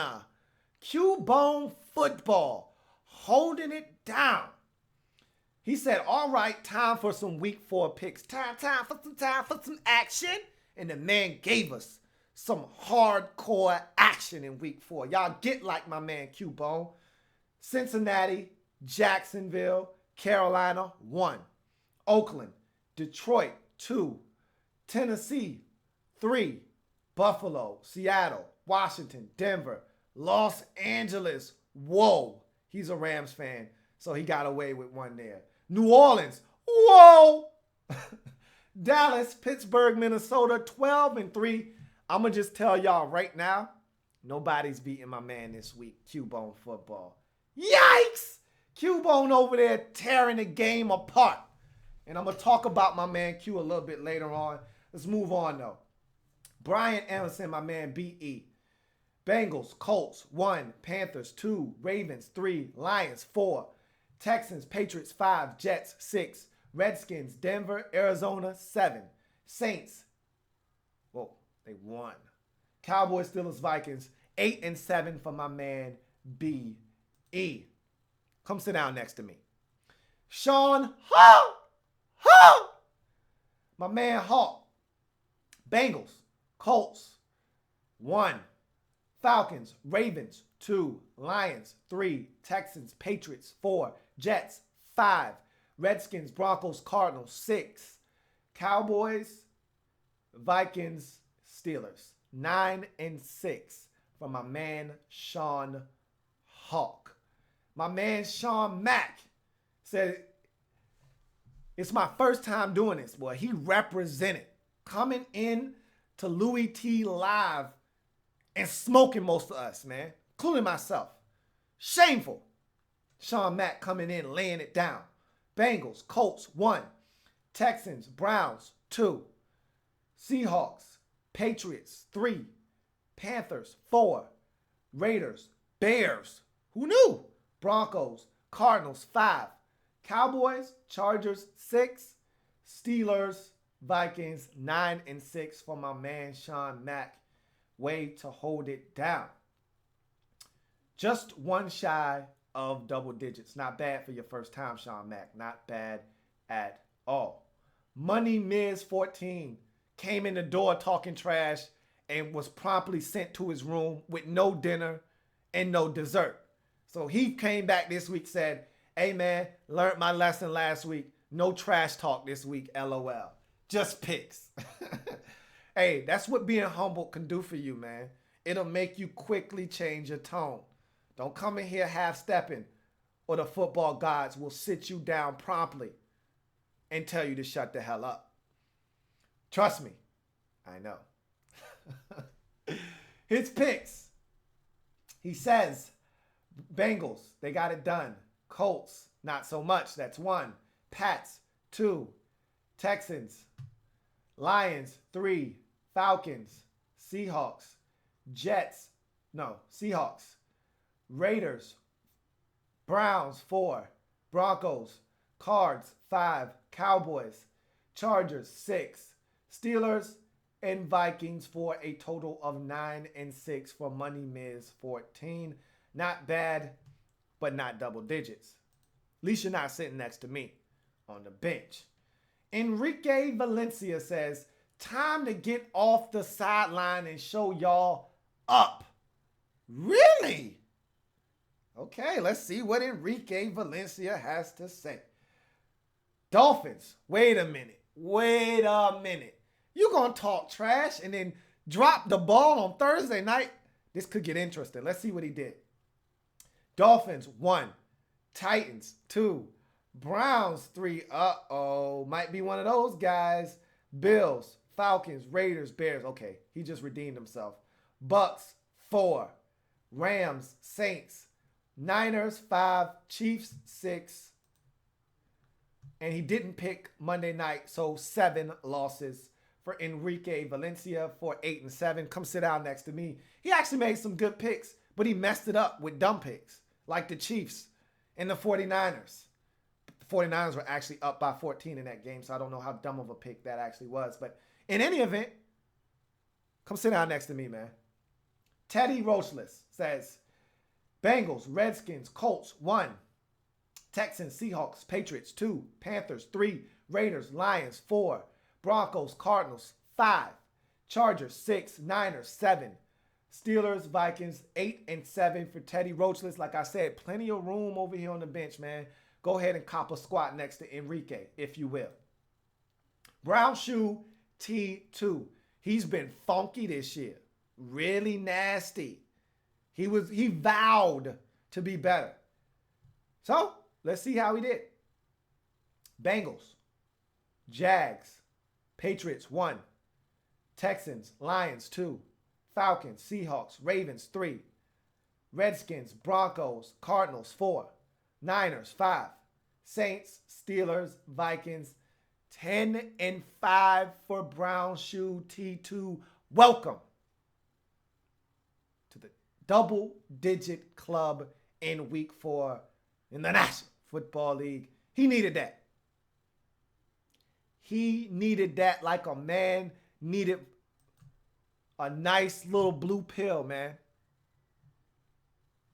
Q-Bone Football, holding it down. He said, all right, time for some week 4 picks. Time for some action. And the man gave us some hardcore action in week 4. Y'all get like my man Q-Bone. Cincinnati, Jacksonville, Carolina, 1. Oakland, Detroit, 2. Tennessee, 3. Buffalo, Seattle, Washington, Denver, Los Angeles. Whoa. He's a Rams fan, so he got away with one there. New Orleans, whoa. Dallas, Pittsburgh, Minnesota, 12-3. I'm going to just tell y'all right now, nobody's beating my man this week, Q-Bone Football. Yikes! Q-Bone over there tearing the game apart. And I'm going to talk about my man Q a little bit later on. Let's move on, though. Brian Emerson, my man, BE. Bengals, Colts, 1. Panthers, 2. Ravens, 3. Lions, 4. Texans, Patriots, 5. Jets, 6. Redskins, Denver, Arizona, 7. Saints, whoa, they won. Cowboys, Steelers, Vikings, 8-7 for my man B.E. Come sit down next to me. Sean Hawk. My man Hawk. Bengals, Colts, 1. Falcons, Ravens, 2. Lions, 3. Texans, Patriots, 4. Jets, 5. Redskins, Broncos, Cardinals, 6. Cowboys, Vikings, Steelers, 9-6 from my man Sean Hawk. My man Sean Mack said, it's my first time doing this, boy. He represented coming in to Louie Tee live and smoking most of us, man, including myself. Shameful. Sean Mack coming in, laying it down. Bengals, Colts, 1. Texans, Browns, 2. Seahawks, Patriots, 3. Panthers, 4. Raiders, Bears, who knew? Broncos, Cardinals, 5. Cowboys, Chargers, 6. Steelers, Vikings, 9-6 for my man Sean Mack. Way to hold it down. Just one shy of double digits. Not bad for your first time, Sean Mack. Not bad at all. Money Miz 14 came in the door talking trash and was promptly sent to his room with no dinner and no dessert. So he came back this week, said, hey man, learned my lesson last week. No trash talk this week, LOL. Just picks. Hey, that's what being humble can do for you, man. It'll make you quickly change your tone. Don't come in here half-stepping, or the football gods will sit you down promptly and tell you to shut the hell up. Trust me, I know. His picks. He says, Bengals, they got it done. Colts, not so much. That's 1. Pats, 2. Texans, Lions, 3. Falcons, Seahawks, Seahawks, Raiders, Browns, 4. Broncos, Cards, 5. Cowboys, Chargers, 6. Steelers, and Vikings for a total of 9-6 for Money Miz 14. Not bad, but not double digits. At least you're not sitting next to me on the bench. Enrique Valencia says, time to get off the sideline and show y'all up. Really? Okay, let's see what Enrique Valencia has to say. Dolphins, wait a minute. You gonna talk trash and then drop the ball on Thursday night? This could get interesting. Let's see what he did. Dolphins, 1. Titans, 2. Browns, 3. Uh-oh. Might be one of those guys. Bills, Falcons, Raiders, Bears. Okay, he just redeemed himself. Bucks, 4. Rams, Saints, Niners, 5. Chiefs, 6. And he didn't pick Monday night, so 7 losses for Enrique Valencia for 8-7. Come sit down next to me. He actually made some good picks, but he messed it up with dumb picks, like the Chiefs and the 49ers. The 49ers were actually up by 14 in that game, so I don't know how dumb of a pick that actually was. But in any event, come sit down next to me, man. Teddy Rochless says, Bengals, Redskins, Colts, 1. Texans, Seahawks, Patriots, 2. Panthers, 3. Raiders, Lions, 4. Broncos, Cardinals, 5. Chargers, 6. Niners, 7. Steelers, Vikings, 8-7 for Teddy Rochless. Like I said, plenty of room over here on the bench, man. Go ahead and cop a squat next to Enrique, if you will. Brown Shoe T2. He's been funky this year. Really nasty. He vowed to be better. So, let's see how he did. Bengals, Jags, Patriots, 1. Texans, Lions, 2. Falcons, Seahawks, Ravens, 3. Redskins, Broncos, Cardinals, 4. Niners, 5. Saints, Steelers, Vikings, 10-5 for Brown Shoe T2. Welcome to the double-digit club in Week 4 in the National Football League. He needed that. He needed that like a man needed a nice little blue pill, man,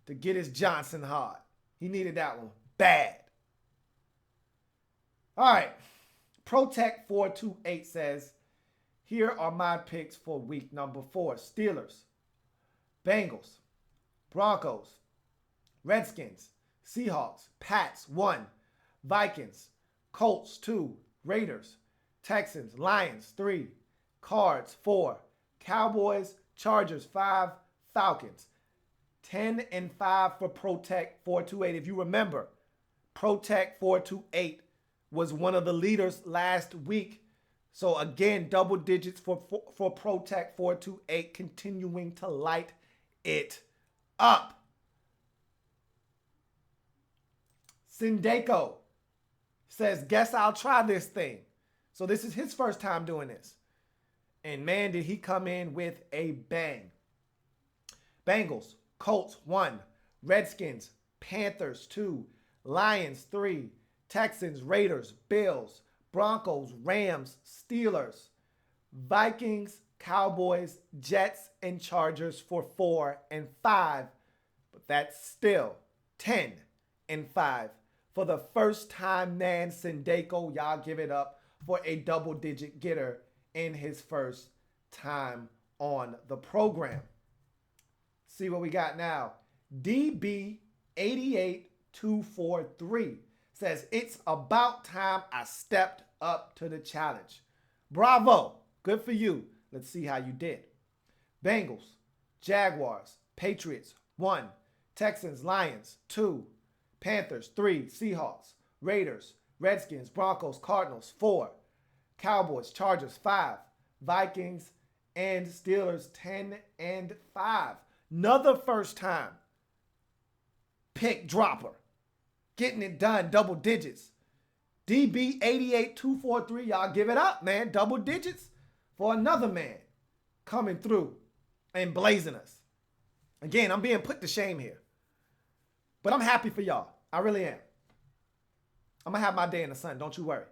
to get his Johnson hard. He needed that one bad. All right. Protect428 says, here are my picks for week number 4. Steelers, Bengals, Broncos, Redskins, Seahawks, Pats, 1. Vikings, Colts, 2. Raiders, Texans, Lions, 3. Cards, 4. Cowboys, Chargers, 5. Falcons. 10-5 for Protect428. If you remember, Protect428 was one of the leaders last week. So again, double digits for Protect428, continuing to light it up. Sindeko says, guess I'll try this thing. So this is his first time doing this. And man, did he come in with a bang. Bengals, Colts 1, Redskins, Panthers 2, Lions 3, Texans, Raiders, Bills, Broncos, Rams, Steelers, Vikings, Cowboys, Jets, and Chargers for 4 and 5. But that's still 10 and 5. For the first time, man, Sindeko, y'all give it up for a double-digit getter in his first time on the program. See what we got now. DB88243 says, it's about time I stepped up to the challenge. Bravo. Good for you. Let's see how you did. Bengals, Jaguars, Patriots, 1. Texans, Lions, 2. Panthers, 3. Seahawks, Raiders, Redskins, Broncos, Cardinals, 4. Cowboys, Chargers, 5. Vikings, and Steelers, 10 and 5. Another first time pick dropper. Getting it done, double digits. DB88243, y'all give it up, man. Double digits for another man coming through and blazing us. Again, I'm being put to shame here. But I'm happy for y'all. I really am. I'm going to have my day in the sun. Don't you worry.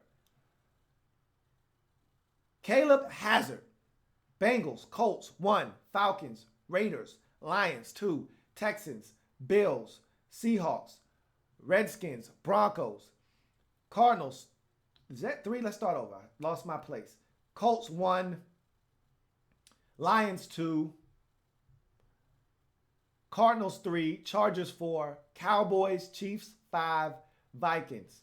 Caleb Hazard. Bengals, Colts, 1. Falcons, Raiders, Lions, 2. Texans, Bills, Seahawks, Redskins, Broncos, Cardinals. Is that 3? Let's start over. I lost my place. Colts, 1. Lions, 2. Cardinals, 3. Chargers, 4. Cowboys, Chiefs, 5. Vikings,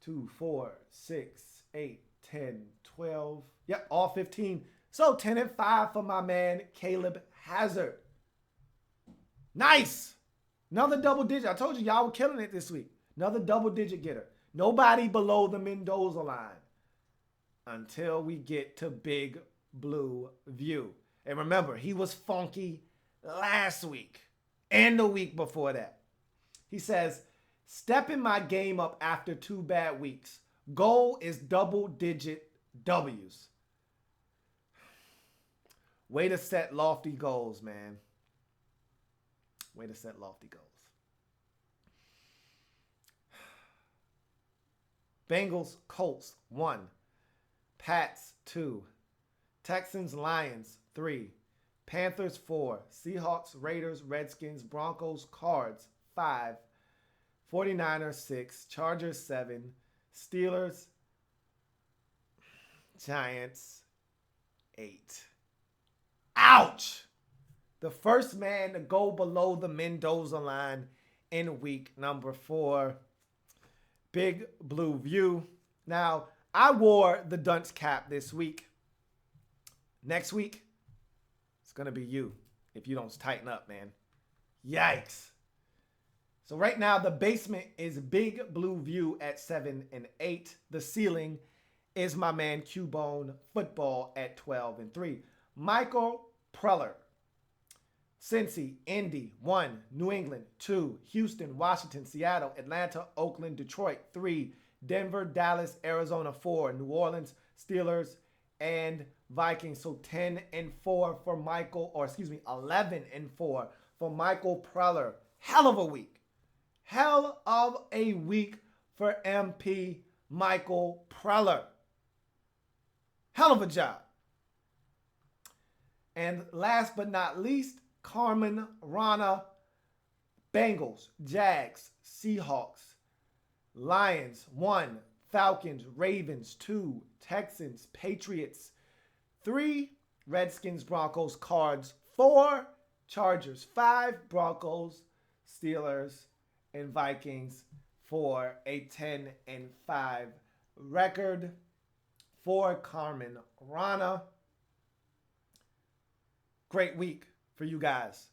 2, 4, 6, 8, 10, 12. Yep, all 15. So 10 and 5 for my man, Caleb Hazard. Nice. Another double digit. I told you, y'all were killing it this week. Another double digit getter. Nobody below the Mendoza line until we get to Big Blue View. And remember, he was funky last week and the week before that. He says, stepping my game up after 2 bad weeks. Goal is double digit W's. Way to set lofty goals, man. Way to set lofty goals. Bengals, Colts, 1. Pats, 2. Texans, Lions, 3. Panthers, 4. Seahawks, Raiders, Redskins, Broncos, Cards, 5. 49ers, 6. Chargers, 7. Steelers, Giants, 8. Ouch! The first man to go below the Mendoza line in week number 4. Big Blue View. Now, I wore the dunce cap this week. Next week, it's going to be you if you don't tighten up, man. Yikes. So right now, the basement is Big Blue View at 7 and 8. The ceiling is my man Cubone Football at 12 and 3. Michael Preller. Cincy, Indy, 1. New England, 2. Houston, Washington, Seattle, Atlanta, Oakland, Detroit, 3. Denver, Dallas, Arizona, 4. New Orleans, Steelers, and Vikings. So 10 and 4 for Michael, or excuse me, 11 and 4 for Michael Preller. Hell of a week. Hell of a week for MP Michael Preller. Hell of a job. And last but not least, Carmen Rana. Bengals, Jags, Seahawks, Lions, 1. Falcons, Ravens, 2. Texans, Patriots, 3. Redskins, Broncos, Cards, 4. Chargers, 5. Broncos, Steelers, and Vikings for a 10 and 5 record for Carmen Rana. Great week for you guys,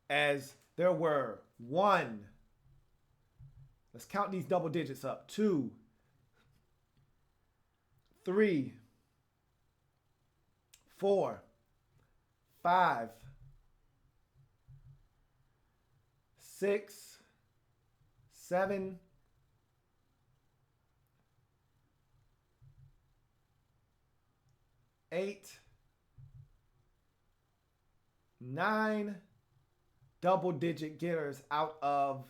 as there were 1. Let's count these double digits up. 2, 3, 4, 5, 6, 7, 8, 9 double-digit getters out of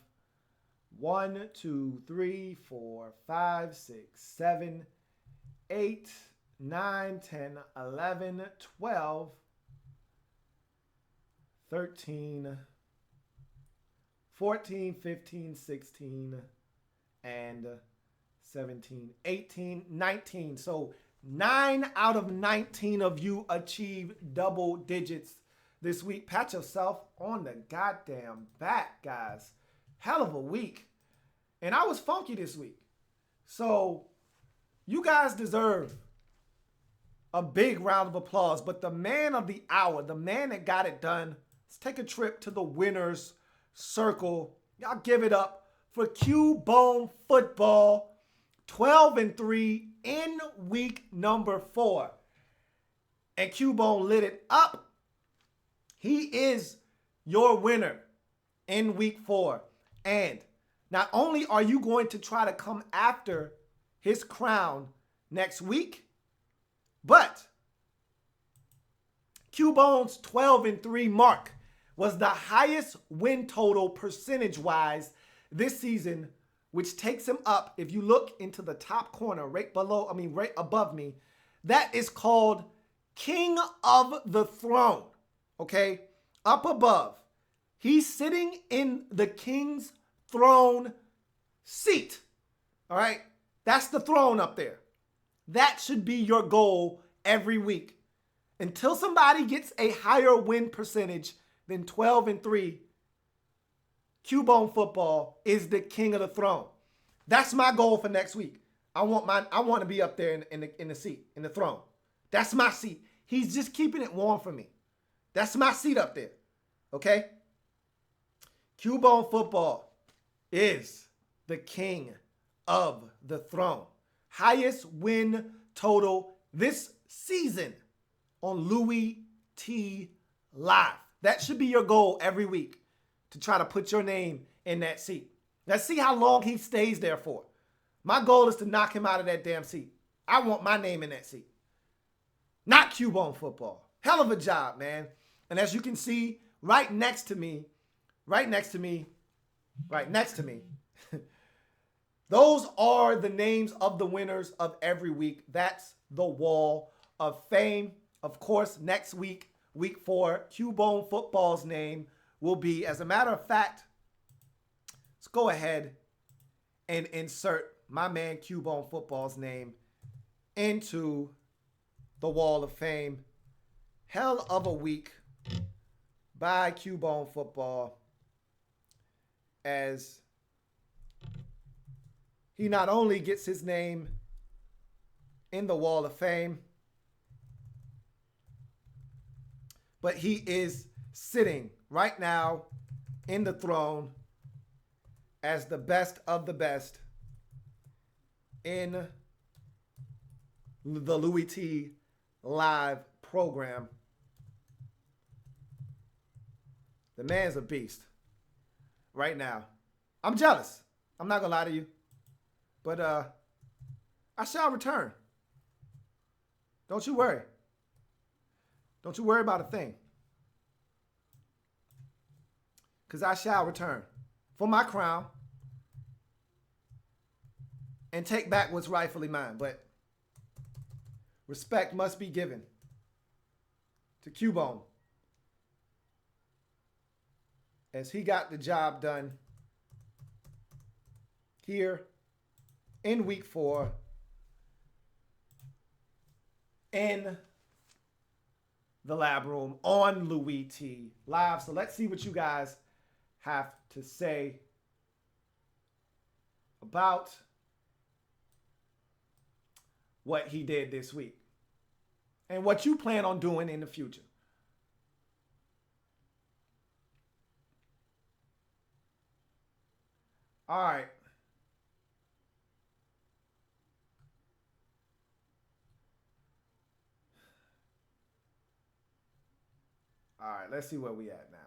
1, 2, 3, 4, 5, 6, 7, 8, 9, 10, 11, 12, 13, 14, 15, 16, and 17, 18, 19. So 9 out of 19 of you achieved double digits this week. Pat yourself on the goddamn back, guys. Hell of a week. And I was funky this week. So you guys deserve a big round of applause. But the man of the hour, the man that got it done, let's take a trip to the winner's circle. Y'all give it up for Q-Bone Football. 12-3 in week number 4. And Q-Bone lit it up. He is your winner in week 4. And not only are you going to try to come after his crown next week, but Q-Bone's 12-3 mark was the highest win total percentage-wise this season, which takes him up. If you look into the top corner, right above me, that is called King of the Throne. Okay? Up above. He's sitting in the King's throne seat. All right? That's the throne up there. That should be your goal every week. Until somebody gets a higher win percentage than 12-3, Q-Bone Football is the king of the throne. That's my goal for next week. I want to be up there in the seat, in the throne. That's my seat. He's just keeping it warm for me. That's my seat up there. Okay? Q-Bone Football is the king of the throne. Highest win total this season on Louie Tee Live. That should be your goal every week, to try to put your name in that seat. Let's see how long he stays there for. My goal is to knock him out of that damn seat. I want my name in that seat. Not Q-Bone Football. Hell of a job, man. And as you can see, right next to me, those are the names of the winners of every week. That's the Wall of Fame. Of course, next week, week 4, Q-Bone Football's name will be, as a matter of fact, let's go ahead and insert my man Q-Bone Football's name into the Wall of Fame. Hell of a week by Q-Bone Football, as he not only gets his name in the Wall of Fame, but he is sitting right now in the throne as the best of the best in the Louie Tee Live program. The man's a beast right now. I'm jealous. I'm not going to lie to you. But I shall return. Don't you worry. Don't you worry about a thing. Because I shall return for my crown and take back what's rightfully mine. But respect must be given to Q-Bone, as he got the job done here in week 4 in the lab room on Louie Tee Live. So let's see what you guys have to say about what he did this week and what you plan on doing in the future. All right. All right, let's see where we at now.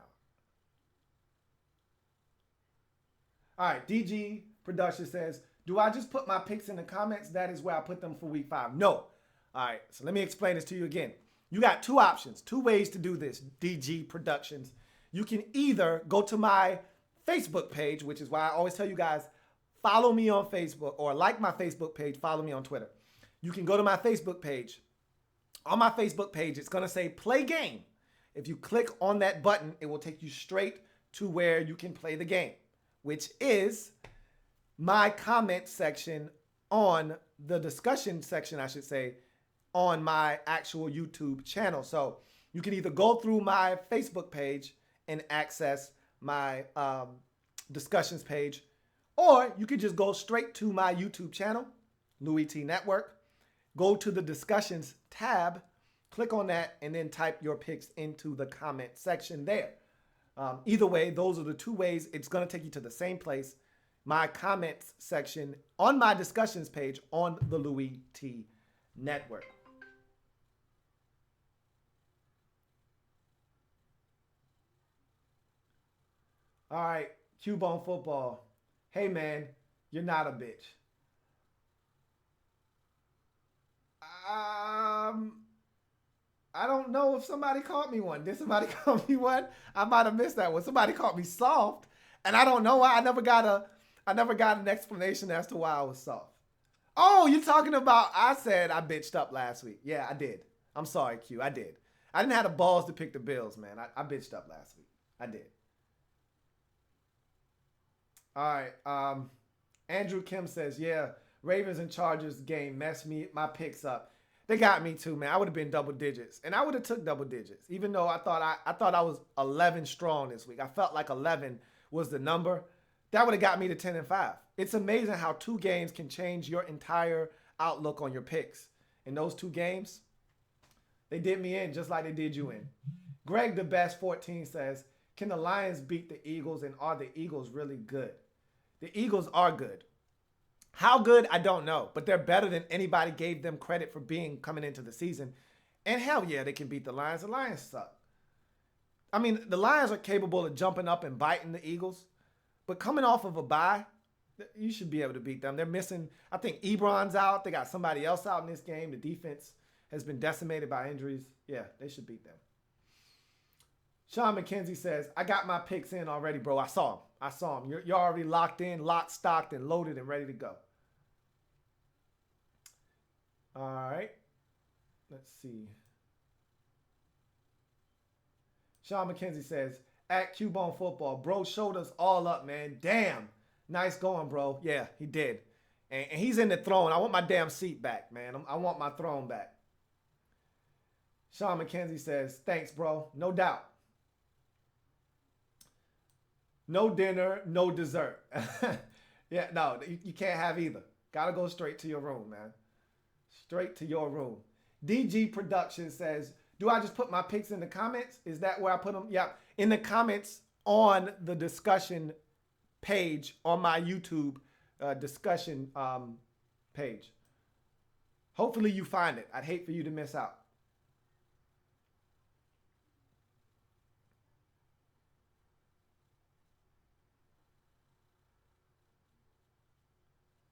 All right, DG Production says, do I just put my picks in the comments? That is where I put them for week 5. No, All right, so let me explain this to you again. You got two options, two ways to do this, DG Productions. You can either go to my Facebook page, which is why I always tell you guys, follow me on Facebook, or like my Facebook page, follow me on Twitter. You can go to my Facebook page. On my Facebook page, it's gonna say play game. If you click on that button, it will take you straight to where you can play the game, which is my comment section on the discussion section, I should say, on my actual YouTube channel. So you can either go through my Facebook page and access my discussions page, or you could just go straight to my YouTube channel, Louie Tee Network, go to the discussions tab, click on that, and then type your picks into the comment section there. Either way, those are the two ways. It's going to take you to the same place, my comments section on my discussions page on the Louie Tee Network. All right, Cubone Football. Hey, man, you're not a bitch. I don't know if somebody called me one. Did somebody call me one? I might have missed that one. Somebody called me soft, and I don't know why. I never got an explanation as to why I was soft. Oh, you're talking about, I said I bitched up last week. Yeah, I did. I'm sorry, Q. I did. I didn't have the balls to pick the Bills, man. I bitched up last week. I did. All right. Andrew Kim says, yeah, Ravens and Chargers game messed my picks up. They got me too, man. I would have been double digits, and I would have took double digits, even though I thought I was 11 strong this week. I felt like 11 was the number. That would have got me to 10-5. It's amazing how 2 games can change your entire outlook on your picks. In those 2 games, they did me in just like they did you in. Greg the Best 14 says, can the Lions beat the Eagles, and are the Eagles really good? The Eagles are good. How good, I don't know, but they're better than anybody gave them credit for being coming into the season. And hell yeah, they can beat the Lions. The Lions suck. I mean, the Lions are capable of jumping up and biting the Eagles, but coming off of a bye, you should be able to beat them. They're missing, I think Ebron's out. They got somebody else out in this game. The defense has been decimated by injuries. Yeah, they should beat them. Sean McKenzie says, I got my picks in already, bro. I saw them. You're already locked in, locked, stocked, and loaded and ready to go. All right. Let's see. Sean McKenzie says, at Cubone Football, bro showed us all up, man. Damn. Nice going, bro. Yeah, he did. And he's in the throne. I want my damn seat back, man. I want my throne back. Sean McKenzie says, thanks, bro. No doubt. No dinner, no dessert. Yeah, no, you can't have either. Gotta go straight to your room, man. Straight to your room. DG Production says, do I just put my picks in the comments? Is that where I put them? Yeah, in the comments on the discussion page on my YouTube discussion page. Hopefully you find it. I'd hate for you to miss out.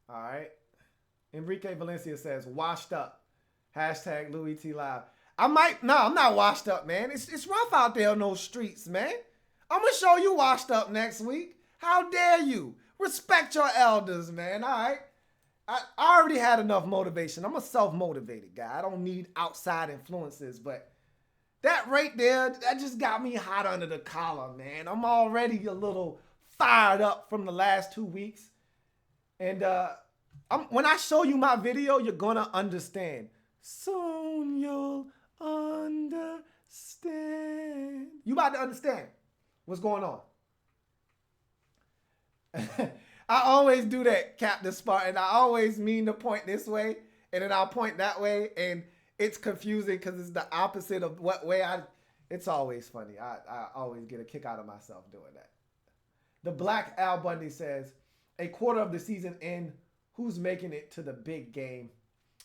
All right. Enrique Valencia says, washed up. Hashtag Louie Tee Live. I'm not washed up, man. It's rough out there on those streets, man. I'm going to show you washed up next week. How dare you? Respect your elders, man. All right. I already had enough motivation. I'm a self-motivated guy. I don't need outside influences, but that right there, that just got me hot under the collar, man. I'm already a little fired up from the last 2 weeks. And when I show you my video, you're going to understand. Soon you'll understand. You about to understand what's going on. I always do that, Captain Spartan. I always mean to point this way, and then I'll point that way, and it's confusing because it's the opposite of what way it's always funny. I always get a kick out of myself doing that. The Black Al Bundy says, a quarter of the season in, who's making it to the big game?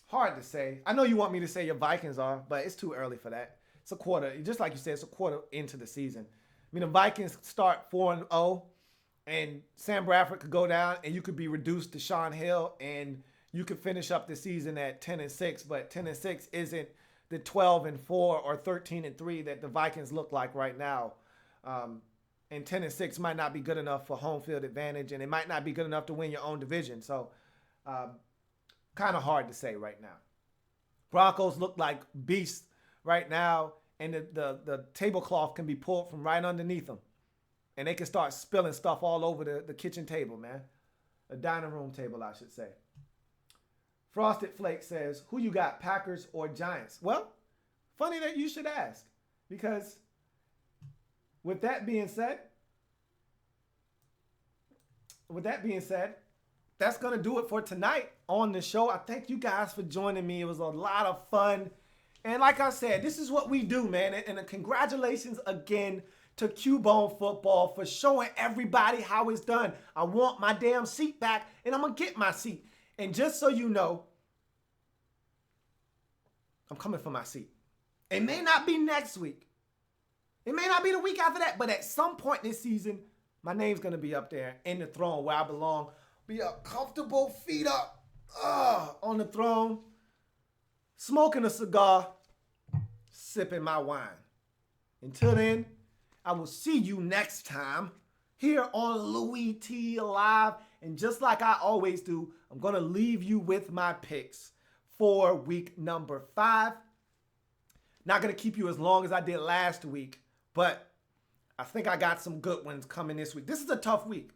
Hard to say. I know you want me to say your Vikings are, but it's too early for that. It's a quarter. Just like you said, it's a quarter into the season. I mean, the Vikings start 4-0, and Sam Bradford could go down, and you could be reduced to Sean Hill, and you could finish up the season at 10-6, but 10-6 isn't the 12-4 or 13-3 that the Vikings look like right now. And 10-6 might not be good enough for home field advantage, and it might not be good enough to win your own division. So, kind of hard to say right now. Broncos look like beasts right now, and the tablecloth can be pulled from right underneath them, and they can start spilling stuff all over the kitchen table, man. A dining room table, I should say. Frosted Flake says, who you got, Packers or Giants? Well, funny that you should ask, because with that being said, that's going to do it for tonight on the show. I thank you guys for joining me. It was a lot of fun. And like I said, this is what we do, man. And congratulations again to Cubone Football for showing everybody how it's done. I want my damn seat back, and I'm going to get my seat. And just so you know, I'm coming for my seat. It may not be next week. It may not be the week after that, but at some point this season, my name's going to be up there in the throne where I belong. Be up comfortable, feet up, on the throne, smoking a cigar, sipping my wine. Until then, I will see you next time here on Louie Tee Live. And just like I always do, I'm going to leave you with my picks for week number 5. Not going to keep you as long as I did last week, but I think I got some good ones coming this week. This is a tough week.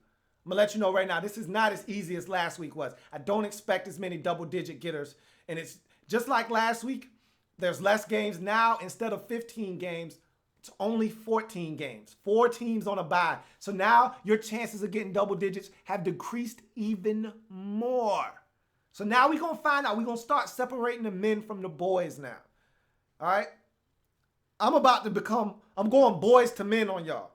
I'm going to let you know right now, this is not as easy as last week was. I don't expect as many double-digit getters. And it's just like last week, there's less games now. Instead of 15 games, it's only 14 games. 4 teams on a bye. So now your chances of getting double digits have decreased even more. So now we're going to find out. We're going to start separating the men from the boys now. All right? I'm going boys to men on y'all.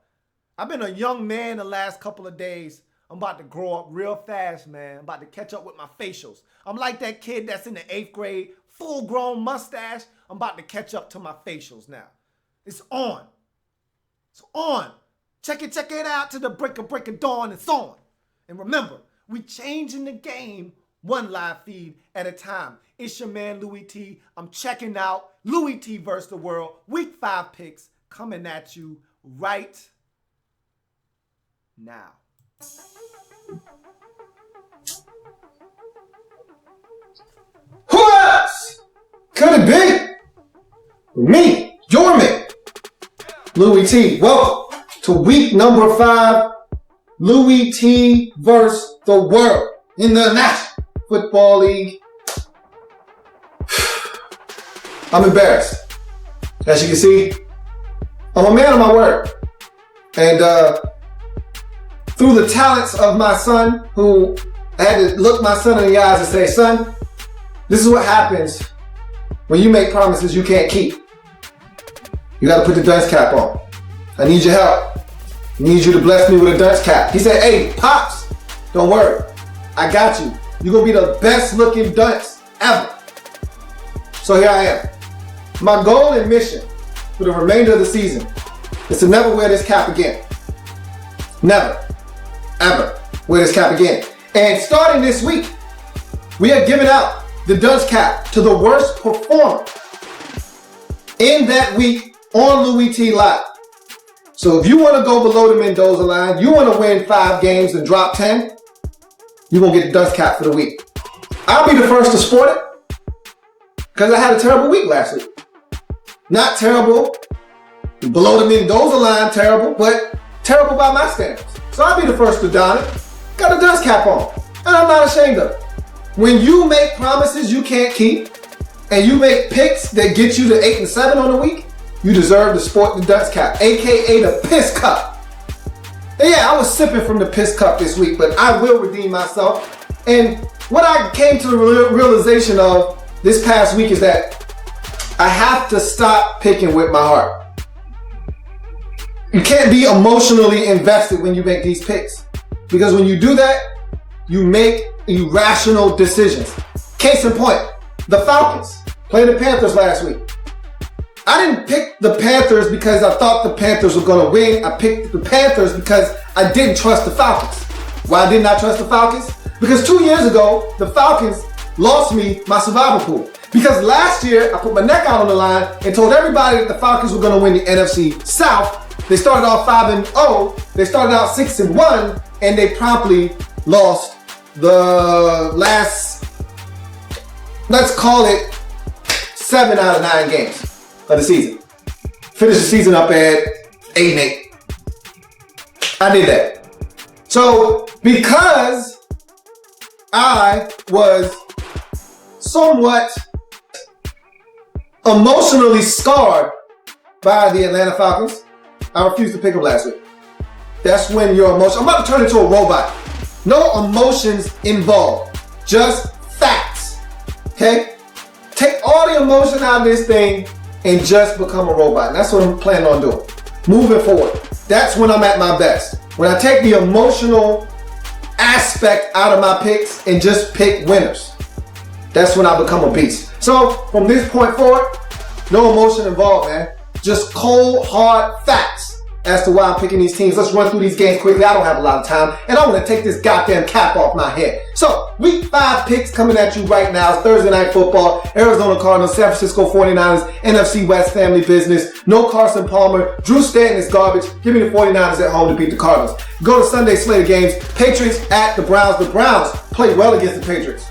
I've been a young man the last couple of days. I'm about to grow up real fast, man. I'm about to catch up with my facials. I'm like that kid that's in the 8th grade, full-grown mustache. I'm about to catch up to my facials now. It's on. It's on. Check it out to the break of dawn. It's on. And remember, we changing the game one live feed at a time. It's your man, Louie Tee. I'm checking out Louie Tee vs. the World. Week 5 picks coming at you right now. Who else could it be? Me, your man, Louie Tee. Welcome to week number 5, Louie Tee vs. the World in the National Football League. I'm embarrassed. As you can see, I'm a man of my word. And through the talents of my son, who I had to look my son in the eyes and say, son, this is what happens when you make promises you can't keep. You got to put the dunce cap on. I need your help. I need you to bless me with a dunce cap. He said, hey, Pops, don't worry. I got you. You're going to be the best looking dunce ever. So here I am. My goal and mission for the remainder of the season is to never wear this cap again. Never, ever wear this cap again. And starting this week, we are giving out the dunce cap to the worst performer in that week on Louie Tee Live. So if you want to go below the Mendoza line, you want to win 5 games and drop 10, you're going to get the dunce cap for the week. I'll be the first to sport it because I had a terrible week last week. Not terrible, below the Mendoza line terrible, but terrible by my standards. So I'll be the first to don it. Got a dunce cap on, and I'm not ashamed of it. When you make promises you can't keep, and you make picks that get you to 8 and 7 on the week, you deserve to sport the dunce cap, aka the piss cup. And yeah, I was sipping from the piss cup this week, but I will redeem myself. And what I came to the realization of this past week is that I have to stop picking with my heart. You can't be emotionally invested when you make these picks. Because when you do that, you make irrational decisions. Case in point, the Falcons played the Panthers last week. I didn't pick the Panthers because I thought the Panthers were going to win. I picked the Panthers because I didn't trust the Falcons. Why didn't I trust the Falcons? Because 2 years ago, the Falcons lost me my survival pool. Because last year, I put my neck out on the line and told everybody that the Falcons were going to win the NFC South. They started off 5-0. They started out 6-1, and they promptly lost the last, let's call it 7 out of 9 games of the season. Finished the season up at 8-8. I did that. So because I was somewhat emotionally scarred by the Atlanta Falcons, I refused to pick them last week. That's when your emotion, I'm about to turn into a robot. No emotions involved, just facts, okay? Take all the emotion out of this thing and just become a robot. And that's what I'm planning on doing. Moving forward, that's when I'm at my best. When I take the emotional aspect out of my picks and just pick winners. That's when I become a beast. So from this point forward, no emotion involved, man. Just cold, hard facts as to why I'm picking these teams. Let's run through these games quickly. I don't have a lot of time, and I want to take this goddamn cap off my head. So, week 5 picks coming at you right now. It's Thursday Night Football. Arizona Cardinals, San Francisco 49ers, NFC West family business. No Carson Palmer. Drew Stanton is garbage. Give me the 49ers at home to beat the Cardinals. Go to Sunday slate of games. Patriots at the Browns. The Browns play well against the Patriots.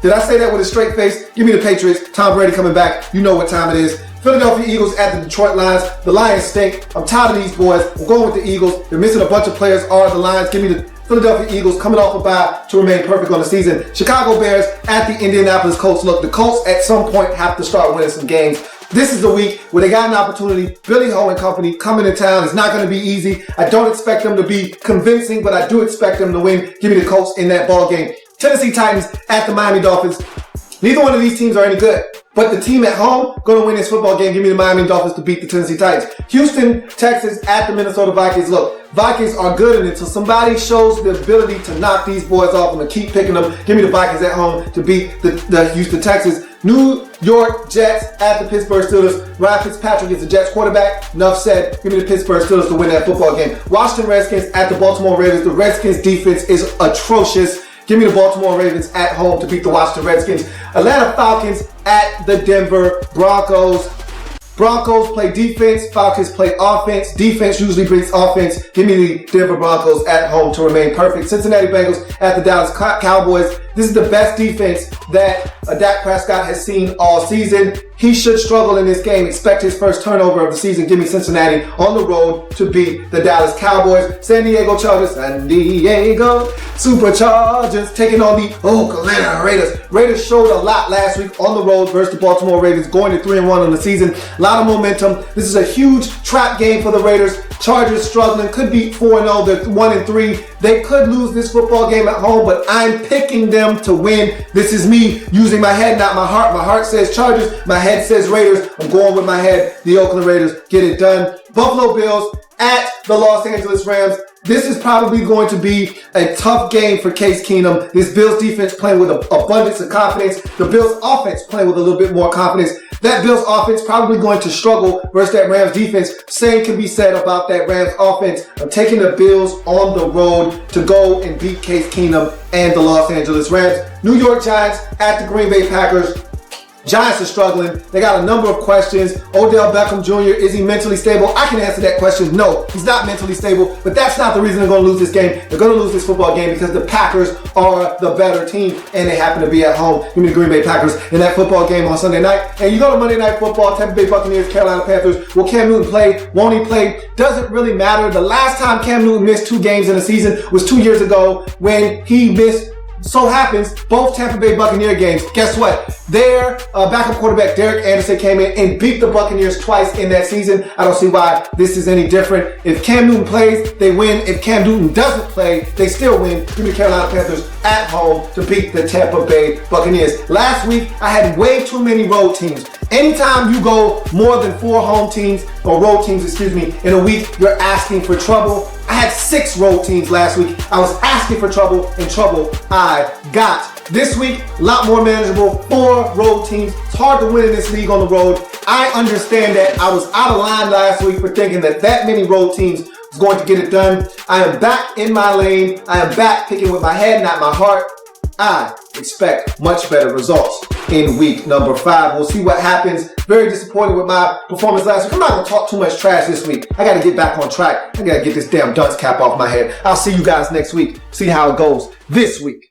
Did I say that with a straight face? Give me the Patriots. Tom Brady coming back. You know what time it is. Philadelphia Eagles at the Detroit Lions. The Lions stink. I'm tired of these boys. I'm going with the Eagles. They're missing a bunch of players. Are the Lions. Give me the Philadelphia Eagles coming off a bye to remain perfect on the season. Chicago Bears at the Indianapolis Colts. Look, the Colts at some point have to start winning some games. This is the week where they got an opportunity. Billy Ho and company coming to town. It's not going to be easy. I don't expect them to be convincing, but I do expect them to win. Give me the Colts in that ball game. Tennessee Titans at the Miami Dolphins. Neither one of these teams are any good. But the team at home going to win this football game. Give me the Miami Dolphins to beat the Tennessee Titans. Houston, Texas at the Minnesota Vikings. Look, Vikings are good, and until somebody shows the ability to knock these boys off, I'm going to keep picking them. Give me the Vikings at home to beat the Houston Texans. New York Jets at the Pittsburgh Steelers. Ryan Fitzpatrick is the Jets quarterback. Enough said. Give me the Pittsburgh Steelers to win that football game. Washington Redskins at the Baltimore Ravens. The Redskins defense is atrocious. Give me the Baltimore Ravens at home to beat the Washington Redskins. Atlanta Falcons at the Denver Broncos. Broncos play defense. Falcons play offense. Defense usually brings offense. Give me the Denver Broncos at home to remain perfect. Cincinnati Bengals at the Dallas Cowboys. This is the best defense that Dak Prescott has seen all season. He should struggle in this game. Expect his first turnover of the season. Give me Cincinnati on the road to beat the Dallas Cowboys. San Diego Chargers. San Diego Superchargers taking on the Oakland Raiders. Raiders showed a lot last week on the road versus the Baltimore Ravens, going to 3-1 on the season. A lot of momentum. This is a huge trap game for the Raiders. Chargers struggling. Could be 4-0. They're 1-3. They could lose this football game at home, but I'm picking them to win. This is me using my head, not my heart. My heart says Chargers. My head says Raiders. I'm going with my head. The Oakland Raiders get it done. Buffalo Bills at the Los Angeles Rams. This is probably going to be a tough game for Case Keenum. This Bills defense playing with an abundance of confidence. The Bills offense playing with a little bit more confidence. That Bills offense probably going to struggle versus that Rams defense. Same can be said about that Rams offense. I'm taking the Bills on the road to go and beat Case Keenum and the Los Angeles Rams. New York Giants at the Green Bay Packers. Giants are struggling. They got a number of questions. Odell Beckham Jr., is he mentally stable? I can answer that question. No, he's not mentally stable, but that's not the reason they're going to lose this game. They're going to lose this football game because the Packers are the better team, and they happen to be at home. Give me the Green Bay Packers in that football game on Sunday night. And you go to Monday Night Football, Tampa Bay Buccaneers, Carolina Panthers. Will Cam Newton play? Won't he play? Doesn't really matter. The last time Cam Newton missed 2 games in a season was 2 years ago when he missed, so happens, both Tampa Bay Buccaneer games. Guess what? Their backup quarterback Derek Anderson came in and beat the Buccaneers twice in that season. I don't see why this is any different. If Cam Newton plays, they win. If Cam Newton doesn't play, they still win. Give me the Carolina Panthers at home to beat the Tampa Bay Buccaneers. Last week, I had way too many road teams. Anytime you go more than 4 home teams, or road teams, in a week, you're asking for trouble. I had 6 road teams last week. I was asking for trouble, and trouble I got. This week, a lot more manageable. 4 road teams. It's hard to win in this league on the road. I understand that. I was out of line last week for thinking that many road teams was going to get it done. I am back in my lane. I am back picking with my head, not my heart. I expect much better results in week number 5. We'll see what happens. Very disappointed with my performance last week. I'm not going to talk too much trash this week. I got to get back on track. I got to get this damn dunce cap off my head. I'll see you guys next week. See how it goes this week.